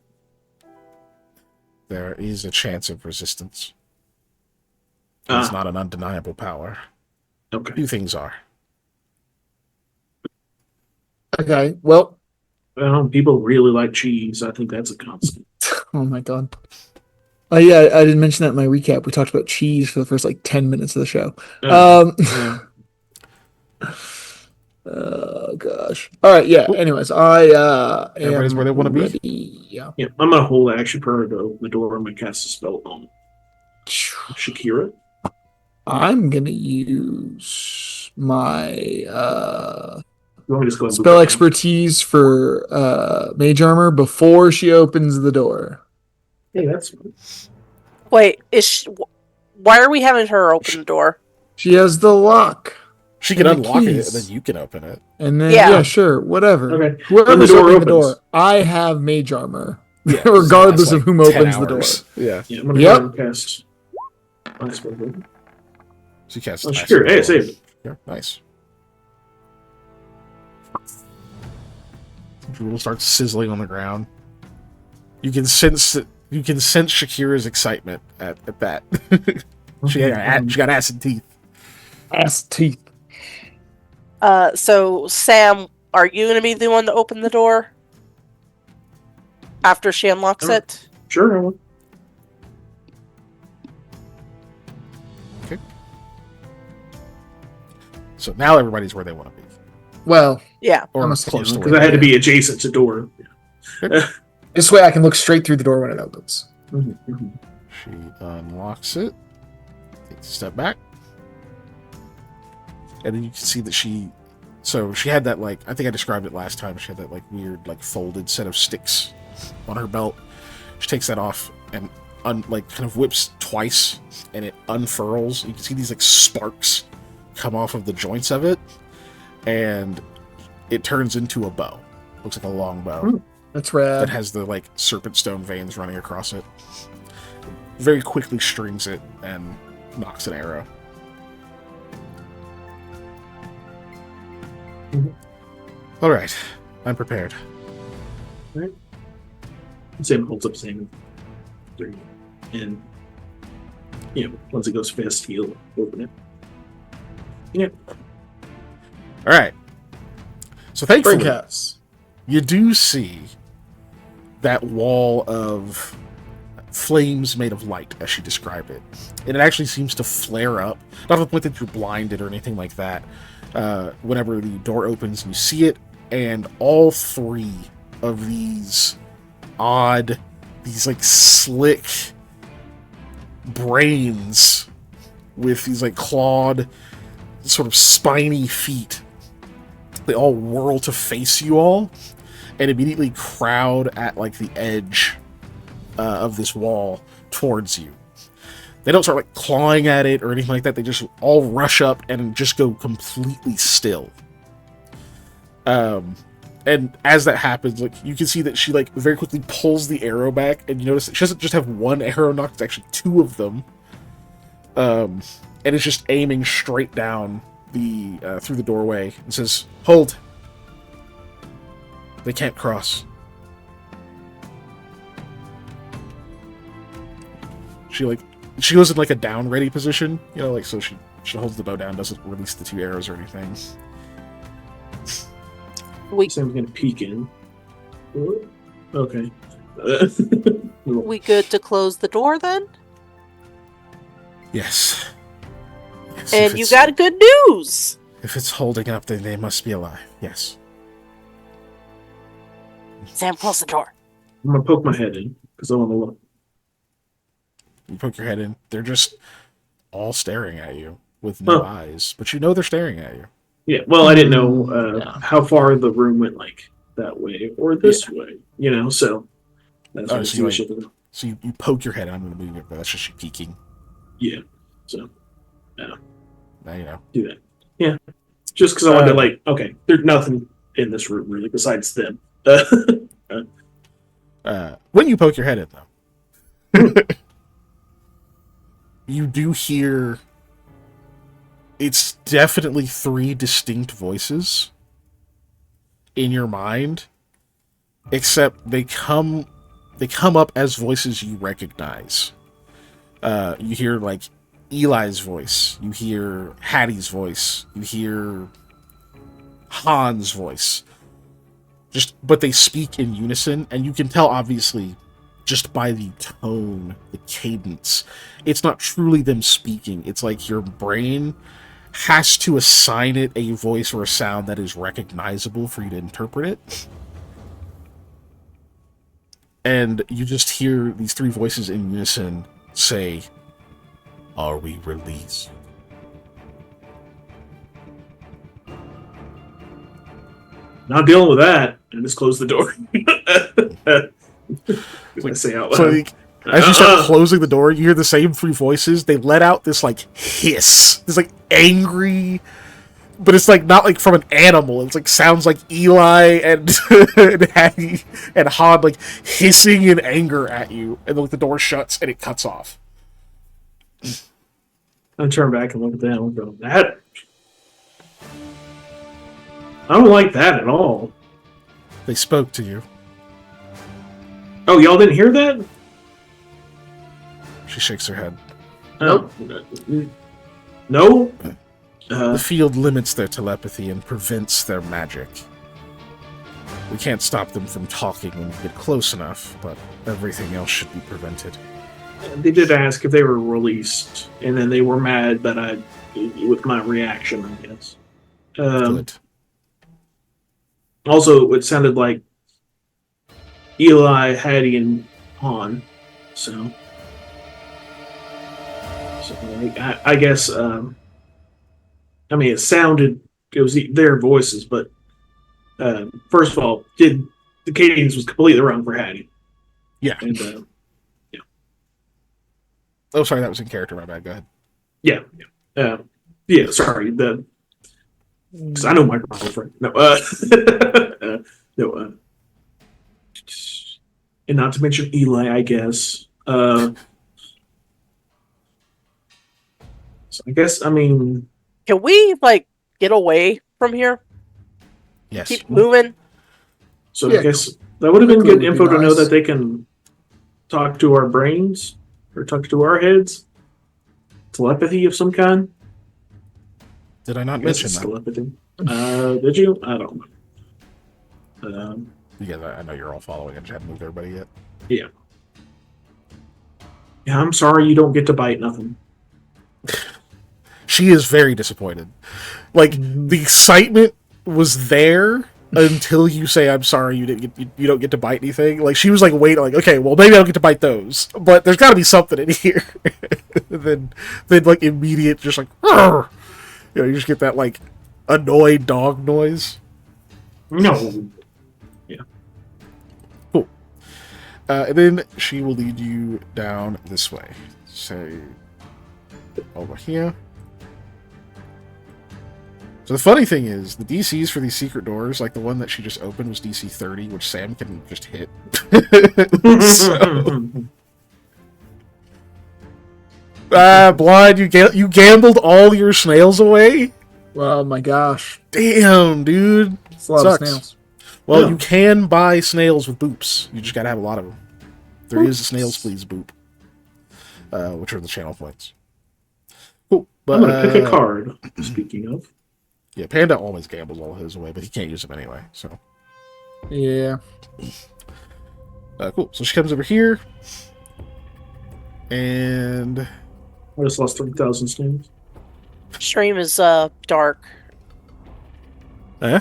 There is a chance of resistance. It's not an undeniable power. Okay. 2 things are. Okay, well. People really like cheese. I think that's a constant. Oh my god. Oh yeah, I didn't mention that in my recap. We talked about cheese for the first 10 minutes of the show. Yeah. Oh gosh. All right, yeah. Anyways, I Everybody's where they want to be. Yeah. Yeah, I'm gonna hold action prayer to open the door. I'm gonna cast a spell on Shakira. I'm gonna use my You want me to just go ahead and spell move that expertise for mage armor before she opens the door. down? Hey, that's fine. Wait, why are we having her open the door? She has the lock. She can And the unlock it, keys. and then you can open it. And then Yeah. sure, whatever. Okay. Whoever's When the door opening the opens. door, I have mage armor. Yeah, Regardless so of that's whom 10 opens the door. hours. Yeah. Yeah, I'm gonna Yep. go ahead and cast my spell. She casts. Shakira, hey, save it. Yeah, nice. Drool starts sizzling on the ground. You can sense Shakira's excitement at that. she got acid teeth. Ass teeth. So Sam, are you gonna be the one to open the door after she unlocks Sure. it? Sure, I will. Okay. So now everybody's where they want to be. Well, Yeah. Or I'm a close to student, where Because I had to they be adjacent to door. this way I can look straight through the door when it opens. She unlocks it, takes a step back, and then you can see that she had that, I think I described it last time, she had that weird folded set of sticks on her belt. She takes that off and kind of whips twice, and it unfurls. You can see these sparks come off of the joints of it, and it turns into a bow. Looks like a long bow. That's rad. That has the serpent stone veins running across it. Very quickly strings it and knocks an arrow. All right, I'm prepared. Sam holds up Sam. And, once it goes fast, he'll open it. Yeah. All right. So thankfully, Breakhouse. you do see that wall of flames made of light, as she described it. And it actually seems to flare up. Not to the point that you're blinded or anything like that. Whenever the door opens, you see it, and all 3 of these slick brains with these like clawed, sort of spiny feet. They all whirl to face you all, and immediately crowd at like the edge of this wall towards you. They don't start like clawing at it or anything like that. They just all rush up and just go completely still. And as that happens, like you can see that she like very quickly pulls the arrow back, and you notice that she doesn't just have one arrow nock; it's actually two of them. And it's just aiming straight down the through the doorway and says, "Hold! They can't cross." She goes in like a down ready position, you know, like so she holds the bow down, doesn't release the two arrows or anything. So I'm gonna peek in. Okay. We good to close the door then? Yes. And you got good news! If it's holding up, then they must be alive. Yes. Sam, close the door. I'm gonna poke my head in because I want to look. You poke your head in. They're just all staring at you with no eyes, but you know they're staring at you. Yeah. Well, I didn't know how far the room went, like that way or this way. You know, so that's what so you poke your head in. I'm going to move it, but that's just you peeking. Yeah. So. Now you know. Do that. Yeah. Just because I wanted to, like, okay, there's nothing in this room really besides them. When you poke your head in, though, you do hear. It's definitely three distinct voices in your mind, except they come up as voices you recognize. You hear like Eli's voice, you hear Hattie's voice, you hear Han's voice. But they speak in unison, and you can tell obviously just by the tone, the cadence. It's not truly them speaking. It's like your brain has to assign it a voice or a sound that is recognizable for you to interpret it. And you just hear these three voices in unison say, "Are we released?" Not dealing with that. And just close the door. I say out loud. So like, as you start closing the door, you hear the same three voices. They let out this like hiss, this like angry, but it's like not like from an animal. It's like sounds like Eli and and Hattie and Han like hissing in anger at you, and then like the door shuts and it cuts off. I turn back and look at that and go, that. I don't like that at all. They spoke to you. Oh, y'all didn't hear that? She shakes her head. No. No? The field limits their telepathy and prevents their magic. We can't stop them from talking when we get close enough, but everything else should be prevented. They did ask if they were released, and then they were mad that with my reaction, I guess. Good. Also, it sounded like Eli, Hattie, and Han. So I guess, I mean, it was their voices, but first of all, the cadence was completely wrong for Hattie. Yeah. And, yeah. Oh, sorry, that was in character. My bad. Go ahead. Yeah. Yeah, sorry. Because I know my girlfriend. No, no. And not to mention Eli, I guess. So I guess, I mean... Can we, like, get away from here? Yes. Keep moving? So yeah, I guess that would have been good info to know that they can talk to our brains or talk to our heads. Telepathy of some kind. Did I not mention that? Telepathy. Did you? I don't know. Yeah, I know you're all following. I just haven't moved everybody yet. Yeah. Yeah, I'm sorry you don't get to bite nothing. She is very disappointed. Like, the excitement was there until you say, "I'm sorry, you don't get to bite anything." Like, she was like waiting, like, okay, well, maybe I don't get to bite those, but there's got to be something in here. And then like immediate, just like, "Arr!" You just get that like annoyed dog noise. No. Cool. And then she will lead you down this way. Say over here. So the funny thing is, the DCs for these secret doors, like the one that she just opened, was DC 30, which Sam can just hit. Blind, you gambled all your snails away? Oh my gosh. Damn, dude. It's a lot Sucks. of snails. Well, Yeah. you can buy snails with boops. You just gotta have a lot of them. There is a snails please boop, which are the channel points. Cool. But, I'm gonna pick a card. Speaking of, yeah, Panda always gambles all his away, but he can't use them anyway. So Yeah. cool. So she comes over here, and I just lost 3,000 snails. Stream is dark. eh?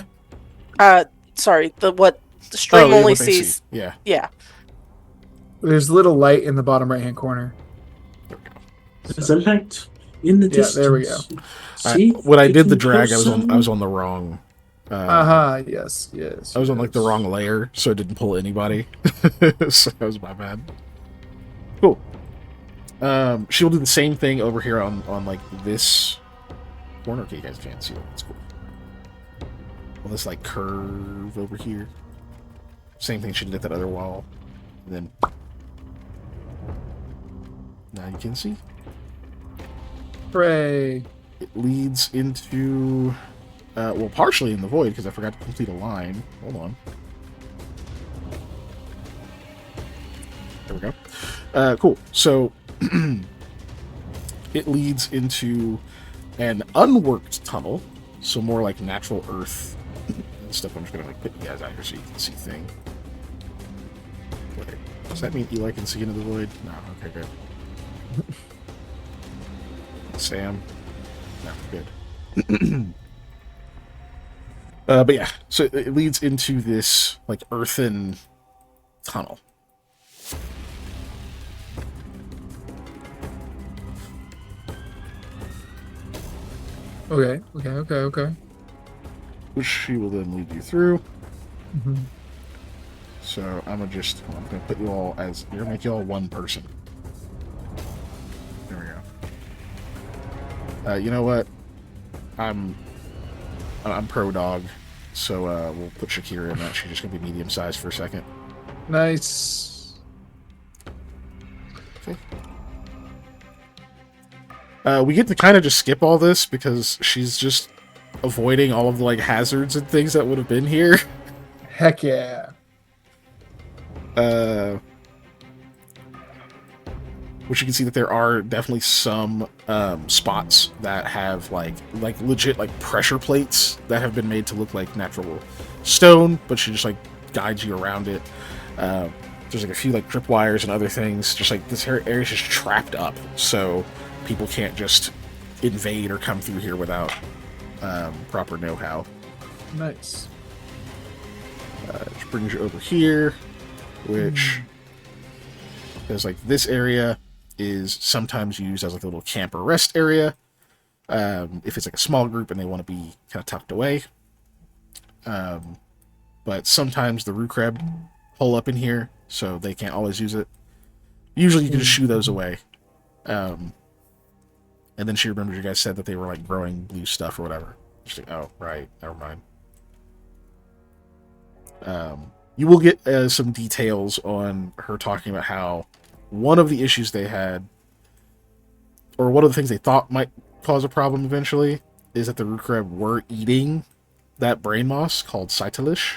Sorry, the stream yeah, only what they see. sees. Yeah. Yeah. There's a little light in the bottom right hand corner. There's a light in the distance. there we go. See, When I did the getting drag, I was closer. on the wrong. Yes, yes. I was on like the yes. wrong layer, so it didn't pull anybody. So that was my bad. Cool. She'll do the same thing over here on like this corner. Okay, you guys can't see it. That's cool. On this like curve over here. Same thing she did at that other wall. And then now you can see Hooray. it leads into well, partially in the void because I forgot to complete a line. Hold on. There we go. Cool. So it leads into an unworked tunnel, so more like natural earth and stuff. I'm just gonna like put you guys out here so you can see things. Wait, does that mean Eli can see into the void? No. Okay, good. Sam. No, good. But yeah, so it leads into this like earthen tunnel. Okay. Which she will then lead you through. Mhm. So I'm gonna put you all as you're gonna make you all one person. There we go. You know what? I'm pro dog, so we'll put Shakira in that. She's just gonna be medium sized for a second. Nice. Okay. We get to kind of just skip all this because she's just avoiding all of the like hazards and things that would have been here. Heck yeah. Which you can see that there are definitely some spots that have like legit like pressure plates that have been made to look like natural stone, but she just like guides you around it. There's like a few like tripwires and other things. Just like this area is just trapped up, so people can't just invade or come through here without proper know-how. Nice. Which brings you over here, which is like this area is sometimes used as like a little camp or rest area. If it's like a small group and they want to be kind of tucked away. But sometimes the root crab hole up in here, so they can't always use it. Usually you can just shoo those away. And then she remembers you guys said that they were like growing blue stuff or whatever. She's like, oh, right, never mind. You will get some details on her talking about how one of the issues they had, or one of the things they thought might cause a problem eventually, is that the root crab were eating that brain moss called cytilish.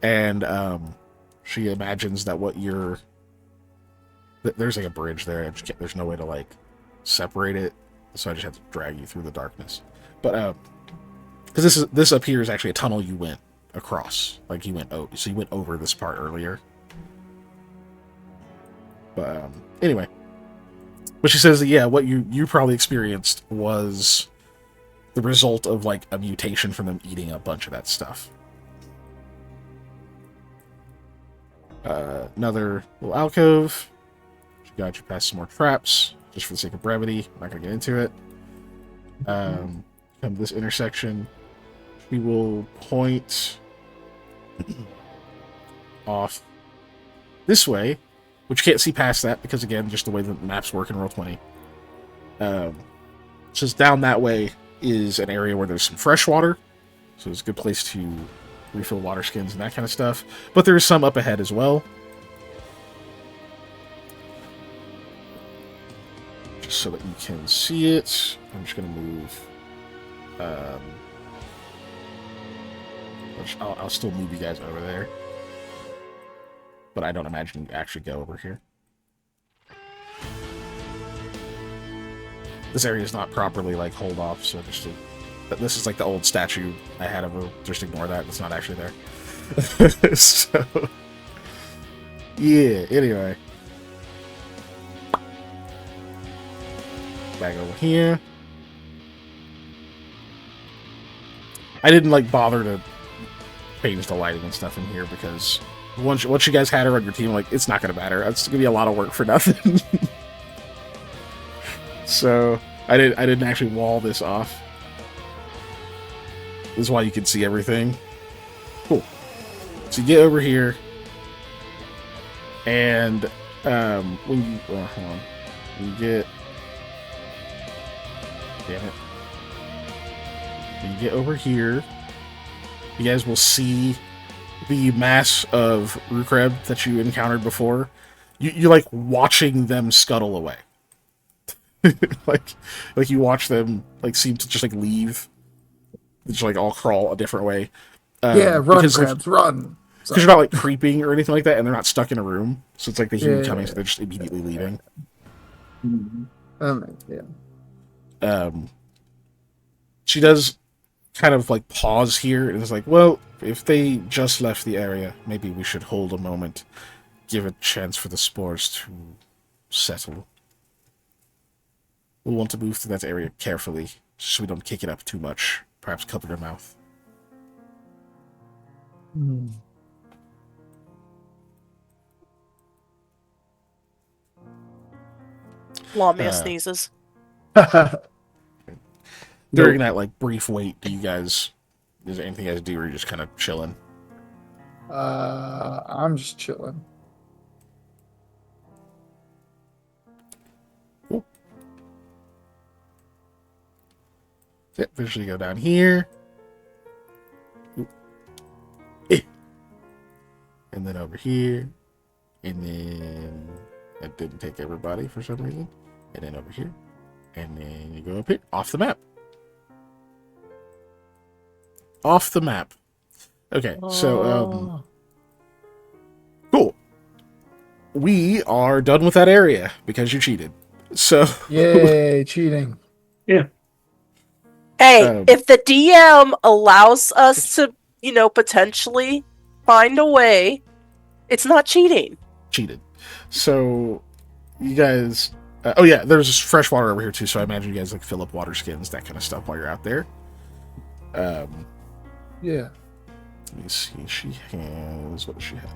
And she imagines that there's like a bridge there. There's no way to like separate it, so I just had to drag you through the darkness. But because this up here is actually a tunnel you went across, like you went over this part earlier. But anyway, but she says that, yeah, what you probably experienced was the result of like a mutation from them eating a bunch of that stuff. Another little alcove. got you past some more traps, just for the sake of brevity. I'm not going to get into it. Come to this intersection. We will point off this way, which you can't see past that because, again, just the way the maps work in Roll20. Just down that way is an area where there's some fresh water, so it's a good place to refill water skins and that kind of stuff. But there's some up ahead as well. Just so that you can see it, I'm just going to move. I'll still move you guys over there. But I don't imagine you actually go over here. This area is not properly, like, hold off, so but this is like the old statue I had of her. Just ignore that. It's not actually there. So, yeah, anyway. Back over here. I didn't, like, bother to change the lighting and stuff in here because once you guys had her on your team, like, it's not going to matter. It's going to be a lot of work for nothing. So, I didn't actually wall this off. This is why you can see everything. Cool. So you get over here, and when you hold on, you get, damn it. When you get over here, you guys will see the mass of Rukreb that you encountered before. You're like watching them scuttle away. like you watch them like seem to just like leave. Just like all crawl a different way. Run, crabs, run. Because you're not like creeping or anything like that, and they're not stuck in a room. So it's like the human coming, so they're just immediately leaving. She does kind of like pause here and is like, well, if they just left the area, maybe we should hold a moment, give a chance for the spores to settle. We'll want to move through that area carefully, so we don't kick it up too much. Perhaps cover your mouth. Lamia sneezes. During that like brief wait, is there anything you guys do, or are you just kind of chilling? I'm just chilling. Cool. Yep, eventually go down here. And then over here. And then that didn't take everybody for some reason. And then over here. And then you go up here. Off the map. Off the map. Okay, so cool. We are done with that area because you cheated. So yay, cheating. Yeah. Hey, if the DM allows us to, potentially find a way, it's not cheating. Cheated. So you guys oh yeah, there's fresh water over here too, so I imagine you guys like fill up water skins, that kind of stuff while you're out there. Yeah. Let me see. She has, what does she have?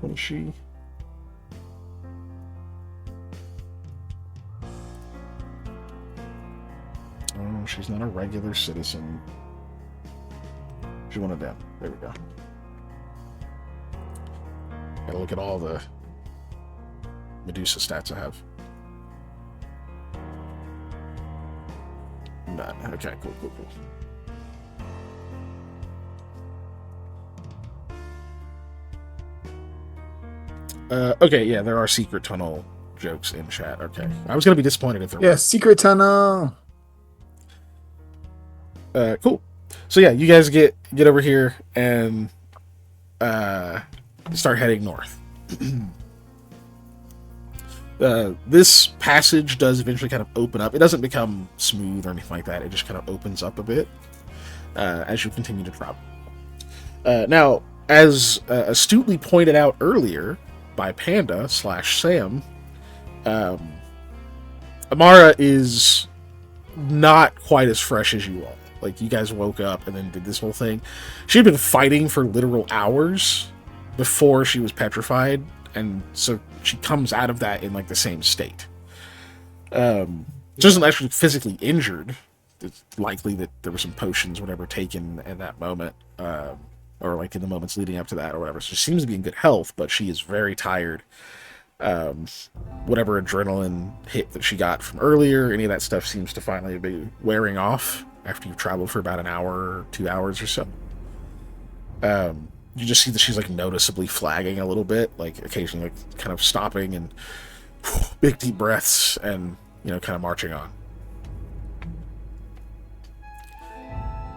What is she? Oh, she's not a regular citizen. She wanted down. There we go. Gotta look at all the Medusa stats I have. None. Okay, cool. Okay, yeah, there are secret tunnel jokes in chat. Okay. I was gonna be disappointed if there Yeah, secret tunnel. Cool. So yeah, you guys get over here and start heading north. This passage does eventually kind of open up. It doesn't become smooth or anything like that. It just kind of opens up a bit as you continue to travel. Now, as astutely pointed out earlier by Panda/Sam, Amara is not quite as fresh as you all. Like, you guys woke up and then did this whole thing. She'd been fighting for literal hours before she was petrified, and so she comes out of that in like the same state. She isn't actually physically injured. It's likely that there were some potions, whatever, taken in that moment, or like in the moments leading up to that, or whatever. So she seems to be in good health, but she is very tired. Whatever adrenaline hit that she got from earlier, any of that stuff seems to finally be wearing off after you've traveled for about an hour or 2 hours or so. You just see that she's like noticeably flagging a little bit, like occasionally like kind of stopping and big deep breaths and, you know, kind of marching on.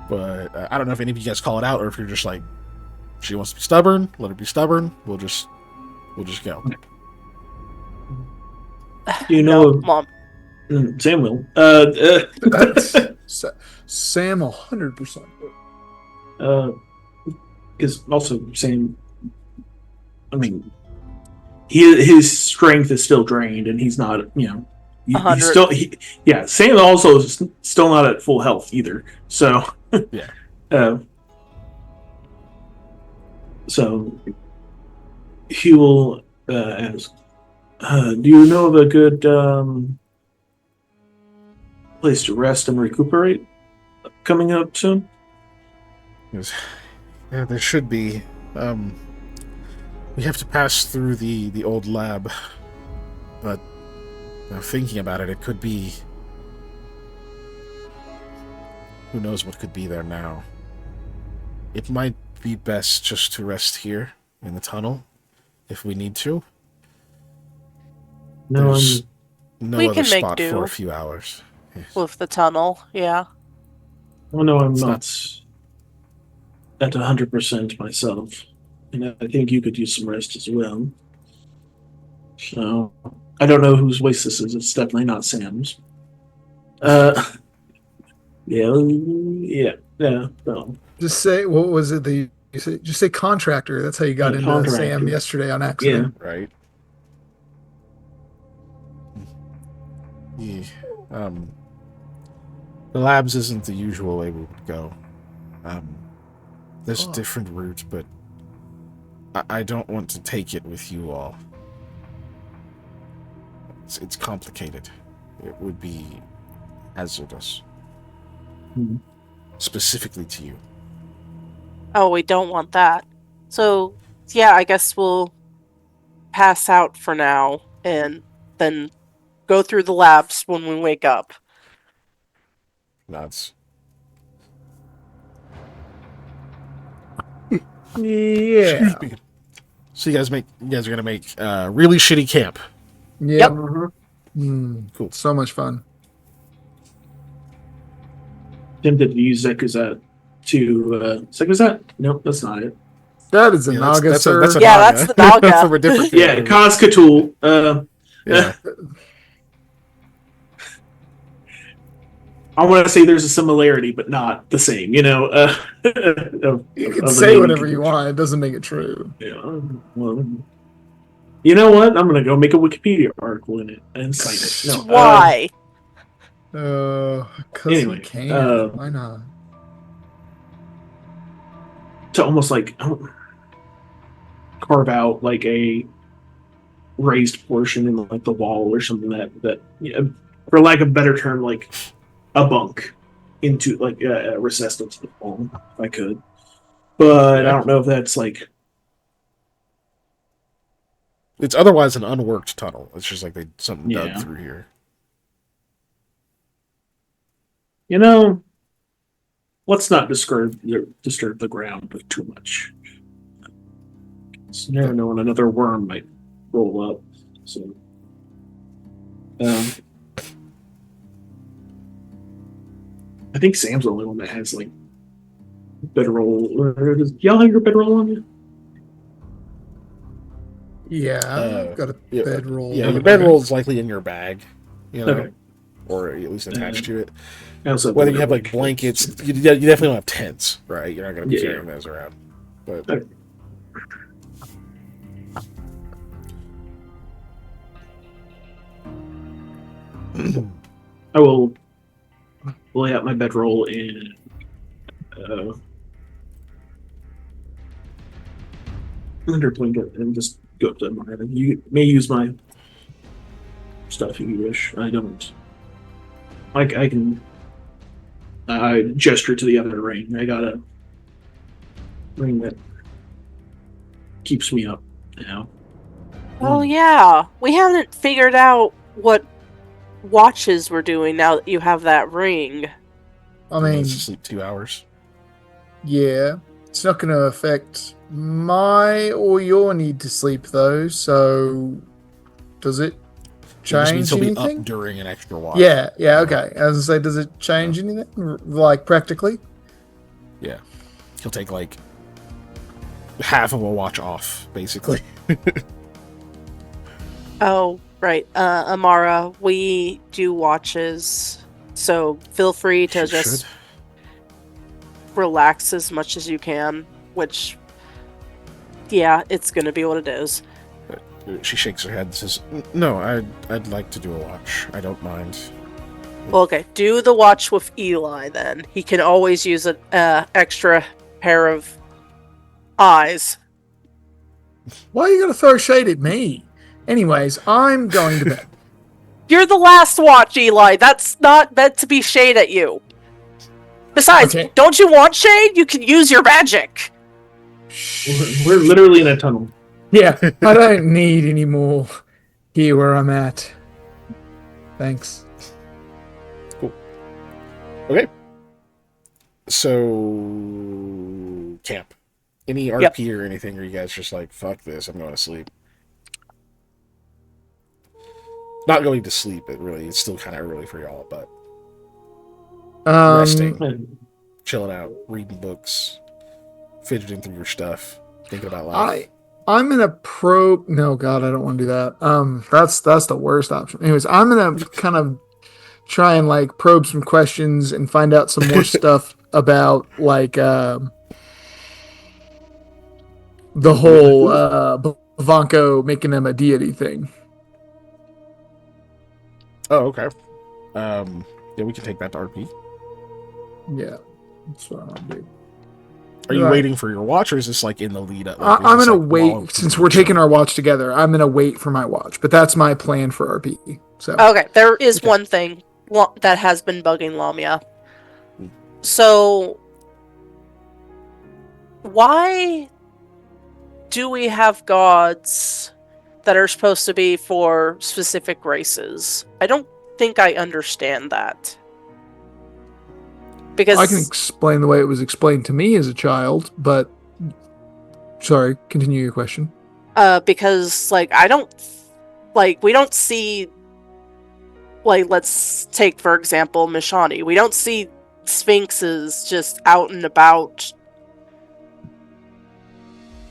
But I don't know if any of you guys call it out or if you're just like, she wants to be stubborn, let her be stubborn, we'll just go. You know, No, Mom. Sam will. Sam 100%. Because also Sam, I mean, his strength is still drained, and he's not, you know, he's 100. still, Sam also is still not at full health either. So, Yeah. So he will ask, do you know of a good place to rest and recuperate coming up soon? Yes. Yeah, there should be. We have to pass through the old lab, but thinking about it, it could be. Who knows what could be there now? It might be best just to rest here in the tunnel, if we need to. No, There's no We other can make spot do. for a few hours. With the tunnel, yeah. well, no, I'm It's not at 100% myself, and I think you could use some rest as well. So I don't know whose voice this is. It's definitely not Sam's. Yeah. No. Just say, what was it that you said? Just say contractor. That's how you got Yeah, into contractor. Sam yesterday on accident. Right? Yeah. The labs isn't the usual way we would go. There's a different route, but I don't want to take it with you all. It's complicated. It would be hazardous. Specifically to you. Oh, we don't want that. So, yeah, I guess we'll pass out for now and then go through the labs when we wake up. Nuts. Yeah. Excuse me. So you guys are gonna make really shitty camp. Yep. Cool. So much fun. Tempted to use Zekuzat to Zekuzat? Nope, that's not it. That is a Yeah, Naga, sir. that's a Yeah, Naga. that's the Naga. From a different Yeah, character. Kazkatul. Yeah. I want to say there's a similarity, but not the same. You know, You can say whatever you want. It doesn't make it true. Yeah, well, you know what? I'm gonna go make a Wikipedia article in it and cite it. No, Why? Because Anyway, we can. Why not? to almost like carve out like a raised portion in like the wall or something that you know, for lack of a better term, like a bunk into like recessed into the wall, if I could. But I don't know if that's like It's otherwise an unworked tunnel. It's just like something dug Yeah. through here. you know. Let's not disturb the ground with too much. You never know when another worm might roll up. So, I think Sam's the only one that has like bedroll. Does y'all have your bedroll on you? Yeah, I've got a yeah, bedroll. Yeah, your bedroll is likely in your bag, you know, Okay. or at least attached to it. I also have Whether a you have like bedroll. blankets, you definitely don't have tents, right? You're not going to be Yeah. carrying those around. But Okay. I will lay out my bedroll and Underblink it and just go up to my head. You may use my stuff if you wish. I don't. I can. I gesture to the other ring. I got a ring that keeps me up now. Oh yeah, we haven't figured out what watches we're doing now that you have that ring. I mean, sleep 2 hours. yeah, it's not going to affect my or your need to sleep though. So, does it It just means change he'll be anything? up during an extra watch. Yeah, okay. I was gonna say, does it change anything, like practically? Yeah. He'll take like half of a watch off, basically. Oh, right. Amara, we do watches, so feel free to just relax as much as you can, which, yeah, it's gonna be what it is. She shakes her head and says, "No, I'd like to do a watch. I don't mind." Well, okay, do the watch with Eli then. He can always use an extra pair of eyes. Why are you gonna throw shade at me? Anyways, I'm going to bed. You're the last watch, Eli. That's not meant to be shade at you. Besides, Okay. don't you want shade? You can use your magic. We're literally in a tunnel. Yeah, I don't need any more here where I'm at. Thanks. Okay. So, camp. Any RP or anything, or you guys just like, fuck this, I'm going to sleep? Not going to sleep, but really, it's still kind of early for y'all, but resting, chilling out, reading books, fidgeting through your stuff, thinking about life. I'm gonna probe. No, God, I don't want to do that. That's the worst option. Anyways, I'm gonna kind of try and like probe some questions and find out some more stuff about like the whole Vanko making them a deity thing. Oh, okay. Yeah, we can take that to RP. Yeah, that's what I want to do. Are you waiting for your watch, or is this like in the lead up? I'm gonna wait since we're taking our watch together. I'm gonna wait for my watch, but that's my plan for RP. So okay, there is one thing that has been bugging Lamia. So, why do we have gods that are supposed to be for specific races? I don't think I understand that. Because I can explain the way it was explained to me as a child, but sorry, continue your question. Because like I don't like we don't see, like, let's take for example Mishani. We don't see sphinxes just out and about.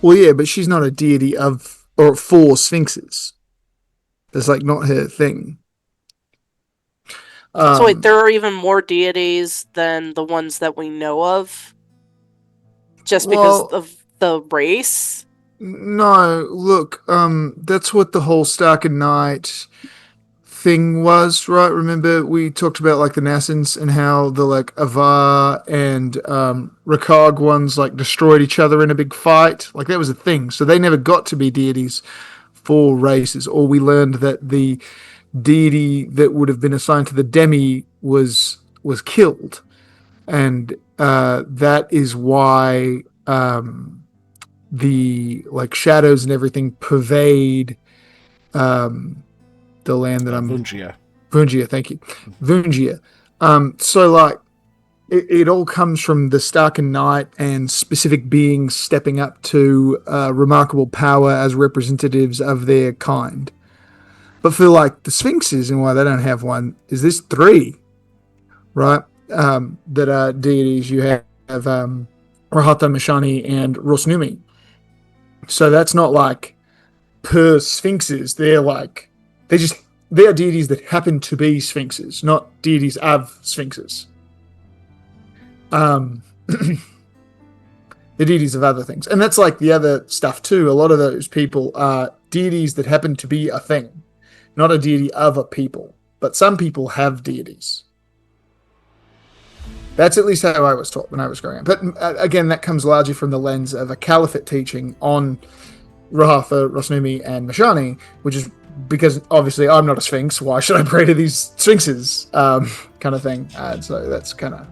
Well, yeah, but she's not a deity of or for sphinxes. That's like not her thing. So wait, there are even more deities than the ones that we know of? Just because of the race? No, look, that's what the whole Stark and Night thing was, right? Remember we talked about like the Nassans and how the like Avar and Rakag ones like destroyed each other in a big fight? Like that was a thing. So they never got to be deities for races, or we learned that the deity that would have been assigned to the Demi was killed, and that is why the like shadows and everything pervade the land that I'm Vungia. Vungia, thank you, Vungia. So like it all comes from the Stark and Night and specific beings stepping up to remarkable power as representatives of their kind. But for like the Sphinxes and why they don't have one is this 3, right? That are deities. You have Rahatha, Mishani, and Rosnumi. So that's not like per Sphinxes. They're like they are deities that happen to be Sphinxes, not deities of Sphinxes. They're deities of other things, and that's like the other stuff too. A lot of those people are deities that happen to be a thing. Not a deity of a people, but some people have deities. That's at least how I was taught when I was growing up. But again, that comes largely from the lens of a caliphate teaching on Rahatha, Rosnumi, and Mashani, which is because obviously I'm not a sphinx. Why should I pray to these sphinxes? Kind of thing. So that's kind of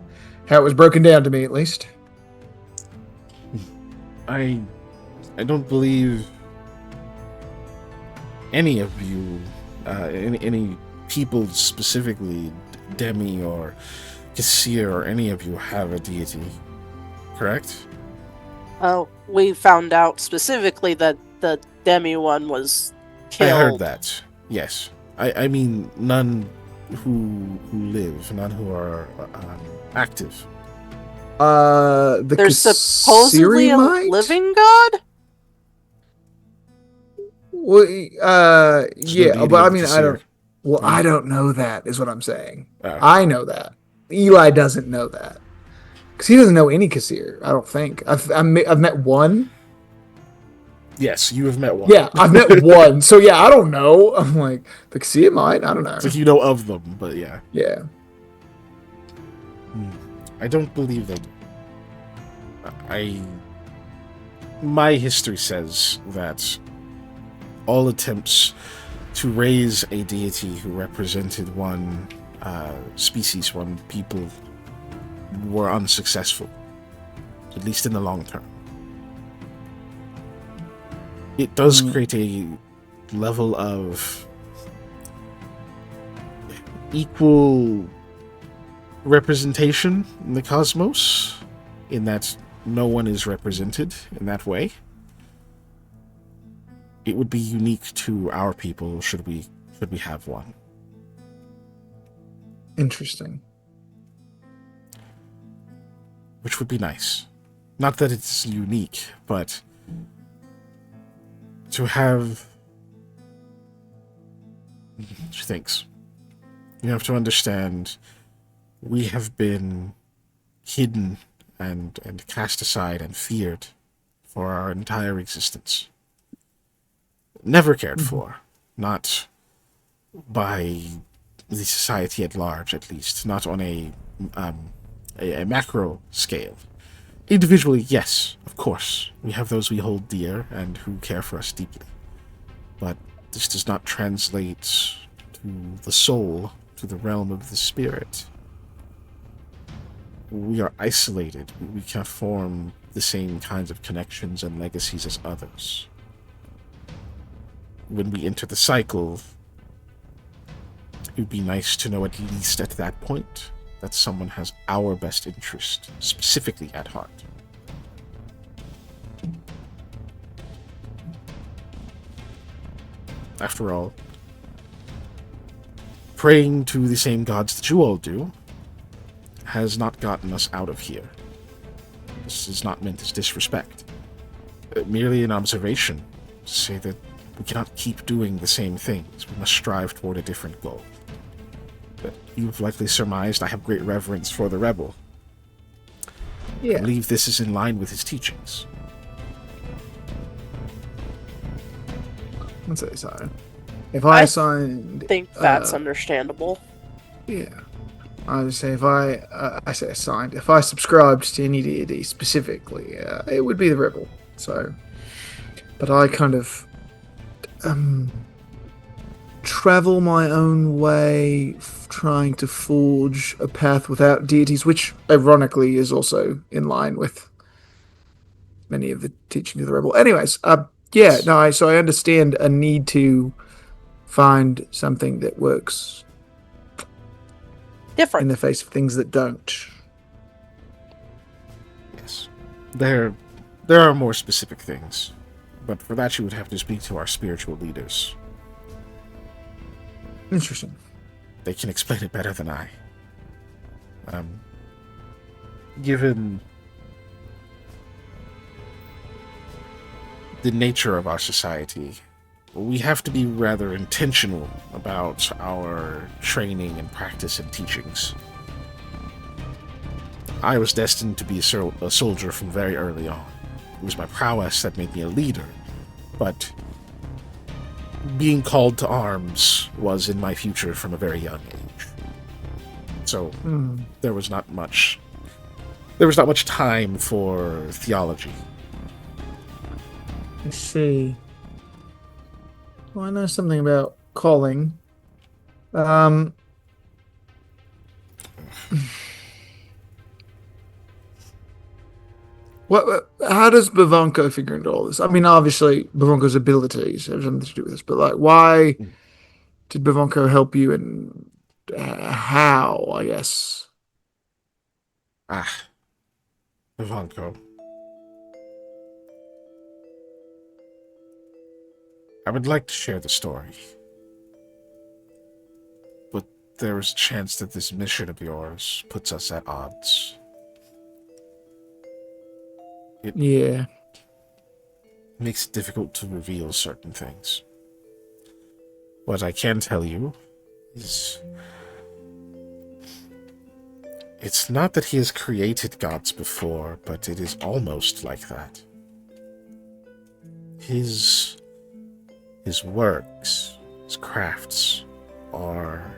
how it was broken down to me, at least. I don't believe any of you, any people specifically, Demi or Kasir or any of you have a deity, correct? We found out specifically that the Demi one was killed. I heard that. Yes, I mean none who live, none who are active. There's supposedly a Kasiri-mite? living god? Well, There's no yeah, deity but I of mean, Kasir. I don't know that, is what I'm saying. Oh. I know that. Eli doesn't know that. Because he doesn't know any Kasir, I don't think. I've met one. Yes, you have met one. Yeah, I've met one. So, yeah, I don't know. I'm like, the Kasir might? I don't know. It's like you know of them, but yeah. Yeah. I don't believe that. My history says that all attempts to raise a deity who represented one species, one people, were unsuccessful, at least in the long term. It does create a level of equal representation in the cosmos, in that no one is represented in that way. It would be unique to our people should we have one. Interesting. Which would be nice. Not that it's unique, but to have... She thinks. You have to understand, we have been hidden and cast aside and feared for our entire existence. Never cared for. Not by the society at large, at least. Not on a macro scale. Individually, yes, of course. We have those we hold dear and who care for us deeply. But this does not translate to the soul, to the realm of the spirit. We are isolated. We can't form the same kinds of connections and legacies as others. When we enter the cycle, it would be nice to know at least at that point that someone has our best interest specifically at heart. After all, praying to the same gods that you all do has not gotten us out of here. This is not meant as disrespect. Merely an observation to say that we cannot keep doing the same things. We must strive toward a different goal. But you've likely surmised I have great reverence for the rebel. Yeah. I believe this is in line with his teachings. Let's say so. If I assigned... I think that's understandable. Yeah. I would say if I say assigned, if I subscribed to any deity specifically, it would be the rebel. So, but I kind of travel my own way, trying to forge a path without deities, which ironically is also in line with many of the teachings of the rebel. Anyways, so I understand a need to find something that works Different. in the face of things that don't. Yes. There are more specific things, but for that you would have to speak to our spiritual leaders. Interesting. They can explain it better than I. Given the nature of our society, we have to be rather intentional about our training and practice and teachings. I was destined to be a soldier from very early on. It was my prowess that made me a leader, but being called to arms was in my future from a very young age. So there was not much time for theology. I see. Well, I know something about calling. Um, how does Bavonko figure into all this? I mean, obviously, Bavonko's abilities have something to do with this, but like, why did Bavonko help you, and how? I guess. Ah, Ivanko. I would like to share the story, but there is a chance that this mission of yours puts us at odds. Yeah. Makes it difficult to reveal certain things. What I can tell you is it's not that he has created gods before, but it is almost like that. His works, his crafts are...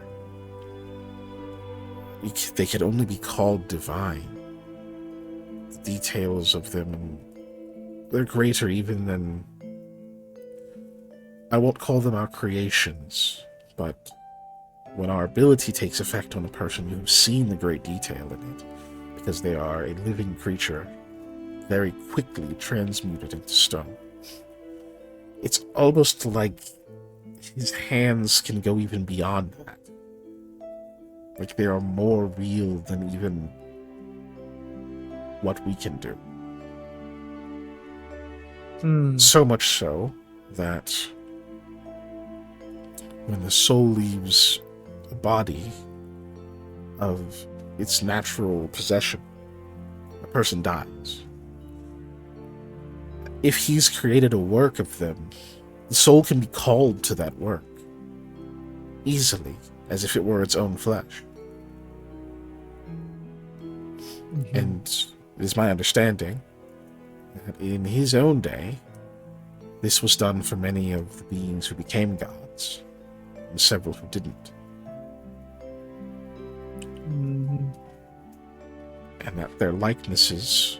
they can only be called divine. The details of them, they're greater even than... I won't call them our creations, but when our ability takes effect on a person, you've seen the great detail in it, because they are a living creature, very quickly transmuted into stone. It's almost like his hands can go even beyond that. Like they are more real than even what we can do. So much so that when the soul leaves a body of its natural possession, a person dies. If he's created a work of them, the soul can be called to that work easily, as if it were its own flesh. And it is my understanding that in his own day, this was done for many of the beings who became gods, and several who didn't. And that their likenesses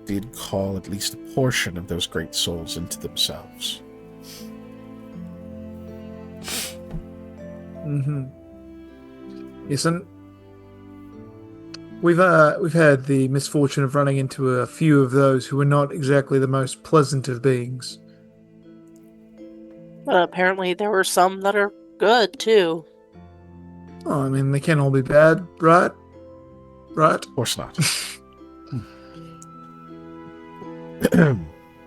did call at least a portion of those great souls into themselves. Yes, and we've had the misfortune of running into a few of those who are not exactly the most pleasant of beings. But apparently there were some that are good, too. Oh, I mean, they can't all be bad, right? Right? Of course not.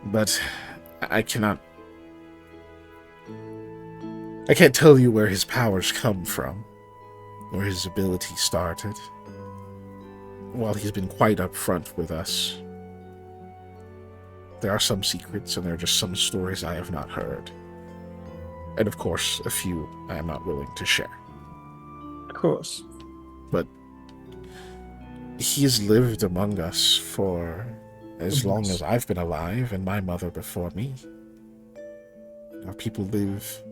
But I can't tell you where his powers come from, where his ability started. While he's been quite upfront with us, there are some secrets, and there are just some stories I have not heard. And of course, a few I am not willing to share. Of course. But he has lived among us for as long as I've been alive, and my mother before me. Our people live,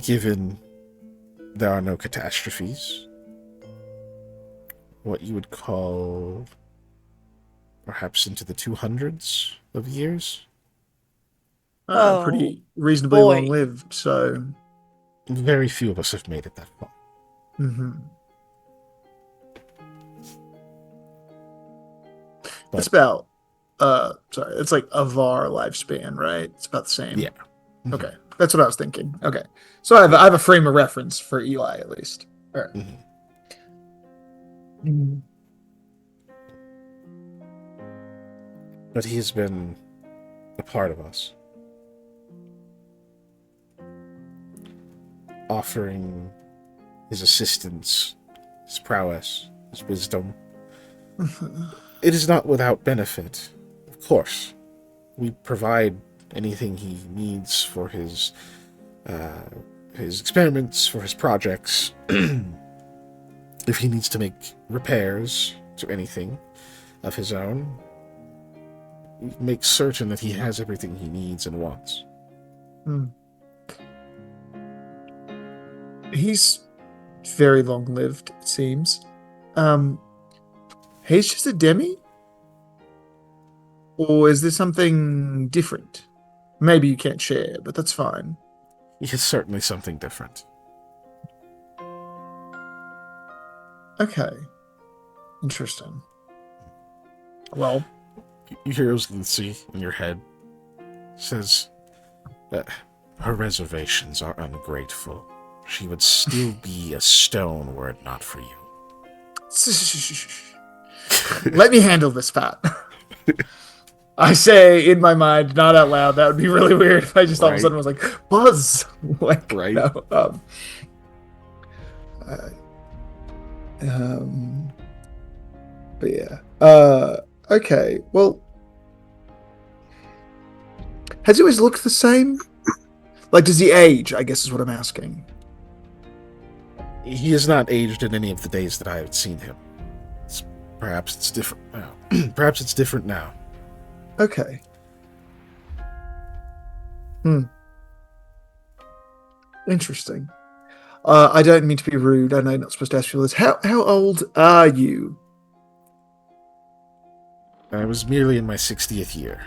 given there are no catastrophes, what you would call perhaps into the 200s of years. Pretty reasonably boy. long-lived, so... Very few of us have made it that far. But, it's about, it's like of our lifespan, right? It's about the same. yeah. Okay, that's what I was thinking. Okay, so I have a frame of reference for Eli, at least. All right. But he has been a part of us, offering his assistance, his prowess, his wisdom. It is not without benefit, of course. We provide anything he needs for his experiments, for his projects. If he needs to make repairs to anything of his own, we make certain that he has everything he needs and wants. He's very long-lived, it seems. He's just a demi? Or is there something different? Maybe you can't share, but that's fine. It's certainly something different. Okay. Interesting. Well, You hear Lucy in your head says that her reservations are ungrateful. She would still be a stone were it not for you. let me handle this, Pat. I say in my mind, not out loud. That would be really weird if I just all of a Right. sudden was like, Buzz! Like, Right. no. Uh, but yeah. Okay. Well, has he always looked the same? Like, does he age? I guess is what I'm asking. He has not aged in any of the days that I have seen him. Perhaps it's different now. Perhaps it's different now. Okay. Interesting. I don't mean to be rude. I know you're not supposed to ask you this. How old are you? I was merely in my 60th year.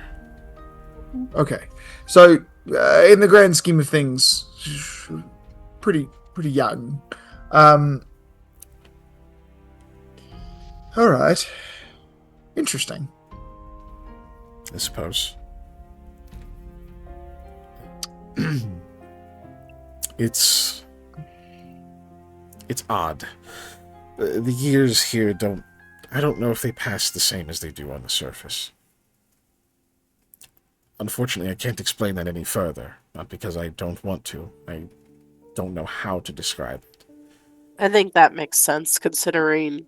Okay. So, in the grand scheme of things, pretty young. All right. Interesting. I suppose. It's odd. The years here I don't know if they pass the same as they do on the surface. Unfortunately, I can't explain that any further. Not because I don't want to. I don't know how to describe it. I think that makes sense considering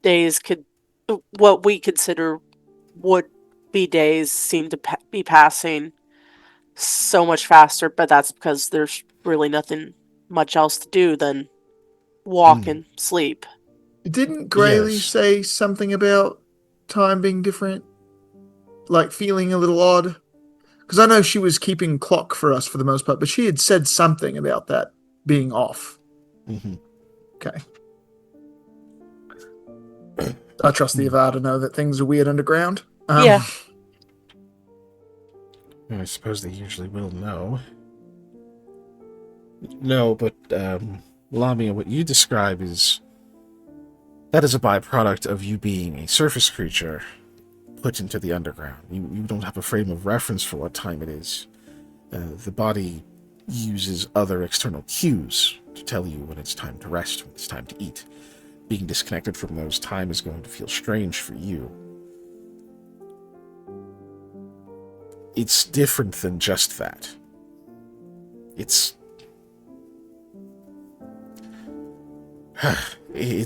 days what we consider would be days seem to be passing so much faster, but that's because there's really nothing much else to do than walk and sleep. Didn't Grayley Yes. say something about time being different? Like feeling a little odd? Because I know she was keeping clock for us for the most part, but she had said something about that being off. Mm-hmm. Okay. I trust the Ava to know that things are weird underground. Yeah. I suppose they usually will know. No, but, Lamia, what you describe that is a byproduct of you being a surface creature put into the underground. You don't have a frame of reference for what time it is. The body uses other external cues to tell you when it's time to rest, when it's time to eat. Being disconnected from those, time is going to feel strange for you. It's different than just that. It's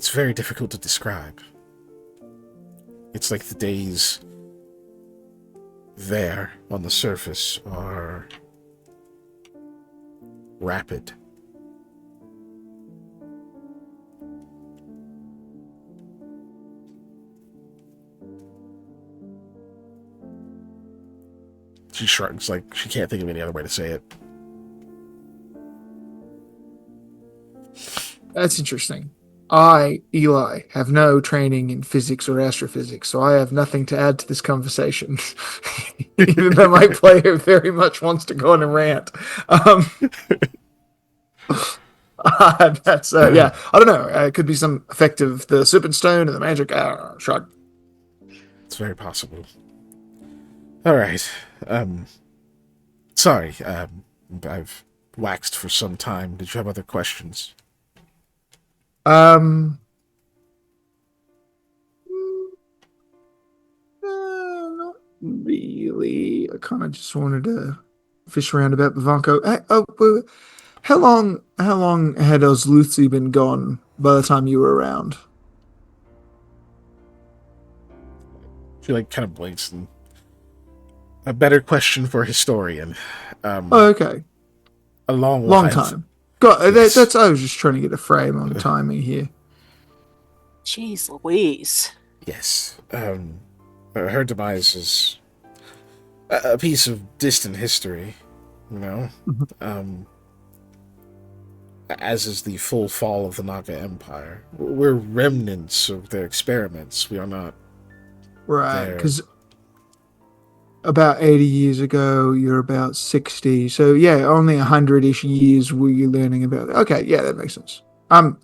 very difficult to describe. It's like the days there on the surface are rapid. She shrugs like she can't think of any other way to say it. That's interesting. I, Eli, have no training in physics or astrophysics, so I have nothing to add to this conversation. Even though my player very much wants to go on a rant. That's yeah. I don't know. It could be some effect of the serpent stone and the magic. Shrug. It's very possible. All right. Sorry. I've waxed for some time. Did you have other questions? Not really. I kind of just wanted to fish around about Vivanco. How long had Lucy been gone by the time you were around? She kind of blinks. And a better question for a historian. Okay. A long time. God, Yes. that's. I was just trying to get a frame on timing here. Jeez Louise. Yes. Her demise is a piece of distant history, you know? As is the full fall of the Naga Empire. We're remnants of their experiments. We are not Right, there. because about 80 years ago, you're about 60. So yeah, only 100-ish years were you learning about it. Okay, yeah, that makes sense. I'm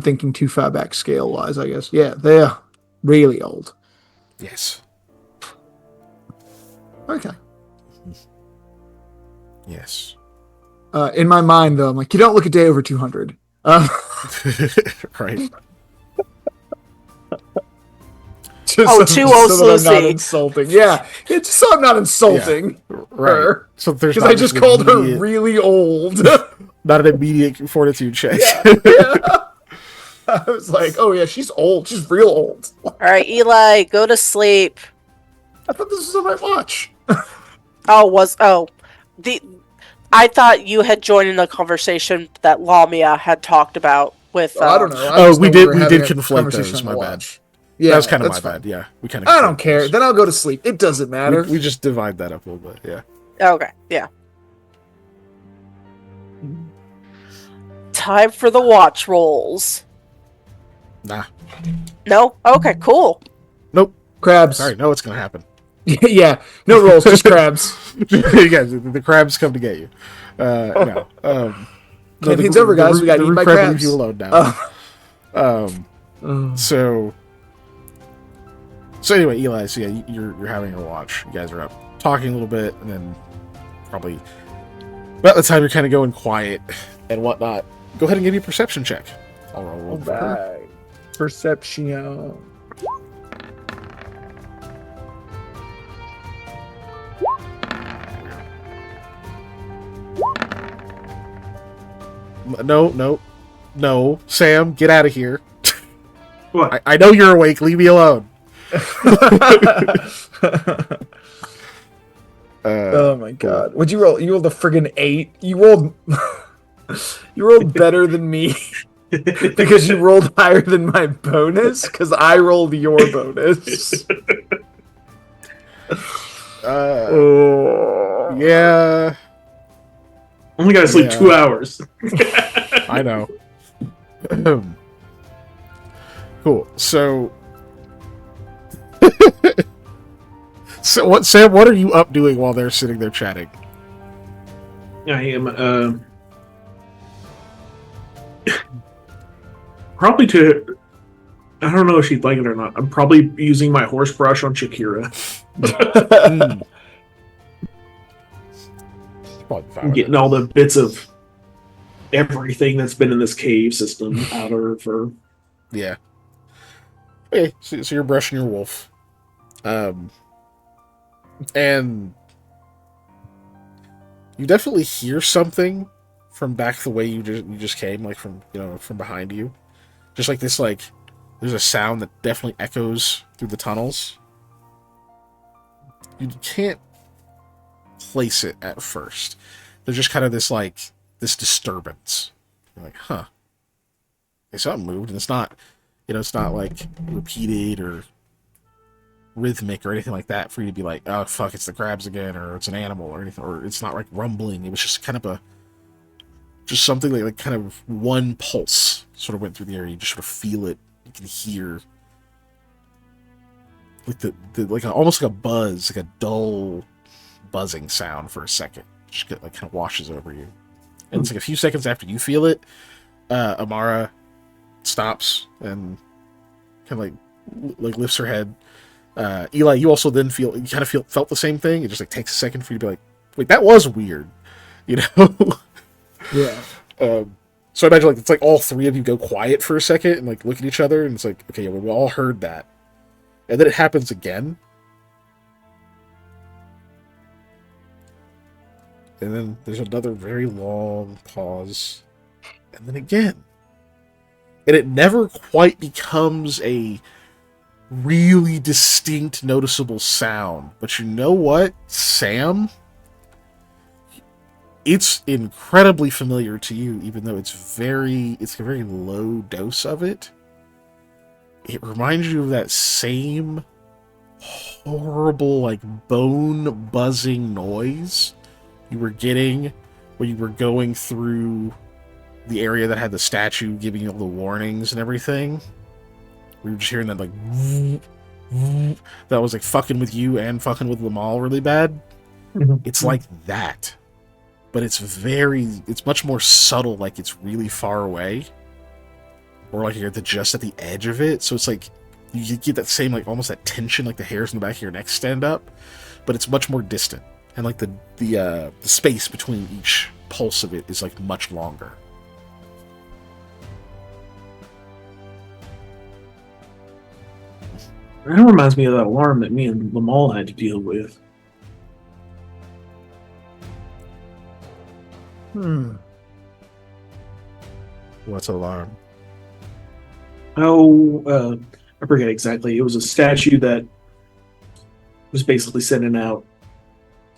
thinking too far back scale wise, I guess. Yeah, they're really old. Yes. Okay. Yes. In my mind though, I'm like, you don't look a day over 200. Right. Just Oh, so, too just old so that I'm not Lucy. insulting. Yeah, it's just so I'm not insulting Right. her. So there's Because not I just an called her immediate- really old. not an immediate fortitude check. Yeah. I was like, oh yeah, she's old. She's real old. All right, Eli, go to sleep. I thought this was on my watch. The I thought you had joined in the conversation that Lamia had talked about with. I don't know. I Oh, just we know did- were we having did a conflate conversation those, on my the bad. watch. Yeah, That was kind of my that's fine. bad. Yeah, we kind of. I don't care. Then I'll go to sleep. It doesn't matter. We just divide that up a little bit. Yeah. Okay, yeah. Time for the watch rolls. Nah. No? Okay, cool. Nope. Crabs. Sorry. No, what's gonna happen? Yeah, no rolls, just crabs. Yeah, the crabs come to get you. No. Campaign's over, guys. We got the eaten by crab will crabs. leave you alone now. Oh. So anyway, Eli, so yeah, you're having your watch. You guys are up talking a little bit, and then probably about the time you're kind of going quiet and whatnot. Go ahead and give me a perception check. I'll roll one for her. Right. Perception. No, Sam, get out of here. What? I know you're awake. Leave me alone. Oh my god. What'd you roll? You rolled a friggin' 8. You rolled you rolled better than me because you rolled higher than my bonus because I rolled your bonus. Oh. Yeah, Only gotta sleep Yeah. 2 hours. I know. Cool. So, what, Sam? What are you up doing while they're sitting there chatting? I am probably to. I don't know if she'd like it or not. I'm probably using my horse brush on Shakira. I'm getting all the bits of everything that's been in this cave system out of her. Yeah. Okay, so you're brushing your wolf, and you definitely hear something from back the way you just came, like from from behind you, just like this, like there's a sound that definitely echoes through the tunnels. You can't place it at first. There's just kind of this disturbance. You're like, huh? Okay, something moved, and it's not. It's not like repeated or rhythmic or anything like that for you to be like, oh fuck, it's the crabs again, or it's an animal or anything, or it's not like rumbling. It was just kind of just something like kind of one pulse sort of went through the area. You just sort of feel it. You can hear like the almost like a buzz, like a dull buzzing sound for a second. Just kind of washes over you, and it's like a few seconds after you feel it, Amara stops and kind of like lifts her head. Eli, you also then felt the same thing. It just like takes a second for you to be like, wait, that was weird, Yeah. So I imagine it's like all three of you go quiet for a second and like look at each other, and it's like, okay, well, we all heard that, and then it happens again, and then there's another very long pause, and then again. And it never quite becomes a really distinct, noticeable sound. But you know what, Sam? It's incredibly familiar to you, even though it's a very low dose of it. It reminds you of that same horrible, like, bone buzzing noise you were getting when you were going through the area that had the statue giving you all the warnings and everything. We were just hearing that like that was like fucking with you and fucking with Lamal really bad. It's like that, but it's much more subtle. Like it's really far away, or like you're just at the edge of it. So it's like you get that same like almost that tension, like the hairs in the back of your neck stand up, but it's much more distant, and like the space between each pulse of it is like much longer. That reminds me of that alarm that me and Lamal had to deal with. What's alarm? Oh, I forget exactly. It was a statue that was basically sending out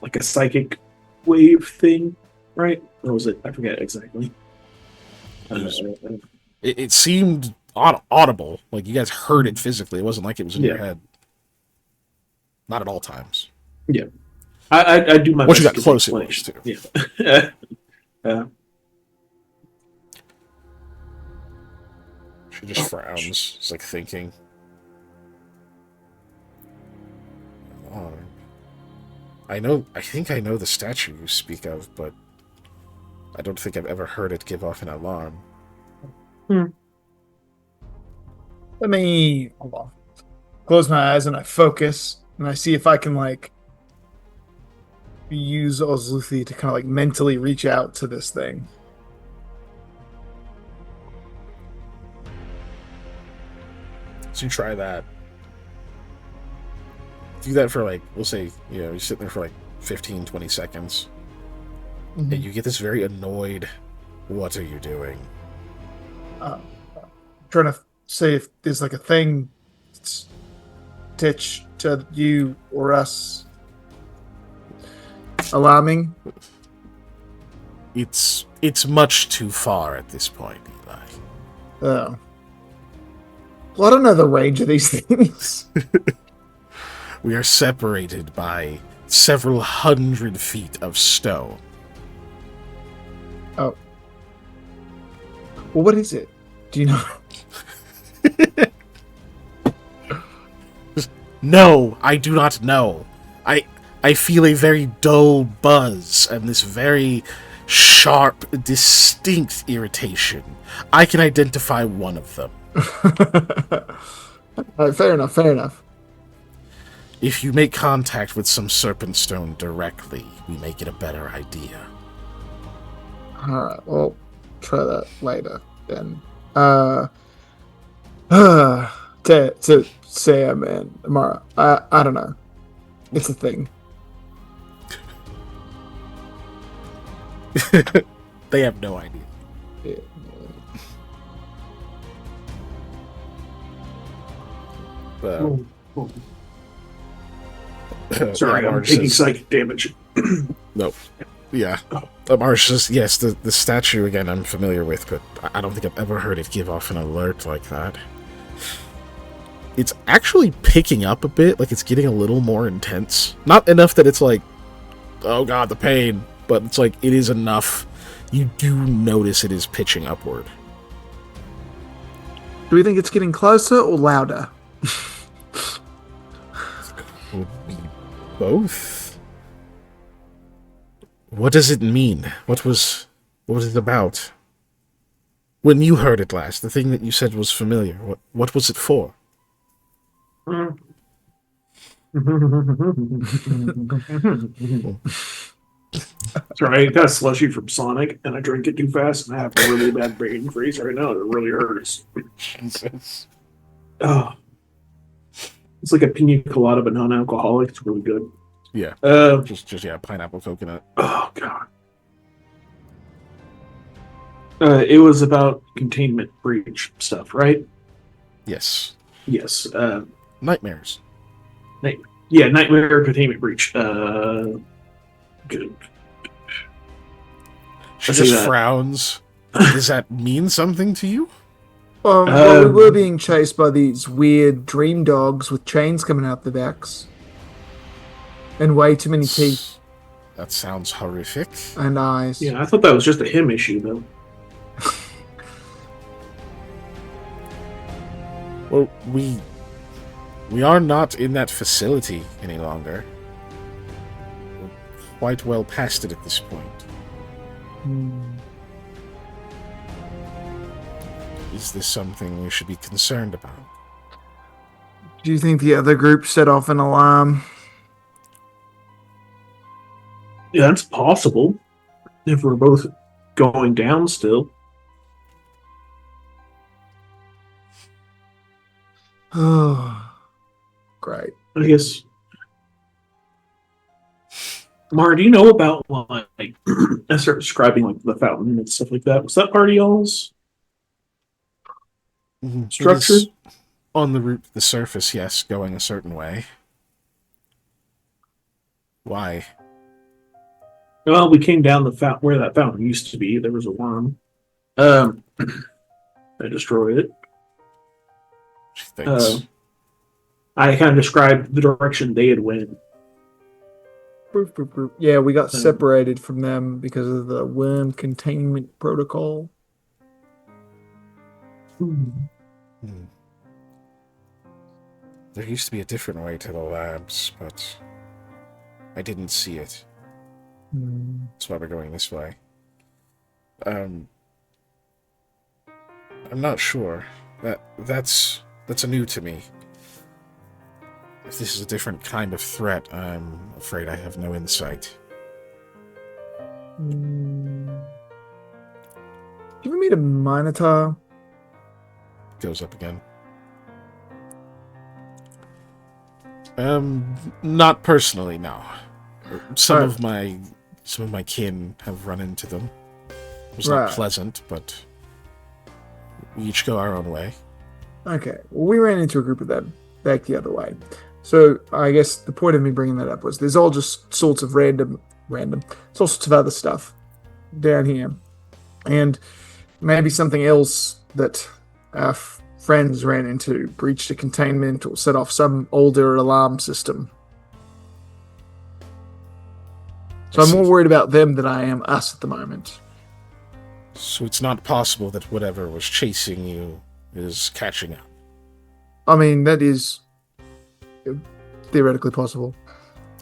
like a psychic wave thing, right? Or was it? I forget exactly. It seemed audible, like you guys heard it physically. It wasn't like it was in your head. Not at all times. Yeah, I do my once best you got close, it was too. Yeah. She just frowns. It's like thinking. I think I know the statue you speak of, but I don't think I've ever heard it give off an alarm. Let me hold on. Close my eyes and I focus and I see if I can like use Ozluthi to kind of like mentally reach out to this thing. So you try that. Do that for like, we'll say, you're sitting there for like 15, 20 seconds. And you get this very annoyed, what are you doing? Trying to say if there's like a thing that's attached to you or us alarming. It's much too far at this point, Eli. Oh. Well, I don't know the range of these things. We are separated by several 100 feet of stone. Oh. Well, what is it? Do you know? No, I do not know. I feel a very dull buzz and this very sharp, distinct irritation. I can identify one of them. All right, fair enough. If you make contact with some serpent stone directly, we may get a better idea. Alright, well, try that later then. To say man, Amara, I don't know. It's a thing. They have no idea. Yeah. Sorry, I'm taking psychic damage. Nope. Yeah. Marsh says, yes, the statue, again, I'm familiar with, but I don't think I've ever heard it give off an alert like that. It's actually picking up a bit, like it's getting a little more intense. Not enough that it's like, oh god, the pain, but it's like, it is enough. You do notice it is pitching upward. Do we think it's getting closer or louder? Would be both. What does it mean? What was it about? When you heard it last, the thing that you said was familiar. What was it for? Sorry, I got a slushy from Sonic, and I drink it too fast, and I have a really bad brain freeze right now. It really hurts. Jesus. Oh, it's like a pina colada, but non-alcoholic. It's really good. Yeah. Just pineapple coconut. Oh god. It was about containment breach stuff, right? Yes. Yes. Nightmares. Yeah, nightmare containment breach. Good. She just frowns. Does that mean something to you? Well, we were being chased by these weird dream dogs with chains coming out the backs. And way too many teeth. That sounds horrific. And eyes. Yeah, I thought that was just a him issue, though. Well, we We are not in that facility any longer. We're quite well past it at this point. Is this something we should be concerned about? Do you think the other group set off an alarm? Yeah, that's possible. If we're both going down still. Oh, great. I guess. Mara, do you know about like I start describing like the fountain and stuff like that? Was that part of y'all's structure? It is on the route to the surface, yes, going a certain way. Why? Well, we came down the fountain where that fountain used to be. There was a worm. I destroyed it. She thinks. I kind of described the direction they had went. Yeah, we got separated from them because of the worm containment protocol. There used to be a different way to the labs, but I didn't see it. That's why we're going this way. I'm not sure. That's new to me. If this is a different kind of threat, I'm afraid I have no insight. You ever meet a Minotaur? Goes up again. Not personally, no. Some of my kin have run into them. It was not pleasant, but we each go our own way. Okay, well, we ran into a group of them back the other way. So I guess the point of me bringing that up was there's all just sorts of random, it's all sorts of other stuff down here. And maybe something else that our friends ran into, breached a containment or set off some older alarm system. So I'm more worried about them than I am us at the moment. So it's not possible that whatever was chasing you is catching up. I mean, that is theoretically possible.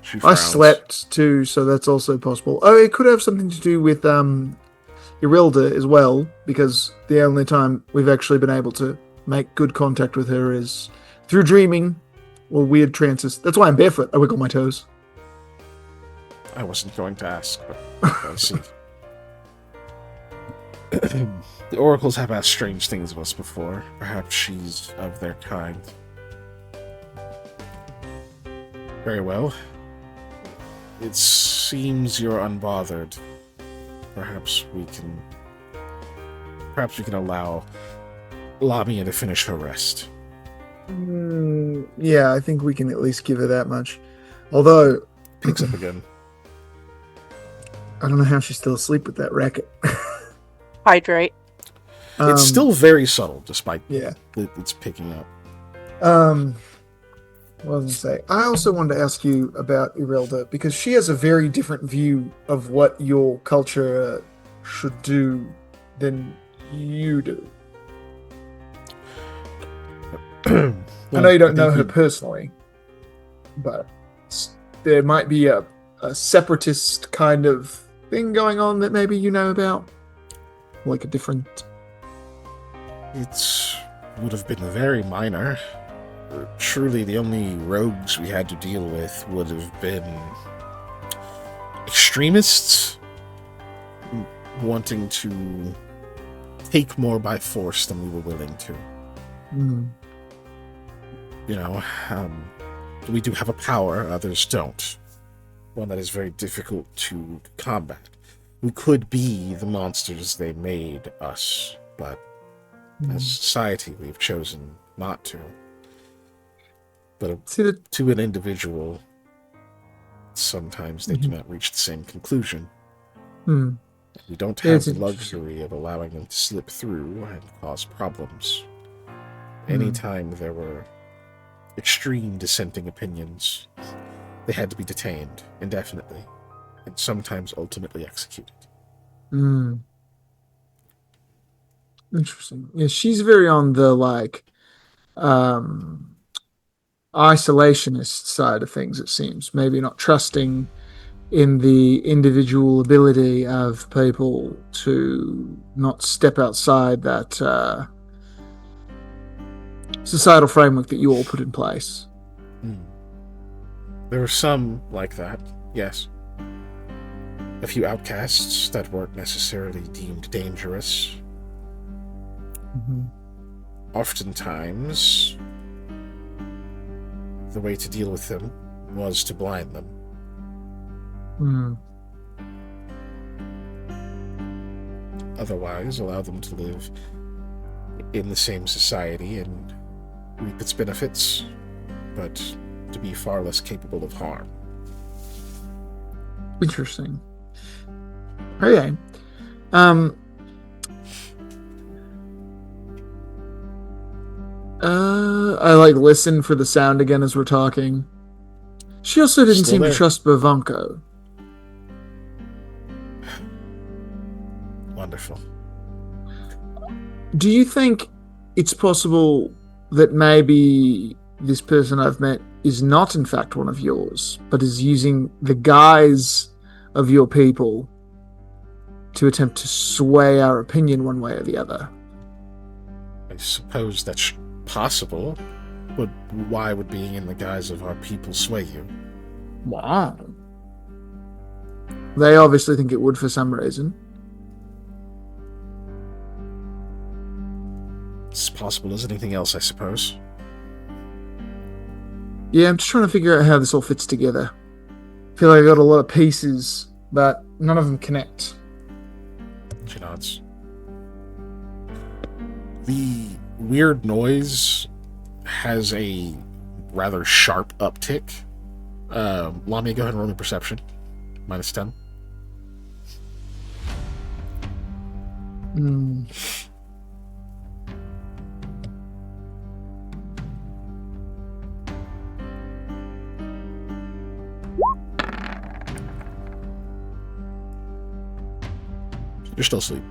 She I frowns. slept too, so that's also possible. Oh, it could have something to do with Irilda as well, because the only time we've actually been able to make good contact with her is through dreaming or weird trances. That's why I'm barefoot. I wiggle my toes. I wasn't going to ask, but I see. The oracles have asked strange things of us before. Perhaps she's of their kind. Very well. It seems you're unbothered. Perhaps we can allow Lamia to finish her rest. Yeah, I think we can at least give her that much. Although, Picks up again. I don't know how she's still asleep with that racket. Hydrate. It's still very subtle, despite it's picking up. What was I say? I also wanted to ask you about Irilda, because she has a very different view of what your culture should do than you do. I know you don't know her personally, but there might be a separatist kind of thing going on that maybe you know about. Like a different... It would have been very minor. Truly, the only rogues we had to deal with would have been extremists wanting to take more by force than we were willing to. You know, we do have a power, others don't. One that is very difficult to combat. We could be the monsters they made us, but as a society, we've chosen not to. But to an individual, sometimes they do not reach the same conclusion. We don't have the luxury of allowing them to slip through and cause problems. Anytime there were extreme dissenting opinions, they had to be detained indefinitely, and sometimes ultimately executed. Interesting. Yeah, she's very on the, isolationist side of things, it seems. Maybe not trusting in the individual ability of people to not step outside that societal framework that you all put in place. There were some like that, yes. A few outcasts that weren't necessarily deemed dangerous. Mm-hmm. Oftentimes, the way to deal with them was to blind them. Otherwise, allow them to live in the same society and reap its benefits, but to be far less capable of harm. Interesting. Okay. I listen for the sound again as we're talking. She also didn't Still seem there. to trust Bavanko. Wonderful. Do you think it's possible that maybe this person I've met is not in fact one of yours, but is using the guise of your people to attempt to sway our opinion one way or the other? I suppose that's possible, but why would being in the guise of our people sway you? Wow. They obviously think it would for some reason. It's possible as anything else, I suppose. Yeah, I'm just trying to figure out how this all fits together. I feel like I got a lot of pieces, but none of them connect. She nods. The weird noise has a rather sharp uptick. Lamia, go ahead and roll me perception. -10. You're still asleep.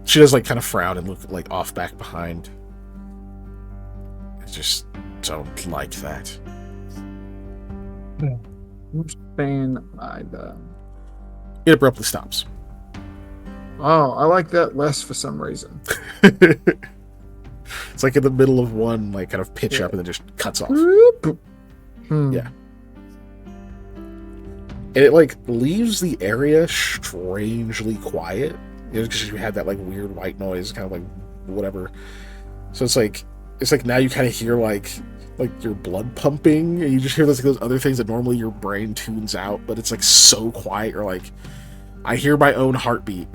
She does kind of frown and look off back behind. I just don't like that. Fan. It abruptly stops. Oh, I like that less for some reason. It's in the middle of one kind of pitch up and then just cuts off. Yeah. And it leaves the area strangely quiet. Because you had that weird white noise, kind of whatever. So it's now you kind of hear your blood pumping, and you just hear those other things that normally your brain tunes out, but it's so quiet. You're I hear my own heartbeat.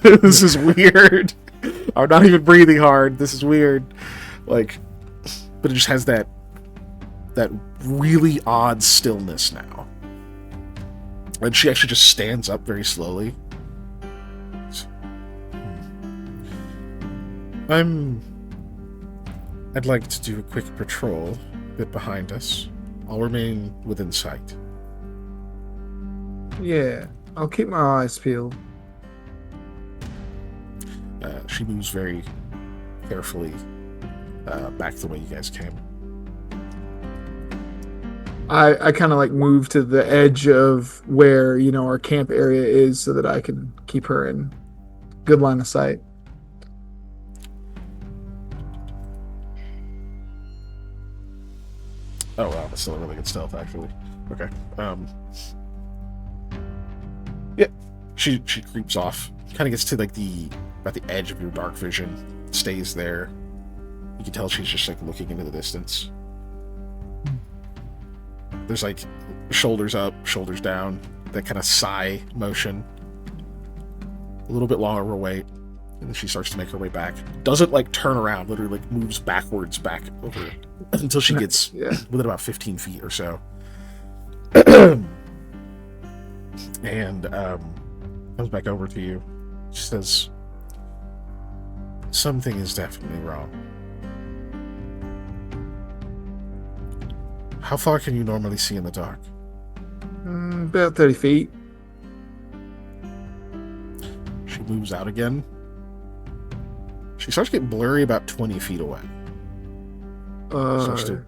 This is weird. I'm not even breathing hard. This is weird. But it just has that really odd stillness now. And she actually just stands up very slowly. I'd like to do a quick patrol a bit behind us. I'll remain within sight. Yeah, I'll keep my eyes peeled. She moves very carefully back the way you guys came. I kind of move to the edge of where our camp area is so that I can keep her in good line of sight. Oh wow, that's still a really good stealth actually. Okay. Yeah. She creeps off. Kind of gets to about the edge of your dark vision. Stays there. You can tell she's just looking into the distance. There's shoulders up, shoulders down, that kind of sigh motion. A little bit longer of a wait, and then she starts to make her way back. Doesn't turn around, literally moves backwards back over until she gets within about 15 feet or so. And comes back over to you. She says, something is definitely wrong. How far can you normally see in the dark? About 30 feet. moves out again. She starts to get blurry about 20 feet away. Starts to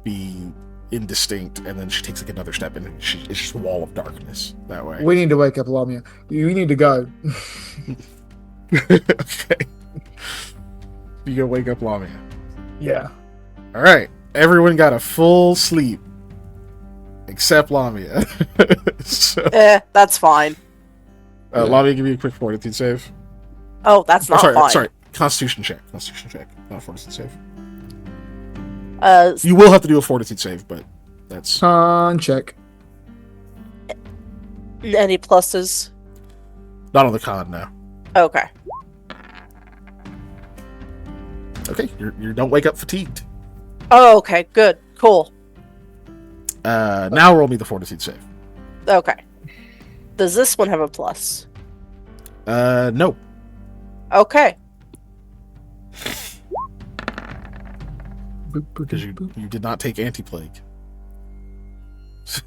be indistinct, and then she takes like another step, and it's just a wall of darkness that way. We need to wake up Lamia. We need to go. Okay. You go wake up Lamia. Yeah. All right. Everyone got a full sleep. Except Lamia. So, That's fine. Lamia, give me a quick fortitude save. Oh, that's not fine. Sorry. Constitution check. Not fortitude save. Uh, You will have to do a fortitude save, but that's Check. any pluses? not on the con now. Okay. Okay, you don't wake up fatigued. Oh, okay. Good. Cool. Now roll me the fortitude save. Okay. Does this one have a plus? No. Okay. Because you did not take anti-plague.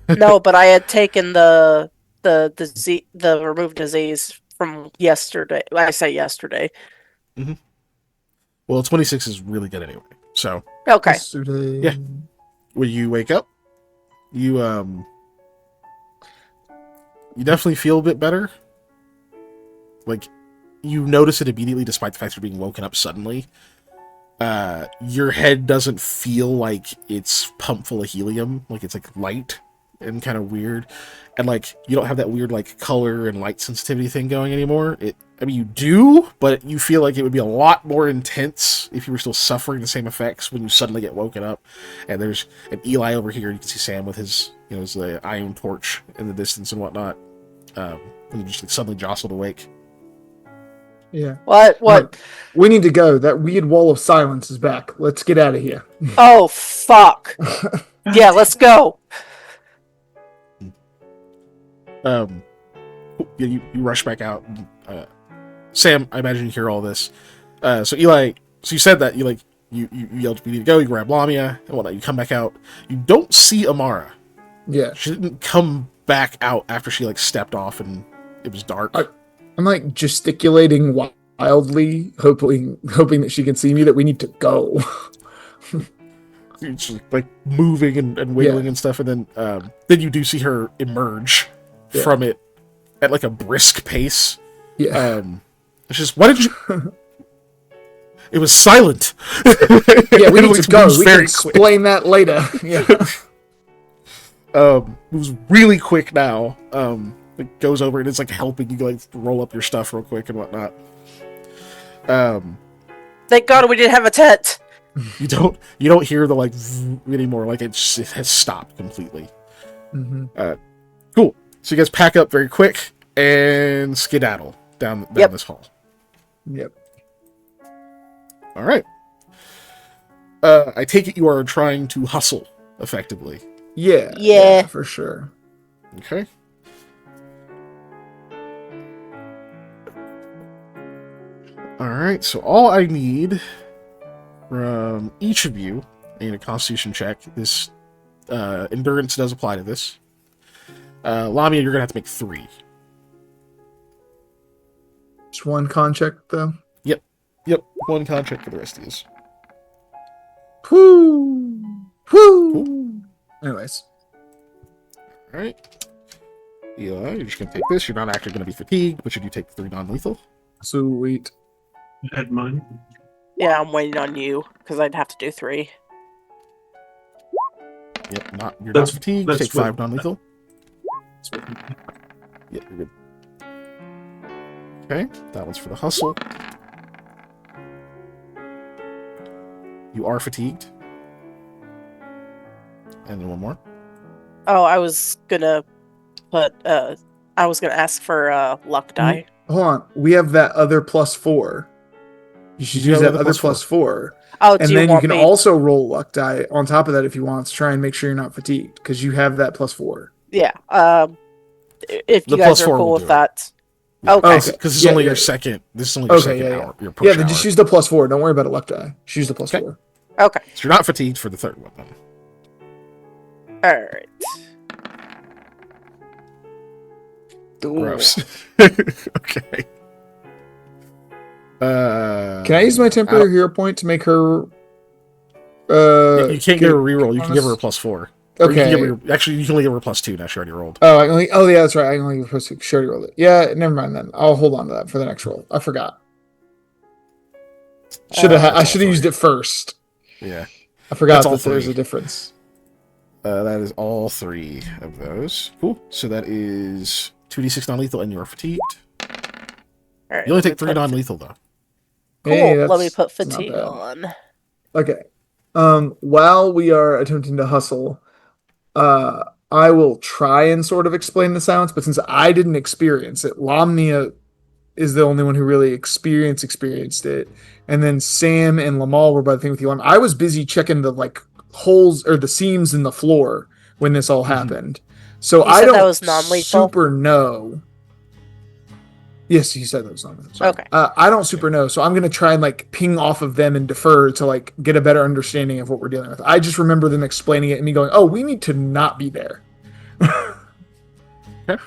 No, but I had taken the removed disease from yesterday. I say yesterday. Well, 26 is really good anyway. So, Okay. Yesterday. Yeah. when you wake up, you definitely feel a bit better. Like, you notice it immediately despite the fact you're being woken up suddenly. Your head doesn't feel like it's pumped full of helium. Like, it's like light and kind of weird. And like, you don't have that weird like color and light sensitivity thing going anymore. I mean, you do, but you feel like it would be a lot more intense if you were still suffering the same effects when you suddenly get woken up. And there's an Eli over here. You can see Sam with his, his iron torch in the distance and whatnot. And you just like, suddenly jostled awake. Yeah. What? Look, we need to go. That weird wall of silence is back. Let's get out of here. Oh, fuck. Yeah, let's go. You rush back out. Sam, I imagine you hear all this. So Eli, so you said that you yelled, "We need to go." You grab Lamia and whatnot. You come back out. You don't see Amara. Yeah. She didn't come back out after she like stepped off and it was dark. I'm like gesticulating wildly, hoping that she can see me, that we need to go. She's like moving and wiggling and stuff, and then you do see her emerge from it at like a brisk pace. Yeah. It's just, why did you? It was silent. Yeah, we need to go. Moves We can very explain that later. Yeah. It was really quick now. It goes over and it's like helping you like roll up your stuff real quick and whatnot. Thank God we didn't have a tent. You don't hear the like anymore. Like it has stopped completely. Mm-hmm. Cool. So you guys pack up very quick and skedaddle down this hall. Yep. All right. I take it you are trying to hustle effectively. Yeah, for sure. Okay. All right. So all I need from each of you, I need a Constitution check. This endurance does apply to this. Lamia, you're gonna have to make 3. Just one con check though. Yep, 1 con check for the rest of these. Whoo! Cool. Anyways. All right. Eli, you're just gonna take this. You're not actually gonna be fatigued, but you do take 3 non-lethal. Sweet. I had mine. Yeah, I'm waiting on you because I'd have to do 3. Yep, you're not That's- fatigued. that's Take 5 non-lethal. Yeah, you're good. Okay, that one's for the hustle. You are fatigued. And then one more. Oh, I was gonna ask for luck die. Hold on. We have that other +4. You should You use have that other other +4. +4. Oh, And do then you you want can me? also roll luck die on top of that if you want to try and make sure you're not fatigued, because you have that +4. Yeah. If you The guys +4 are will cool do with it. that. Yeah, Okay. because this is Yeah, only yeah. your second. This is only your Okay, second yeah, hour. Your push Yeah, then just hour. use the +4. Don't worry about a luck die. Just use the +4. Okay. Okay. So you're not fatigued for the third one. Then. All right. Gross. Okay. Can I use my temporary hero point to make her? You can't give her a reroll. You can give her a +4. Okay. Actually, you can only give her a +2. Now she already rolled. Oh, yeah, that's right. I can only give her +2. She already rolled it. Yeah, never mind then. I'll hold on to that for the next roll. I forgot. I should have used it first. Yeah. I forgot that there's a difference. That is all 3 of those. Cool. So that is 2d6 non-lethal, and you're fatigued. Right, you only take 3 non-lethal, though. Cool. Hey, let me put fatigue on. Okay. While we are attempting to hustle, I will try and sort of explain the silence, but since I didn't experience it, Lamnia is the only one who really experienced it. And then Sam and Lamal were by the thing with you. I was busy checking the holes or the seams in the floor when this all happened. So I don't that was non-lethal? super know. Yes, you said that was non-lethal. Sorry. Okay. I don't super know, so I'm gonna try and ping off of them and defer to get a better understanding of what we're dealing with. I just remember them explaining it and me going, "Oh, we need to not be there." Okay.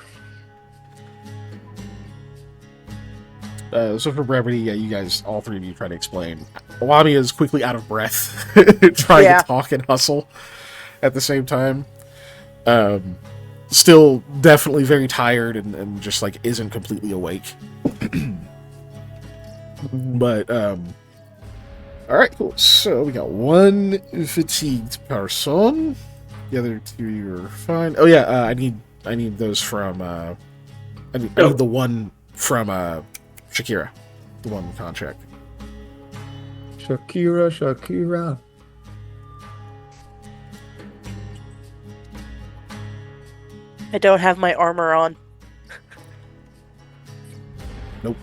So for brevity, you guys, all 3 of you, try to explain. Lamia is quickly out of breath, trying to talk and hustle at the same time. Still definitely very tired and just isn't completely awake. But all right, cool. So we got 1 fatigued person. The other 2 you're fine. Oh yeah, I need those from I need the one from Shakira, the one contract. Shakira. I don't have my armor on. Nope.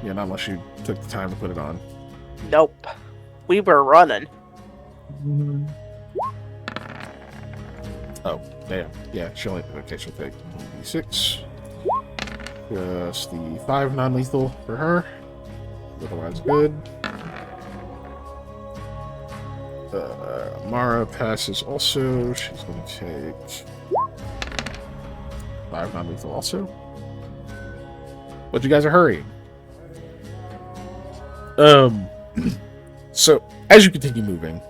Yeah, not unless you took the time to put it on. Nope. We were running. Oh, damn. Yeah, she'll take 6. Just the 5 non-lethal for her. Otherwise good. Mara passes also. She's going to take 5 non-lethal also. But you guys are hurrying. So, as you continue moving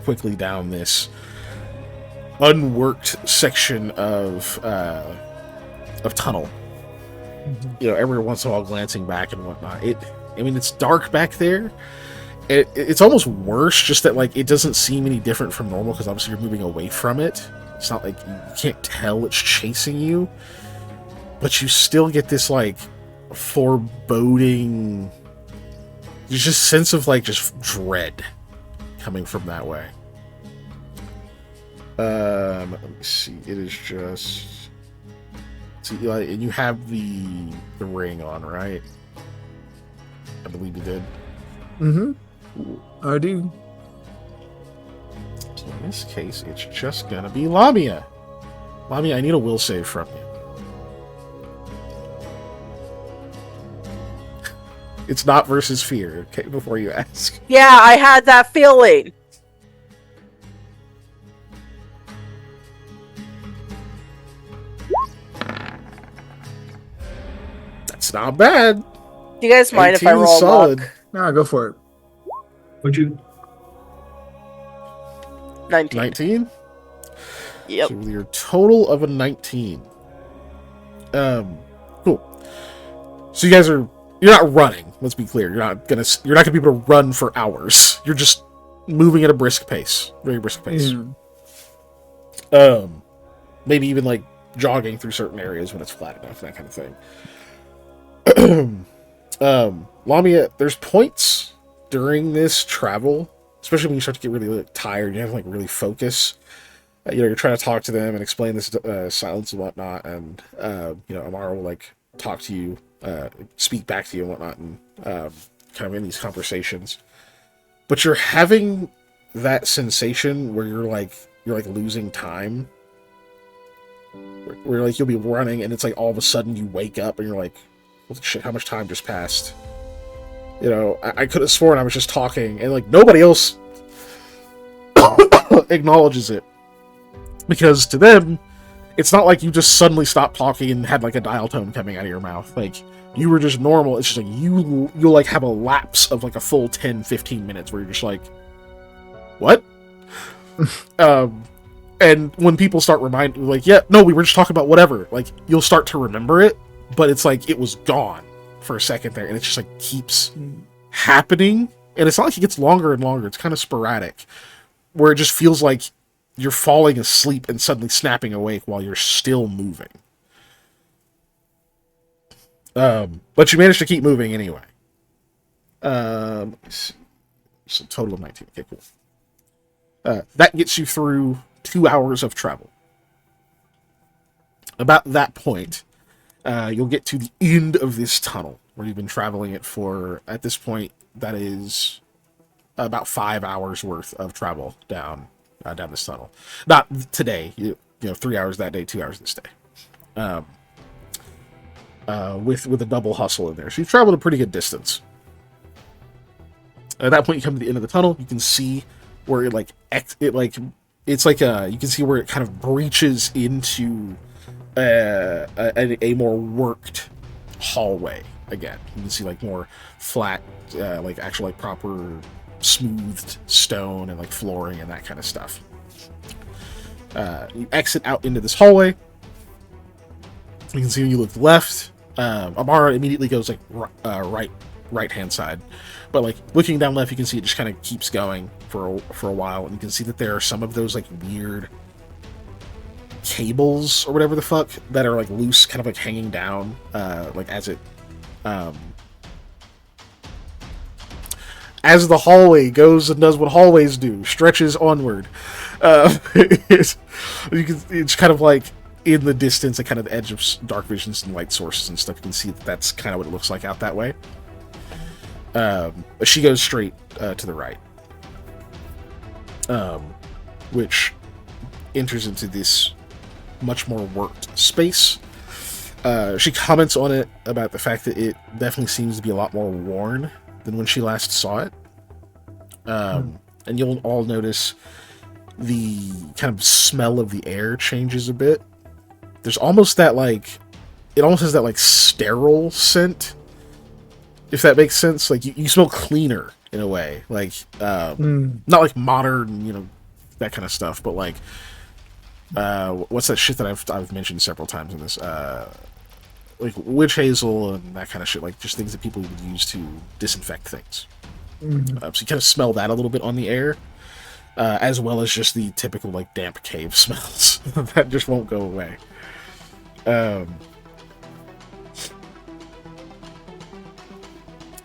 quickly down this unworked section of tunnel, every once in a while glancing back and whatnot, it's dark back there. It's almost worse, just that it doesn't seem any different from normal because obviously you're moving away from it. It's not like you can't tell it's chasing you, but you still get this foreboding, there's just sense of just dread coming from that way. Let me see. It is just and you have the ring on, right? I believe you did. Mm-hmm. I do. So in this case, it's just gonna be Lamia. Lamia, I need a will save from you. It's not versus fear, okay, before you ask. Yeah, I had that feeling. That's not bad. Do you guys mind if I roll solid. luck? No, go for it. Would you? 19. 19? Yep. So with your total of a 19. Cool. So you guys you're not running, let's be clear. You're not gonna be able to run for hours. You're just moving at a brisk pace. Very brisk pace. Maybe even jogging through certain areas when it's flat enough, that kind of thing. Lamia, there's points during this travel, especially when you start to get really tired, you have to really focus. You're trying to talk to them and explain this silence and whatnot, and Amara will talk to you, speak back to you and whatnot, and kind of in these conversations. But you're having that sensation where you're losing time, where you'll be running and it's all of a sudden you wake up and you're like, holy shit, how much time just passed? I could have sworn I was just talking, and nobody else acknowledges it, because to them it's not like you just suddenly stopped talking and had like a dial tone coming out of your mouth. Like, you were just normal. It's just like you'll like have a lapse of like a full 10-15 minutes where you're just like, what? And when people start reminding, like, yeah, no, we were just talking about whatever, like, you'll start to remember it, but it's like it was gone for a second there, and it just like keeps happening, and it's not like it gets longer and longer. It's kind of sporadic, where it just feels like you're falling asleep and suddenly snapping awake while you're still moving. But you managed to keep moving anyway. Let's see. So total of 19. Okay, cool. That gets you through 2 hours of travel. About that point, you'll get to the end of this tunnel, where you've been traveling it for, at this point, that is about 5 hours worth of travel down this tunnel. Not today, you know, 3 hours that day, 2 hours this day. With a double hustle in there. So you've traveled a pretty good distance. At that point, you come to the end of the tunnel. You can see where it it's like you can see where it kind of breaches into a more worked hallway again. You can see like more flat, like actual like proper smoothed stone and like flooring and that kind of stuff. You exit out into this hallway. You can see when you look left, Amara immediately goes like right hand side, but like looking down left, you can see it just kind of keeps going for a while, and you can see that there are some of those like weird cables or whatever the fuck that are like loose, kind of like hanging down, like as the hallway goes and does what hallways do, stretches onward. It's kind of like in the distance, at kind of the edge of dark visions and light sources and stuff. You can see that that's kind of what it looks like out that way. She goes straight to the right, which enters into this much more worked space. She comments on it about the fact that it definitely seems to be a lot more worn than when she last saw it. And you'll all notice the kind of smell of the air changes a bit. There's almost that like, it almost has that like sterile scent, if that makes sense. Like you smell cleaner in a way, like not like modern, you know, that kind of stuff, but like what's that shit that I've mentioned several times in this, like witch hazel and that kind of shit, like just things that people would use to disinfect things. So you kind of smell that a little bit on the air, as well as just the typical like damp cave smells that just won't go away.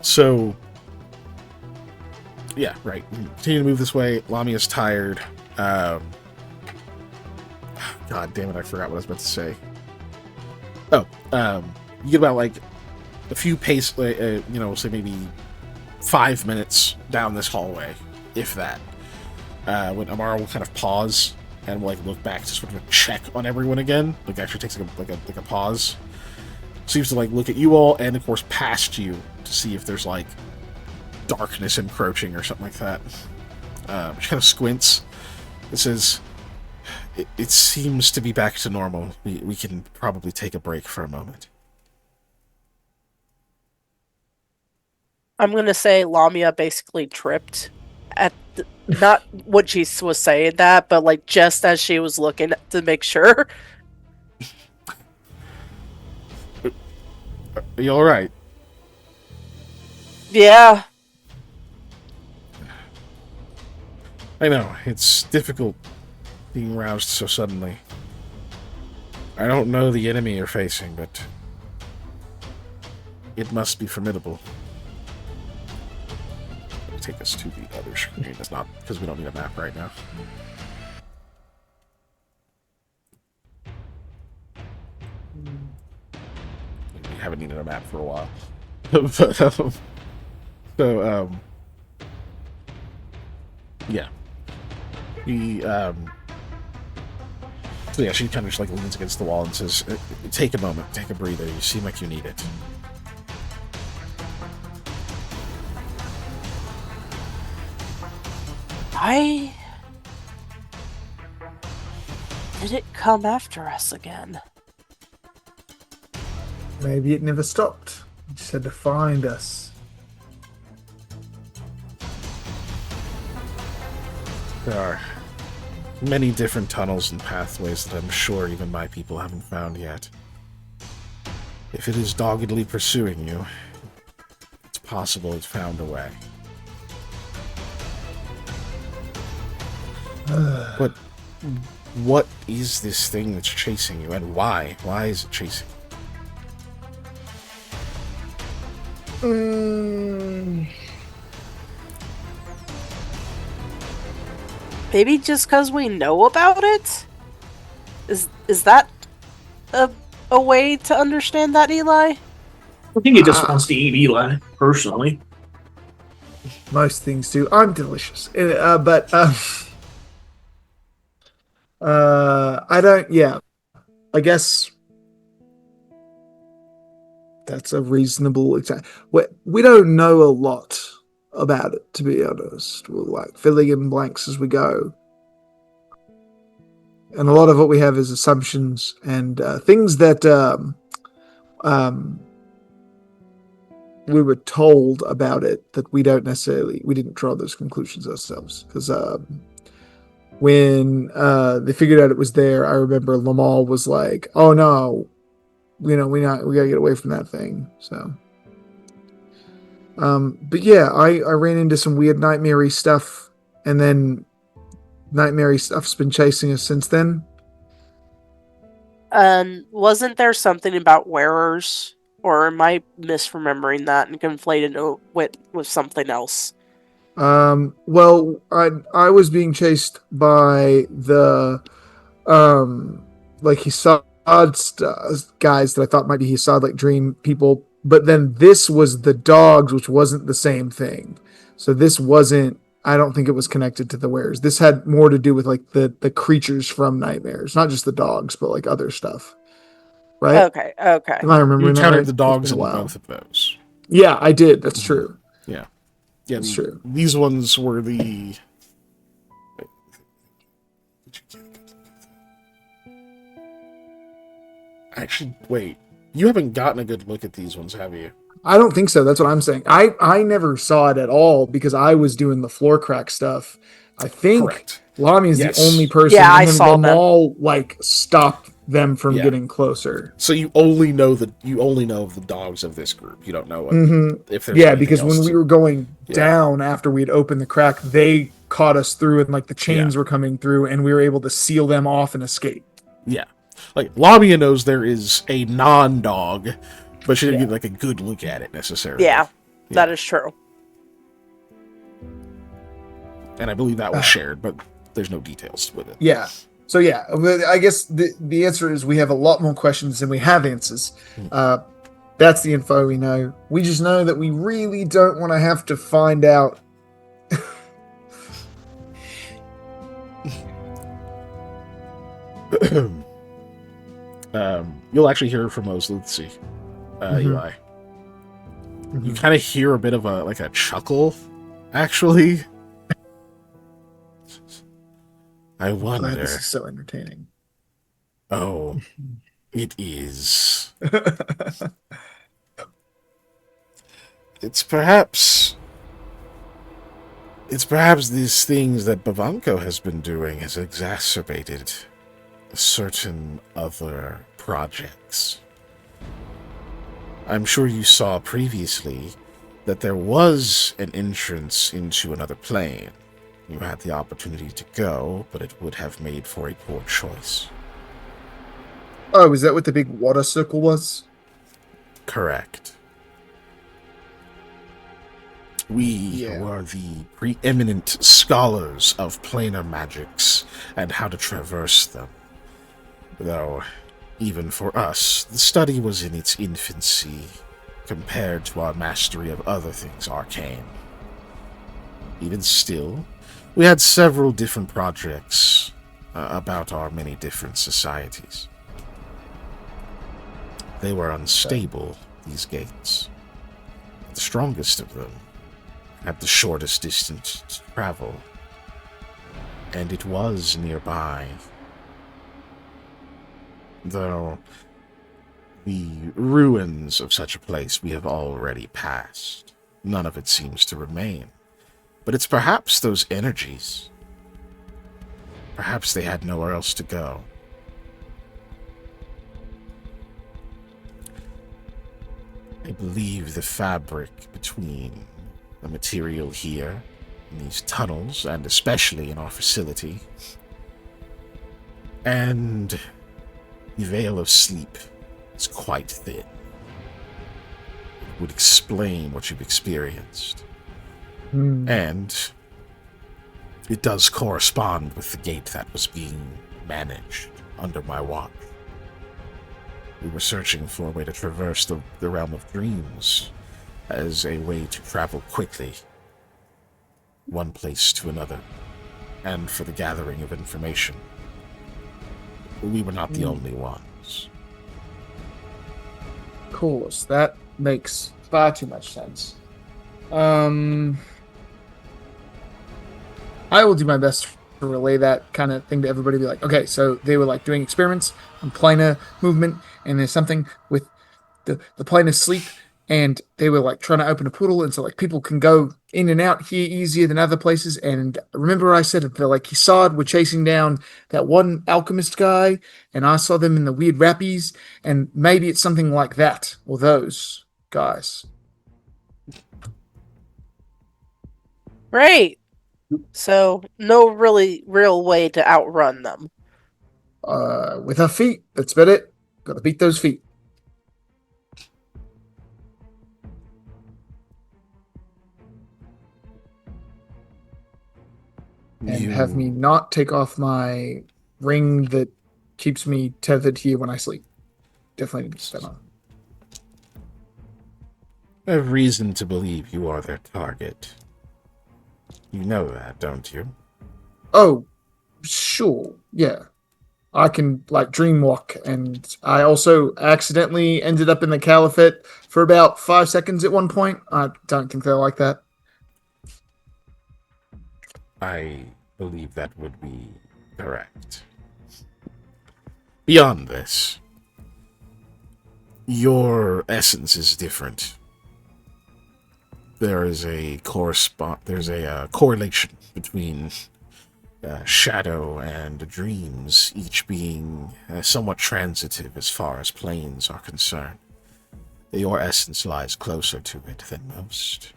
So yeah, right. Continue to move this way. Lamia's tired. God damn it, I forgot what I was about to say. You get about like a few pace, you know, say maybe 5 minutes down this hallway, if that. When Amara will kind of pause and will like look back to sort of check on everyone again. Like actually takes like a pause. Seems to like look at you all and of course past you to see if there's like darkness encroaching or something like that. She kind of squints. It says, it seems to be back to normal. We can probably take a break for a moment. I'm gonna say Lamia basically tripped at not what she was saying that, but like just as she was looking to make sure. Are you all right? Yeah. I know, it's difficult being roused so suddenly. I don't know the enemy you're facing, but it must be formidable. I'll take us to the other screen. That's not because we don't need a map right now. We haven't needed a map for a while. Yeah. So yeah, she kind of just like leans against the wall and says, take a moment, take a breather, you seem like you need it. Did it come after us again? Maybe it never stopped. It just had to find us. There are many different tunnels and pathways that I'm sure even my people haven't found yet. If it is doggedly pursuing you, it's possible it found a way. But what is this thing that's chasing you, and why? Why is it chasing you? Maybe just because we know about it? Is that a way to understand that, Eli? I think it just wants to eat Eli, personally. Most things do. I'm delicious. I don't. Yeah, I guess that's a reasonable. We don't know a lot about it, to be honest. We're like filling in blanks as we go, and a lot of what we have is assumptions and things that we were told about it that we didn't draw those conclusions ourselves, because when they figured out it was there, I remember Lamal was like, "Oh no, we gotta get away from that thing." So, but yeah, I ran into some weird nightmare-y stuff, and then nightmare-y stuff's been chasing us since then. Wasn't there something about wearers? Or am I misremembering that and conflated it with something else? Well, I was being chased by the like Hisad guys that I thought might be Hisad, like dream people, but then this was the dogs, which wasn't the same thing. So this wasn't. I don't think it was connected to the wearers. This had more to do with like the creatures from nightmares, not just the dogs, but like other stuff. Right? Okay. Am I remembering You that encountered right? the dogs It's in been a while. both of those. Yeah, I did. That's true. Yeah, That's true. These ones were the... Actually, wait. You haven't gotten a good look at these ones, have you? I don't think so. That's what I'm saying. I never saw it at all because I was doing the floor crack stuff. I think Correct. Lami is Yes. the only person. Yeah, and I then saw them. Lamal like stopped them from Yeah. getting closer. So you only know of the dogs of this group. You don't know what, if there's Yeah, anything because else when we were going Yeah. down after we'd opened the crack, they caught us through and like the chains were coming through and we were able to seal them off and escape. Yeah. Like, Lamia knows there is a non-dog, but she didn't get like a good look at it necessarily. Yeah, that is true. And I believe that was shared, but there's no details with it. Yeah. So yeah, I guess the answer is we have a lot more questions than we have answers. That's the info we know. We just know that we really don't want to have to find out. You'll actually hear from Ozluthsi, Eli. You kind of hear a bit of a chuckle, actually. I wonder. This is so entertaining. Oh, it is. It's perhaps these things that Bavanko has been doing has exacerbated certain other projects. I'm sure you saw previously that there was an entrance into another plane. You had the opportunity to go, but it would have made for a poor choice. Oh, is that what the big water circle was? Correct. We were the preeminent scholars of planar magics and how to traverse them. Though, even for us, the study was in its infancy compared to our mastery of other things arcane. Even still, we had several different projects about our many different societies. They were unstable, these gates. The strongest of them had the shortest distance to travel, and it was nearby. though the ruins of such a place we have already passed. None of it seems to remain. But it's perhaps those energies. Perhaps they had nowhere else to go. I believe the fabric between the material here, in these tunnels, and especially in our facility, and the veil of sleep is quite thin. It would explain what you've experienced. And it does correspond with the gate that was being managed under my watch. We were searching for a way to traverse the realm of dreams as a way to travel quickly, one place to another, and for the gathering of information. We were not the only ones. Of course, that makes far too much sense. I will do my best to relay that kind of thing to everybody. Be like, okay, so they were like doing experiments on planar movement, and there's something with the planar sleep, and they were like trying to open a portal, and so like people can go in and out here easier than other places. And remember, I said that like Hisad were chasing down that one alchemist guy, and I saw them in the weird rappies, and maybe it's something like that or those guys. Great. So, no really real way to outrun them. With our feet, that's about it. Gotta beat those feet. And have me not take off my ring that keeps me tethered here when I sleep. Definitely need to spend on. I have reason to believe you are their target. You know that, don't you? Oh, sure. Yeah. I can, like, dream walk, and I also accidentally ended up in the Caliphate for about 5 seconds at one point. I don't think they're like that. I believe that would be correct. Beyond this, your essence is different. There is a correlation between shadow and dreams, each being somewhat transitive as far as planes are concerned. Your essence lies closer to it than most.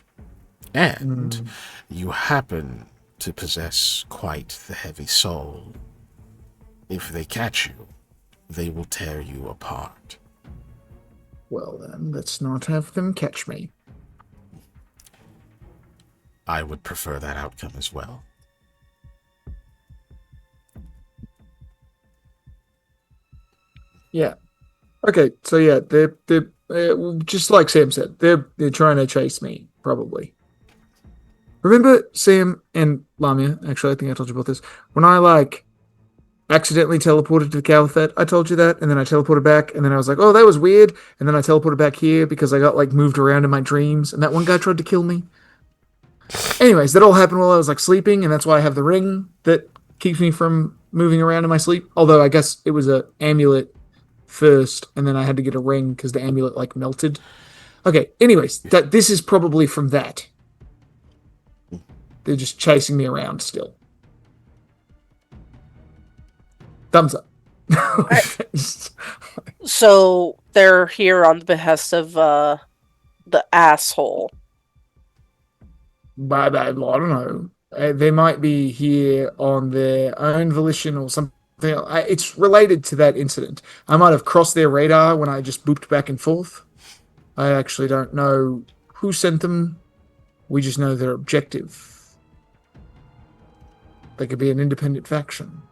And you happen to possess quite the heavy soul. If they catch you, they will tear you apart. Well then, let's not have them catch me. I would prefer that outcome as well. Yeah. Okay, so yeah, they're just like Sam said, they're trying to chase me, probably. Remember Sam and Lamia, actually I think I told you about this, when I like accidentally teleported to the Caliphate, I told you that, and then I teleported back, and then I was like, oh, that was weird, and then I teleported back here because I got like moved around in my dreams, and that one guy tried to kill me. Anyways, that all happened while I was like sleeping, and that's why I have the ring that keeps me from moving around in my sleep. Although I guess it was an amulet first, and then I had to get a ring because the amulet like melted. Okay, anyways, this is probably from that. They're just chasing me around still. Thumbs up. So they're here on the behest of the asshole. I don't know. They might be here on their own volition or something. It's related to that incident. I might have crossed their radar when I just booped back and forth. I actually don't know who sent them. We just know their objective. They could be an independent faction.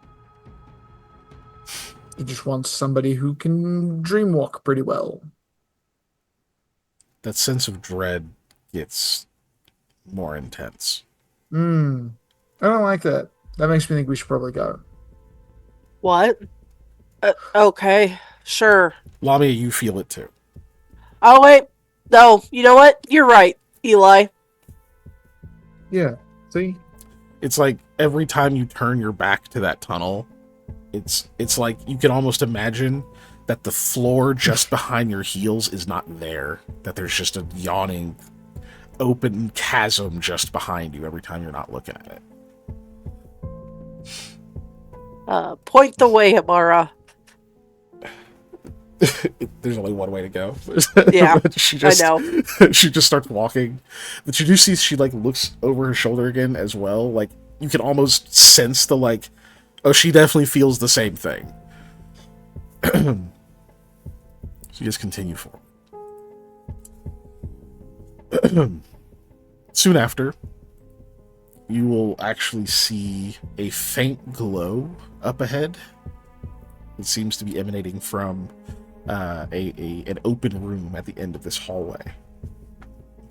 He just wants somebody who can dreamwalk pretty well. That sense of dread gets more intense. I don't like that. That makes me think we should probably go. What? Okay, sure. Lamia, you feel it too. Oh, wait. No, you know what? You're right, Eli. Yeah, see? It's like every time you turn your back to that tunnel, It's like you can almost imagine that the floor just behind your heels is not there. That there's just a yawning, open chasm just behind you every time you're not looking at it. Point the way, Amara. There's only one way to go. Yeah, she just, I know. She just starts walking. But you do see she like looks over her shoulder again as well. Like you can almost sense the like, oh, she definitely feels the same thing. So you just continue forward. Soon after, you will actually see a faint glow up ahead. It seems to be emanating from an open room at the end of this hallway.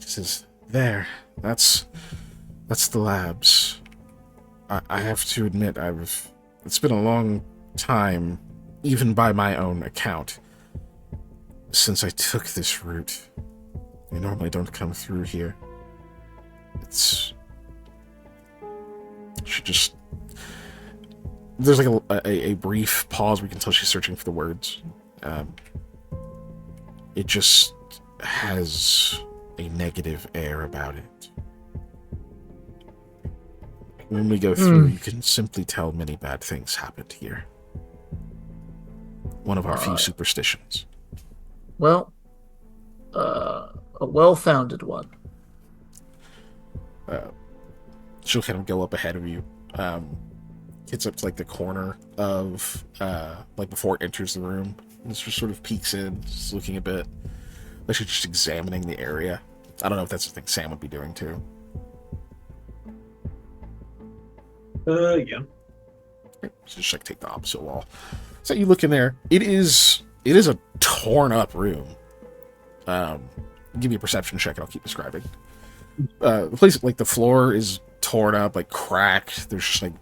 It says, "There, that's the labs." I have to admit, it's been a long time, even by my own account, since I took this route. I normally don't come through here. There's like a brief pause where you can tell she's searching for the words. It just has a negative air about it. When we go through, you can simply tell many bad things happened here. One of our few superstitions. Well, a well-founded one. She'll kind of go up ahead of you. Gets up to like the corner of like before it enters the room. And just sort of peeks in, just looking a bit. Like she's just examining the area. I don't know if that's something Sam would be doing too. Yeah. So just like take the opposite wall. So you look in there. It is a torn up room. Give me a perception check and I'll keep describing. The place, like the floor is torn up, like cracked. There's just like,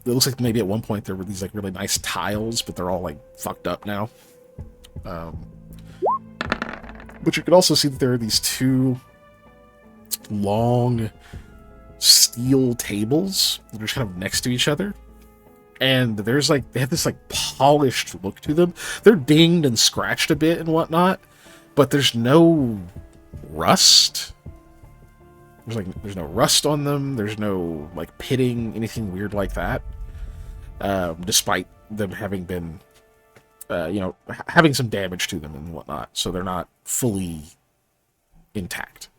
it looks like maybe at one point there were these like really nice tiles, but they're all like fucked up now. But you can also see that there are these two long steel tables that are just kind of next to each other. And there's like, they have this like polished look to them. They're dinged and scratched a bit and whatnot, but there's no rust. There's no rust on them. There's no like pitting, anything weird like that. Despite them having been, having some damage to them and whatnot, so they're not fully intact.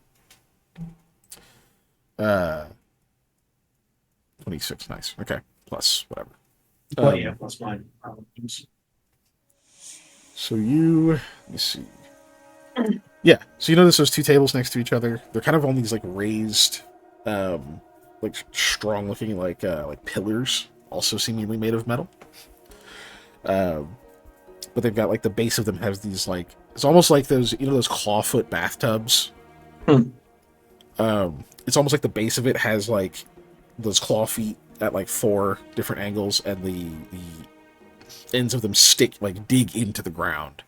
26, nice. Okay, plus whatever. Yeah, plus mine. So let me see. Yeah, so you notice those two tables next to each other. They're kind of on these like raised, like strong looking like pillars, also seemingly made of metal. But they've got like the base of them has these like, it's almost like those, those clawfoot bathtubs. It's almost like the base of it has like those claw feet at like 4 different angles, and the ends of them dig into the ground.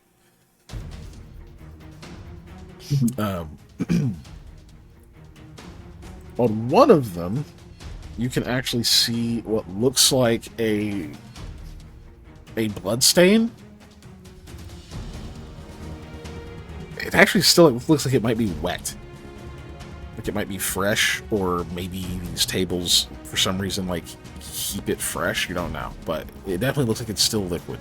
On one of them, you can actually see what looks like a blood stain. It actually still looks like it might be wet. Like it might be fresh, or maybe these tables, for some reason, like keep it fresh. You don't know, but it definitely looks like it's still liquid.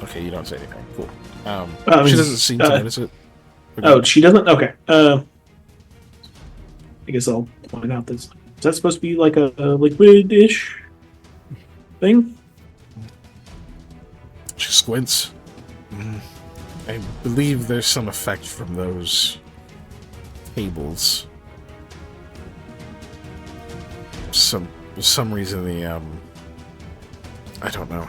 Okay, you don't say anything. Cool. She doesn't seem to notice it. Okay. Oh, she doesn't? Okay. I guess I'll point out this. Is that supposed to be like a liquid-ish thing? She squints. I believe there's some effect from those tables. For some reason the I don't know,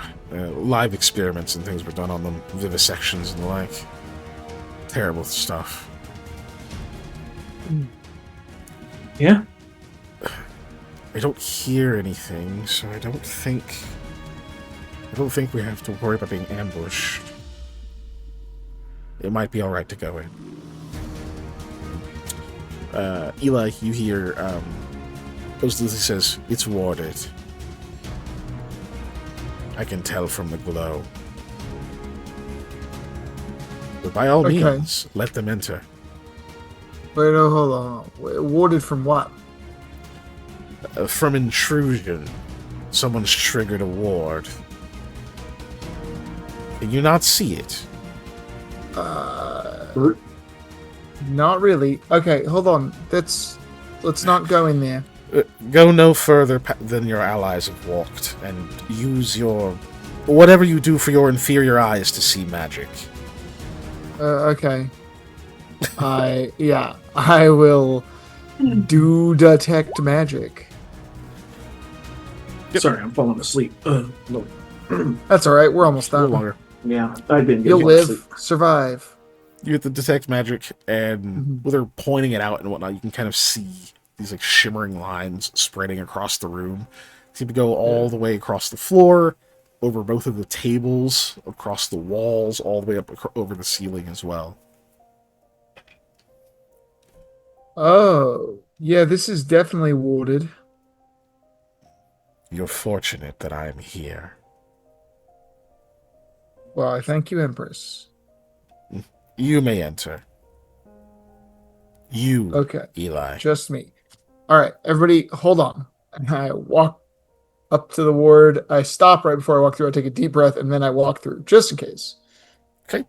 live experiments and things were done on them, vivisections and the like. Terrible stuff. Yeah. I don't hear anything, so I don't think we have to worry about being ambushed. It might be alright to go in. Eli, you hear, Lizzie says, "It's warded. I can tell from the glow. But by all Okay. means, let them enter." Wait, no, hold on. Wait, warded from what? From intrusion. Someone's triggered a ward. Can you not see it? Bert? Not really. Okay, hold on. Let's not go in there. Go no further than your allies have walked, and use your... whatever you do for your inferior eyes to see magic. Okay. I will do detect magic. Yep. Sorry, I'm falling asleep. No. That's all right. We're almost A little done. longer. Yeah, I've been You'll getting live, asleep. survive. You get the detect magic, and with her pointing it out and whatnot, you can kind of see these like shimmering lines spreading across the room. Seem to go all the way across the floor, over both of the tables, across the walls, all the way up over the ceiling as well. Oh, yeah. This is definitely warded. You're fortunate that I am here. Well, I thank you, Empress. You may enter. You, Okay, Eli. just me. All right, everybody, hold on. And I walk up to the ward. I stop right before I walk through. I take a deep breath, and then I walk through, just in case. Okay.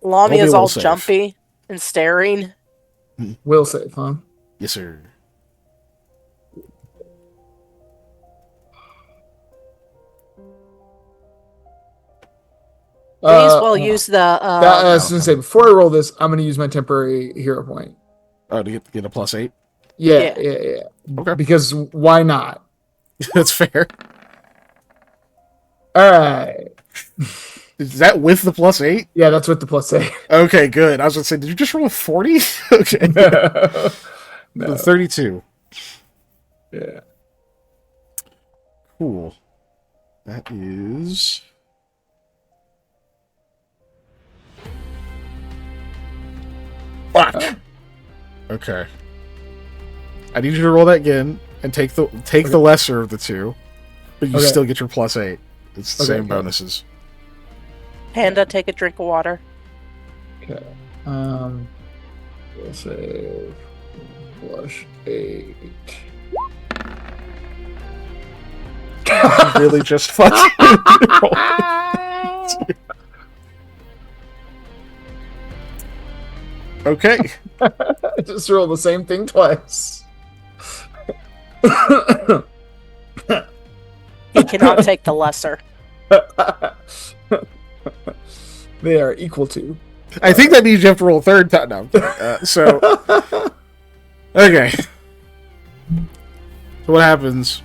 Lami Roll is me a all will save. jumpy and staring. Will save, huh? Yes, sir. May as well hold on. use the. I was going to say, before I roll this, I'm going to use my temporary hero point. Oh, to get a +8? Yeah. Okay. Because why not? That's fair. All right. Is that with the +8? Yeah, that's with the +8. Okay, good. I was going to say, did you just roll a 40? Okay. No. 32. Yeah. Cool. That is... Fuck! Okay. I need you to roll that again and take the lesser of the two, but you Okay. still get your +8. It's the Okay, same okay. bonuses. Panda, take a drink of water. Okay. We'll save +8. You really just fucking rolled. Okay. I just rolled the same thing twice. He cannot take the lesser. They are equal to. I think that means you have to roll a third time now. Okay. So what happens?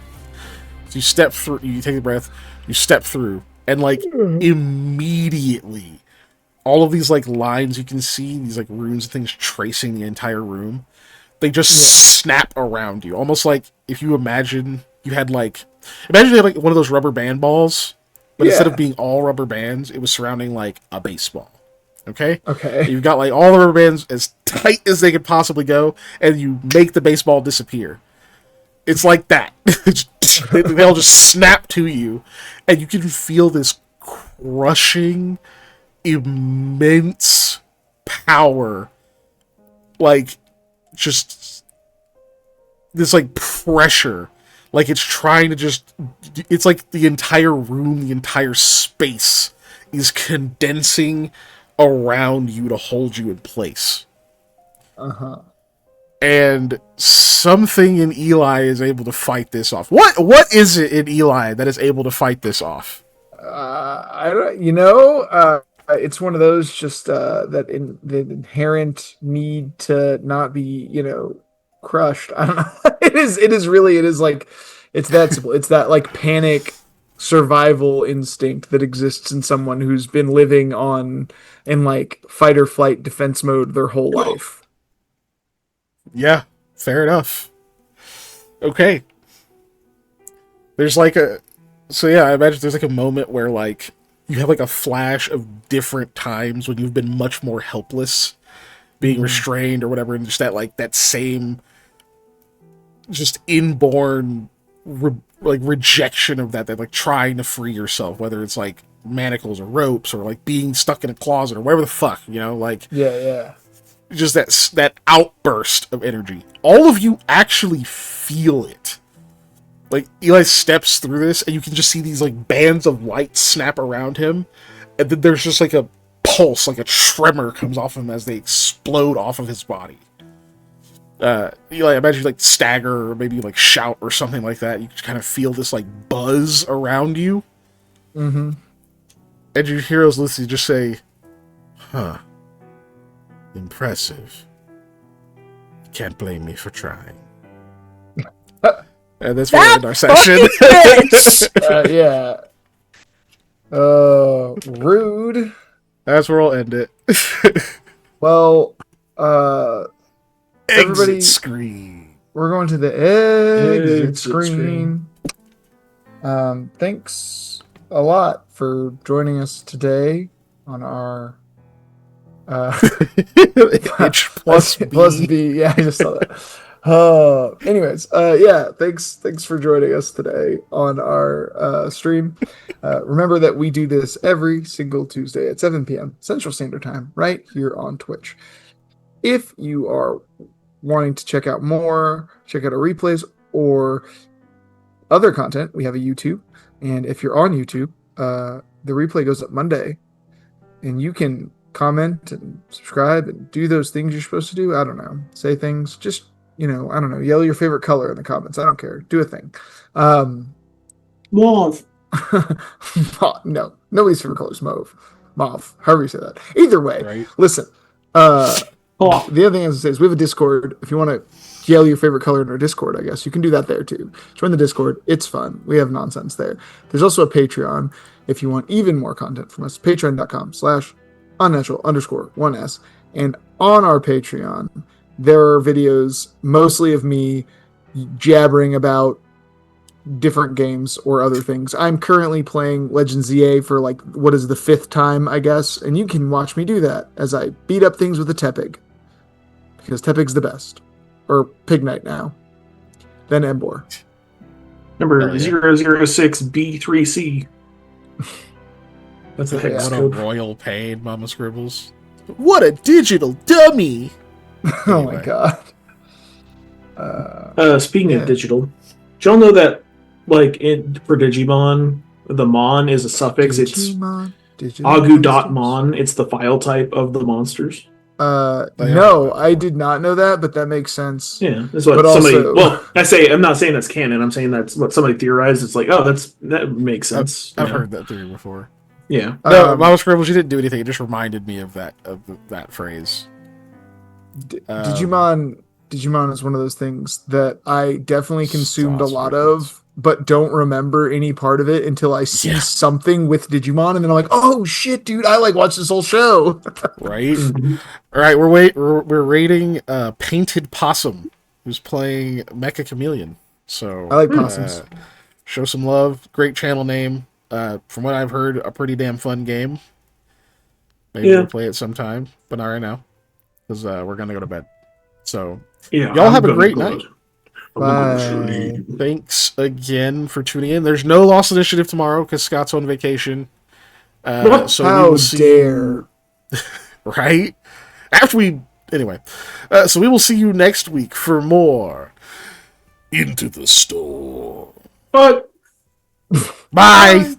You step through. You take a breath. You step through, and like immediately, all of these like lines you can see, these like runes and things tracing the entire room, they just snap around you, almost like if you imagine you had like one of those rubber band balls, but instead of being all rubber bands, it was surrounding like a baseball. Okay? Okay. You've got like all the rubber bands as tight as they could possibly go, and you make the baseball disappear. It's like that. They'll just snap to you, and you can feel this crushing, immense power. Like, just this like pressure. Like it's trying to just... It's like the entire room, the entire space is condensing around you to hold you in place. Uh-huh. And something in Eli is able to fight this off. What is it in Eli that is able to fight this off? I don't. It's one of those just that in the inherent need to not be, crushed. I don't know. It is really like it's that simple. It's that like panic survival instinct that exists in someone who's been living in like fight or flight defense mode their whole life. Yeah, fair enough. Okay. There's like I imagine there's like a moment where like you have like a flash of different times when you've been much more helpless, being restrained or whatever, and just that same just inborn rejection of that like trying to free yourself, whether it's like manacles or ropes or like being stuck in a closet or whatever the fuck, like Yeah. just that outburst of energy. All of you actually feel it. Like Eli steps through this and you can just see these like bands of light snap around him, and then there's just like a pulse, like a tremor comes off him as they explode off of his body. Eli, imagine you like stagger or maybe like shout or something like that. You kind of feel this like buzz around you. Mm-hmm. And your heroes listen just say, "Huh. Impressive. Can't blame me for trying." And that's where we end our session. Yeah. Rude. That's where I'll end it. Well, everybody, Exit screen. we're going to the exit Exit screen. Thanks a lot for joining us today on our H plus B. plus B. Yeah, I just saw that. Anyways, yeah, thanks for joining us today on our stream. Remember that we do this every single Tuesday at 7 p.m. Central Standard Time, right here on Twitch. If you are wanting to check out more, check out our replays or other content, we have a YouTube. And if you're on YouTube, the replay goes up Monday, and you can comment and subscribe and do those things you're supposed to do. I don't know. Say things. Just, I don't know. Yell your favorite color in the comments. I don't care. Do a thing. Mauve. No. Nobody's favorite color is mauve. Mauve. However you say that. Either way. Right. Listen. The other thing I was going to say is we have a Discord. If you want to yell your favorite color in our Discord, I guess you can do that there too. Join the Discord. It's fun. We have nonsense there. There's also a Patreon if you want even more content from us. Patreon.com/unnatural_1s. And on our Patreon, there are videos mostly of me jabbering about different games or other things. I'm currently playing Legends ZA for like what is the 5th time, I guess, and you can watch me do that as I beat up things with a Tepig, because Tepig's the best, or Pig Knight now, then Embor. Number yeah. 006B3C. That's the hex What a code. royal pain, Mama Scribbles. What a digital dummy! Oh Anyway. my god. Speaking Yeah. of digital, did y'all know that, like, for Digimon, the mon is a suffix? It's Digimon, agu.mon. It's the file type of the monsters. They no, are. I did not know that, but that makes sense. Yeah, that's what But somebody. also- Well, I'm not saying that's canon. I'm saying that's what somebody theorized. It's like, oh, that makes sense. I've you know? heard that theory before. Yeah. No, Mama Scribbles, you didn't do anything. It just reminded me of that phrase. Digimon is one of those things that I definitely consumed a Sauce lot reference. of, but don't remember any part of it until I see Yeah. something with Digimon, and then I'm like, oh shit, dude, I like watched this whole show. Right? Mhm. All right, we're rating Painted Possum, who's playing Mecha Chameleon. So I like possums. show some love. Great channel name. From what I've heard, a pretty damn fun game. Maybe Yeah. we'll play it sometime, but not right now, because we're gonna go to bed. So Yeah. Y'all have a gonna great go- night. I'm gonna Bye. sleep. thanks again for tuning in. There's no Lost Initiative tomorrow because Scott's on vacation. So we How will see dare. you, right? Anyway, so we will see you next week for more Into the Store. But Bye.